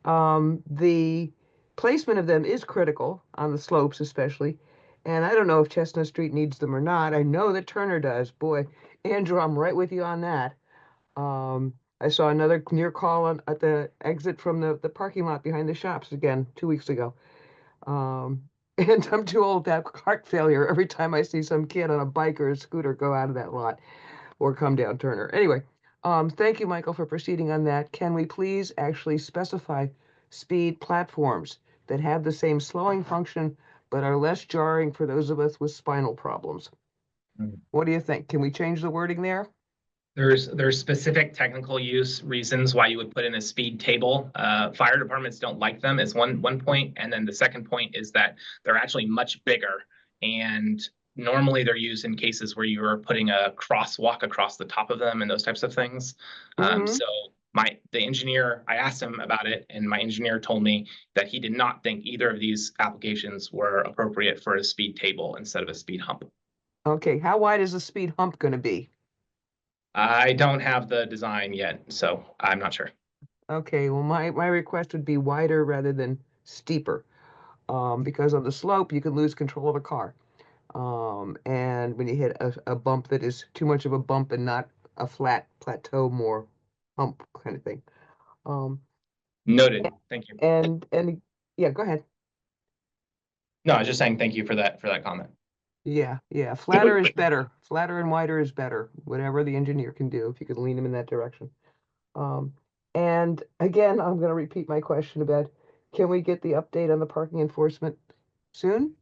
The placement of them is critical on the slopes especially. And I don't know if Chestnut Street needs them or not. I know that Turner does. Boy, Andrew, I'm right with you on that. I saw another near call at the exit from the parking lot behind the shops again 2 weeks ago. And I'm too old to have heart failure every time I see some kid on a bike or a scooter go out of that lot or come down Turner. Anyway, thank you, Michael, for proceeding on that. Can we please actually specify speed platforms that have the same slowing function but are less jarring for those of us with spinal problems? What do you think? Can we change the wording there? There's specific technical use reasons why you would put in a speed table. Fire departments don't like them is one point. And then the second point is that they're actually much bigger. And normally they're used in cases where you're putting a crosswalk across the top of them and those types of things. So the engineer, I asked him about it, and my engineer told me that he did not think either of these applications were appropriate for a speed table instead of a speed hump. Okay, how wide is the speed hump going to be? I don't have the design yet, so I'm not sure. Okay, well, my request would be wider rather than steeper, because on the slope, you can lose control of a car. And when you hit a bump that is too much of a bump and not a flat plateau, more hump kind of thing. Noted. Thank you. And yeah, go ahead. No, I was just saying thank you for that comment. Yeah, flatter is better. Flatter and wider is better, whatever the engineer can do, if you can lean him in that direction. And again, I'm gonna repeat my question about, can we get the update on the parking enforcement soon?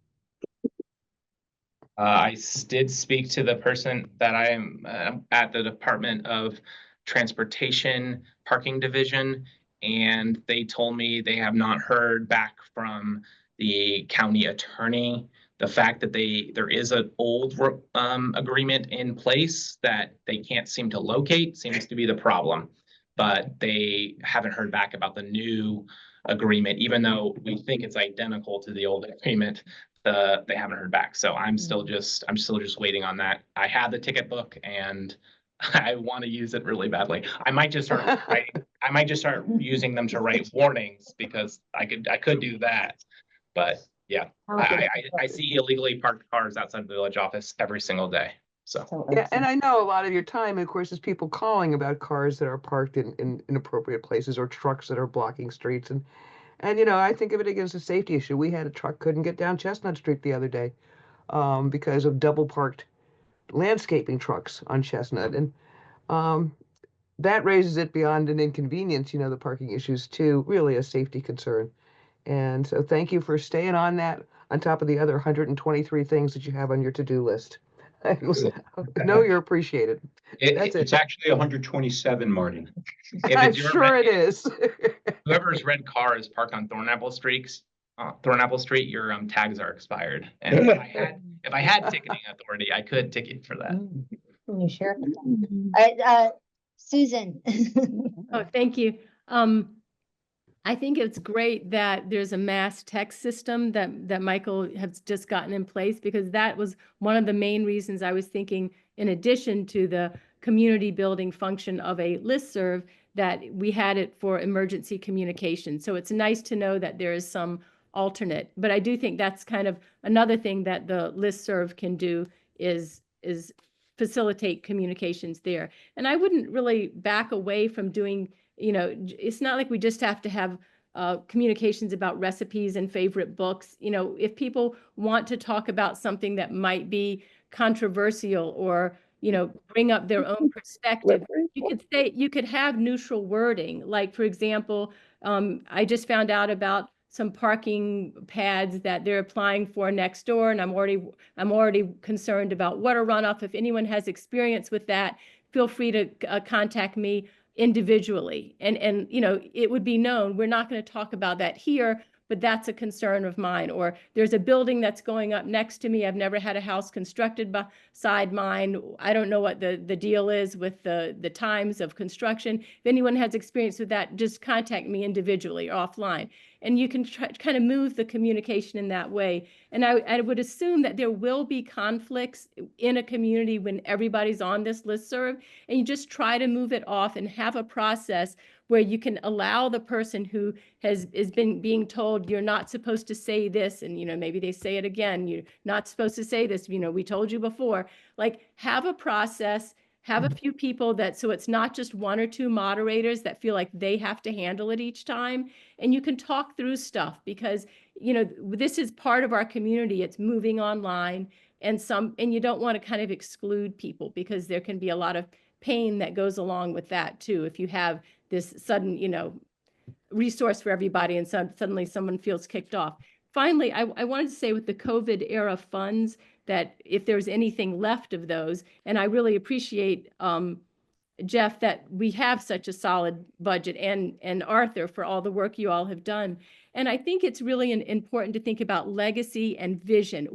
I did speak to the person that I am at the Department of Transportation Parking Division, and they told me they have not heard back from the county attorney. The fact that there is an old agreement in place that they can't seem to locate seems to be the problem. But they haven't heard back about the new agreement, even though we think it's identical to the old agreement. They haven't heard back. So I'm still just waiting on that. I have the ticket book and I want to use it really badly. I might just start using them to write warnings, because I could do that. But yeah, I see illegally parked cars outside the village office every single day. So yeah, and I know a lot of your time, of course, is people calling about cars that are parked in inappropriate places or trucks that are blocking streets. And I think of it as a safety issue. We had a truck couldn't get down Chestnut Street the other day because of double parked landscaping trucks on Chestnut. And that raises it beyond an inconvenience, the parking issues, to really a safety concern. And so thank you for staying on that, on top of the other 123 things that you have on your to-do list. I know you're appreciated. It's actually 127, Marty. I'm sure it is. Whoever's red car is parked on Thornapple Street, your tags are expired. And if I had ticketing authority, I could ticket for that. You sure? All right, Susan. Oh, thank you. I think it's great that there's a mass text system that Michael has just gotten in place, because that was one of the main reasons I was thinking, in addition to the community building function of a listserv, that we had it for emergency communication. So it's nice to know that there is some alternate. But I do think that's kind of another thing that the listserv can do is facilitate communications there. And I wouldn't really back away from doing, it's not like we just have to have communications about recipes and favorite books. If people want to talk about something that might be controversial or, bring up their own perspective, you could have neutral wording. Like, for example, I just found out about some parking pads that they're applying for next door, and I'm already concerned about water runoff. If anyone has experience with that, feel free to contact me individually. And it would be known. We're not going to talk about that here, but that's a concern of mine. Or there's a building that's going up next to me. I've never had a house constructed beside mine. I don't know what the deal is with the times of construction. If anyone has experience with that, just contact me individually or offline. And you can kind of move the communication in that way. And I would assume that there will be conflicts in a community when everybody's on this listserv, and you just try to move it off and have a process where you can allow the person who is being told you're not supposed to say this, and maybe they say it again, you're not supposed to say this, we told you before. Like, have a process, have a few people that, so it's not just one or two moderators that feel like they have to handle it each time. And you can talk through stuff because, you know, this is part of our community. It's moving online and you don't want to kind of exclude people because there can be a lot of pain that goes along with that too. If you have this sudden, you know, resource for everybody and suddenly someone feels kicked off. Finally, I wanted to say with the COVID era funds that if there's anything left of those, and I really appreciate Jeff, that we have such a solid budget and Arthur for all the work you all have done. And I think it's really important to think about legacy and vision.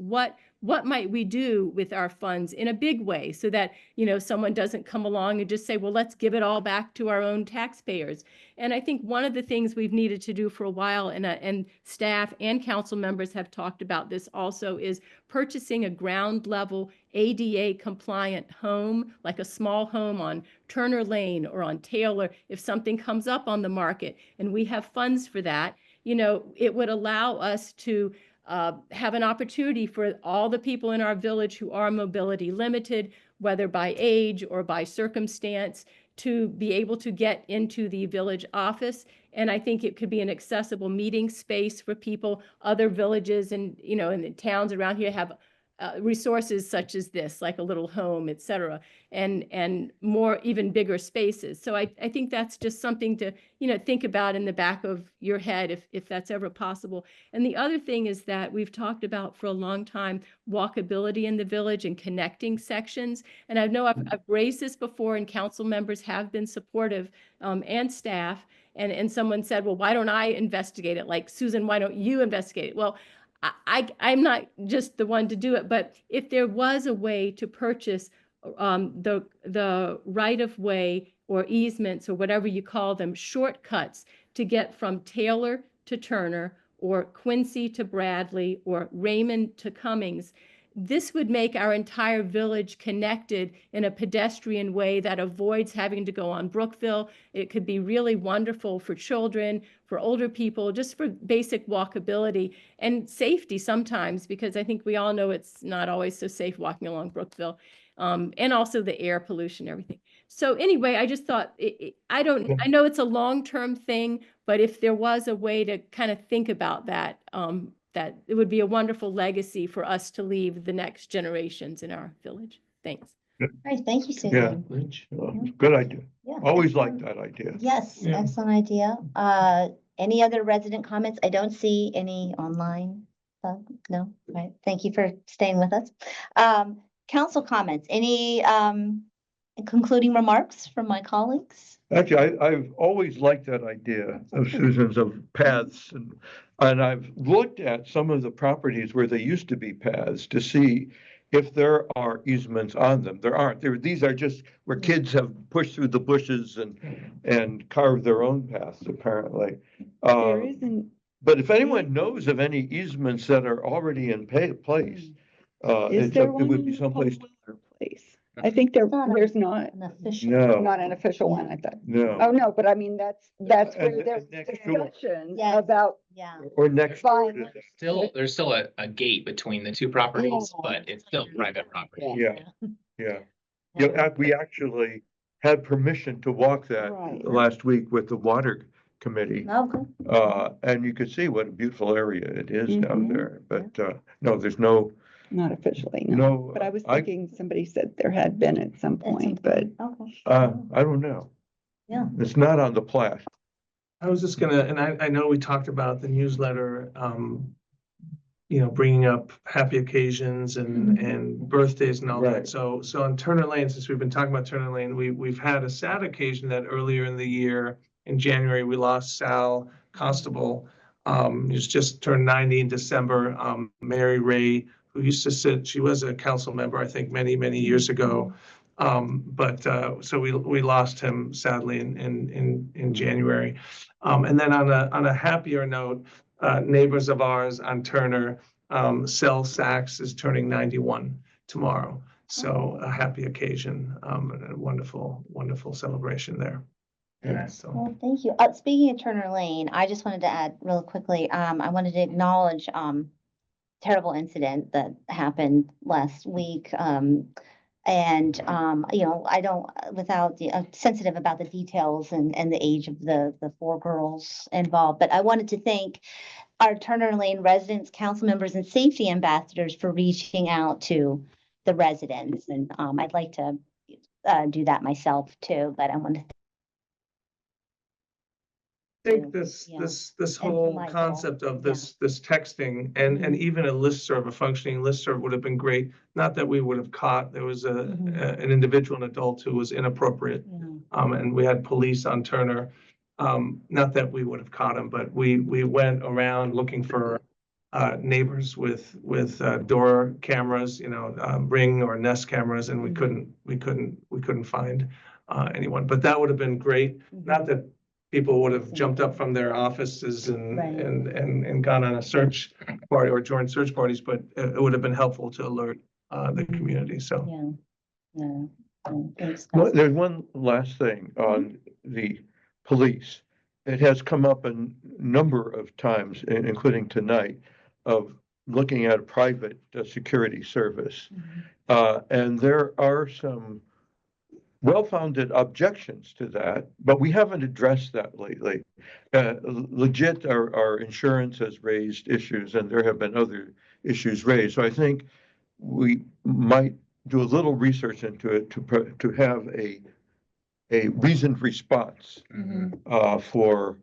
What might we do with our funds in a big way so that, you know, someone doesn't come along and just say, well, let's give it all back to our own taxpayers. And I think one of the things we've needed to do for a while, and staff and council members have talked about this also, is purchasing a ground level ADA compliant home, like a small home on Turner Lane or on Taylor. If something comes up on the market and we have funds for that, you know, it would allow us to have an opportunity for all the people in our village who are mobility limited, whether by age or by circumstance, to be able to get into the village office. And I think it could be an accessible meeting space for people. Other villages and, you know, in the towns around here have resources such as this, like a little home, et cetera, and more, even bigger spaces. So I think that's just something to, you know, think about in the back of your head if that's ever possible. And the other thing is that we've talked about for a long time, walkability in the village and connecting sections. And I know I've raised this before and council members have been supportive and staff. And someone said, well, why don't I investigate it? Like, Susan, why don't you investigate it? Well, I'm not just the one to do it, but if there was a way to purchase the right of way or easements or whatever you call them, shortcuts to get from Taylor to Turner or Quincy to Bradley or Raymond to Cummings, this would make our entire village connected in a pedestrian way that avoids having to go on Brookville. It could be really wonderful for children, for older people, just for basic walkability and safety sometimes, because I think we all know it's not always so safe walking along Brookville, and also the air pollution, everything. So anyway, I just thought, I know it's a long-term thing, but if there was a way to kind of think about that, that it would be a wonderful legacy for us to leave the next generations in our village. Thanks. All right, thank you, Yeah, Susan. good idea. Yeah, Always excellent. liked that idea. Yes, Yeah. excellent idea. Any other resident comments? I don't see any online. No, right. Thank you for staying with us. Council comments, any concluding remarks from my colleagues? Actually, I've always liked that idea of Susan's of paths and I've looked at some of the properties where there used to be paths to see if there are easements on them. There aren't. These are just where kids have pushed through the bushes and carved their own paths, apparently. There isn't. But if anyone knows of any easements that are already in place, Is there it one would be in someplace. Paul Place? I think there's not, An official. No. not an official one, I thought. No. Oh, no, but I mean, that's where And there's next door. discussion Yes. about Yeah. Or next. door Fine. to There's still a gate between the two properties, but it's still private property. Yeah. Yeah, we actually had permission to walk that Right. last week with the water committee. Okay. And you could see what a beautiful area it is down Mhm. there, but, no, there's no, Not officially, no. no. But I was thinking somebody said there had been at some point, but Okay. I don't know. Yeah. It's not on the plat. I was just gonna, and I know we talked about the newsletter, you know, bringing up happy occasions and birthdays and all that. Right. So on Turner Lane, since we've been talking about Turner Lane, we've had a sad occasion that earlier in the year, in January, we lost Sal Constable. He's just turned 90 in December. Mary Ray, who used to sit, she was a council member, I think, many years ago. So we lost him sadly in January. And then on a happier note, neighbors of ours on Turner, Sel Sachs is turning 91 tomorrow. So a happy occasion, and a wonderful celebration there. Yeah, so. Well, thank you. Speaking of Turner Lane, I just wanted to add real quickly, I wanted to acknowledge, terrible incident that happened last week. And, you know, I don't, without the, sensitive about the details and the age of the 4 girls involved. But I wanted to thank our Turner Lane residents, council members, and safety ambassadors for reaching out to the residents. And, I'd like to, do that myself too, but I want to. I think this, Yeah. this And whole Michael, concept of this texting and even a listserv, a functioning listserv would have been great. Not that we would have caught, there was an individual, an adult who was inappropriate. And we had police on Turner. Not that we would have caught him, but we went around looking for neighbors with door cameras, you know, Ring or Nest cameras, and we couldn't find anyone. But that would have been great. Not that people would have jumped up from their offices and gone on a search party or joined search parties, but it would have been helpful to alert the community. So Thanks, Well, guys. there's one last thing on the police. It has come up a number of times, including tonight, of looking at a private security service. And there are some well-founded objections to that, but we haven't addressed that lately. Legit, our insurance has raised issues, and there have been other issues raised. So I think we might do a little research into it to have a reasoned response for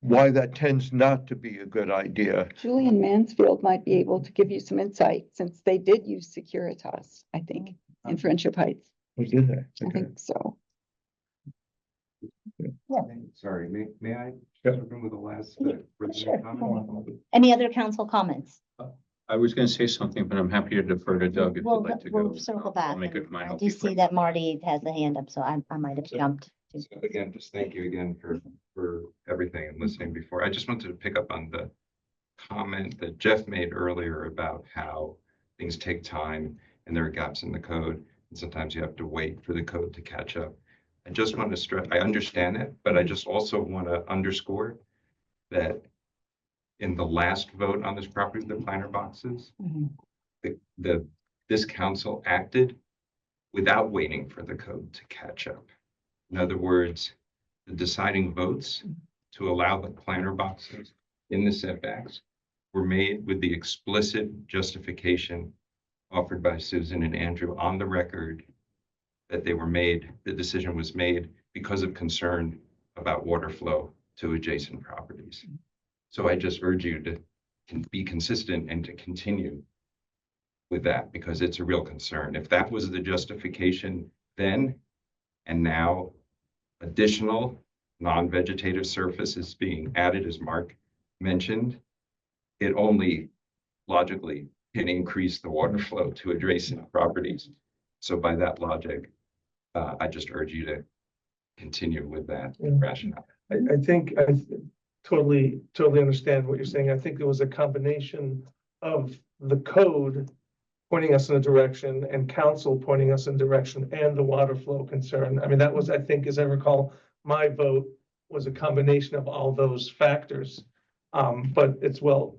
why that tends not to be a good idea. Julian Mansfield might be able to give you some insight since they did use Securitas, I think, in Friendship Heights. We did that. I think so. Sorry, may I? Yeah. Jump in with the last, Sure. comment? Any other council comments? I was gonna say something, but I'm happy to defer to Doug if you'd like to go. We'll circle I'll back. make it and mine. I I'll do be see quick. that Marty has the hand up, so I might have jumped. So again, just thank you again for everything and listening before. I just wanted to pick up on the comment that Jeff made earlier about how things take time and there are gaps in the code. And sometimes you have to wait for the code to catch up. I just want to stress, I understand it, but I just also want to underscore that in the last vote on this property, the planter boxes, this council acted without waiting for the code to catch up. In other words, the deciding votes to allow the planter boxes in the setbacks were made with the explicit justification offered by Susan and Andrew on the record that they were made, the decision was made because of concern about water flow to adjacent properties. So I just urge you to be consistent and to continue with that because it's a real concern. If that was the justification then, and now additional non-vegetative surface is being added, as Mark mentioned, it only logically can increase the water flow to adjacent properties. So by that logic, I just urge you to continue with that rationale. I think I totally understand what you're saying. I think it was a combination of the code pointing us in a direction and council pointing us in direction and the water flow concern. I mean, that was, I think, as I recall, my vote was a combination of all those factors. But it's well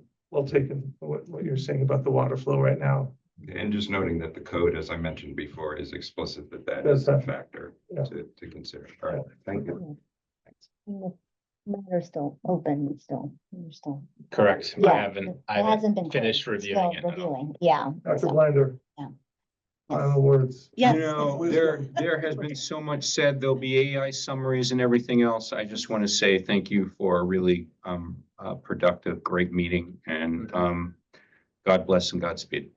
taken, what you're saying about the water flow right now. And just noting that the code, as I mentioned before, is explicit that that That's is a that. factor to consider. All right, thank you. The matter's still open, we're still. Correct. Yeah, I haven't, it I hasn't haven't been finished closed. It's reviewing still it. at all. reviewing. Yeah. Dr. so, Blinder. yeah. Final words. Yes. You know, there has been so much said, there'll be AI summaries and everything else. I just want to say thank you for a really productive, great meeting and God bless and Godspeed.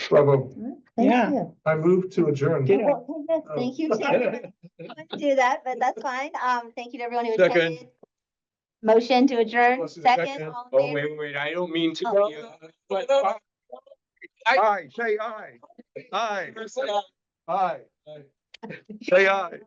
Bravo. Thank Yeah. you. I move to adjourn. Well, thank you. Tim. I didn't do that, but that's fine. Thank you to everyone who attended. Second. Motion to adjourn, Let's do second, second. all in Oh, favor? wait, I don't mean to. Oh. But Aye, say aye. Aye. Aye. Say aye.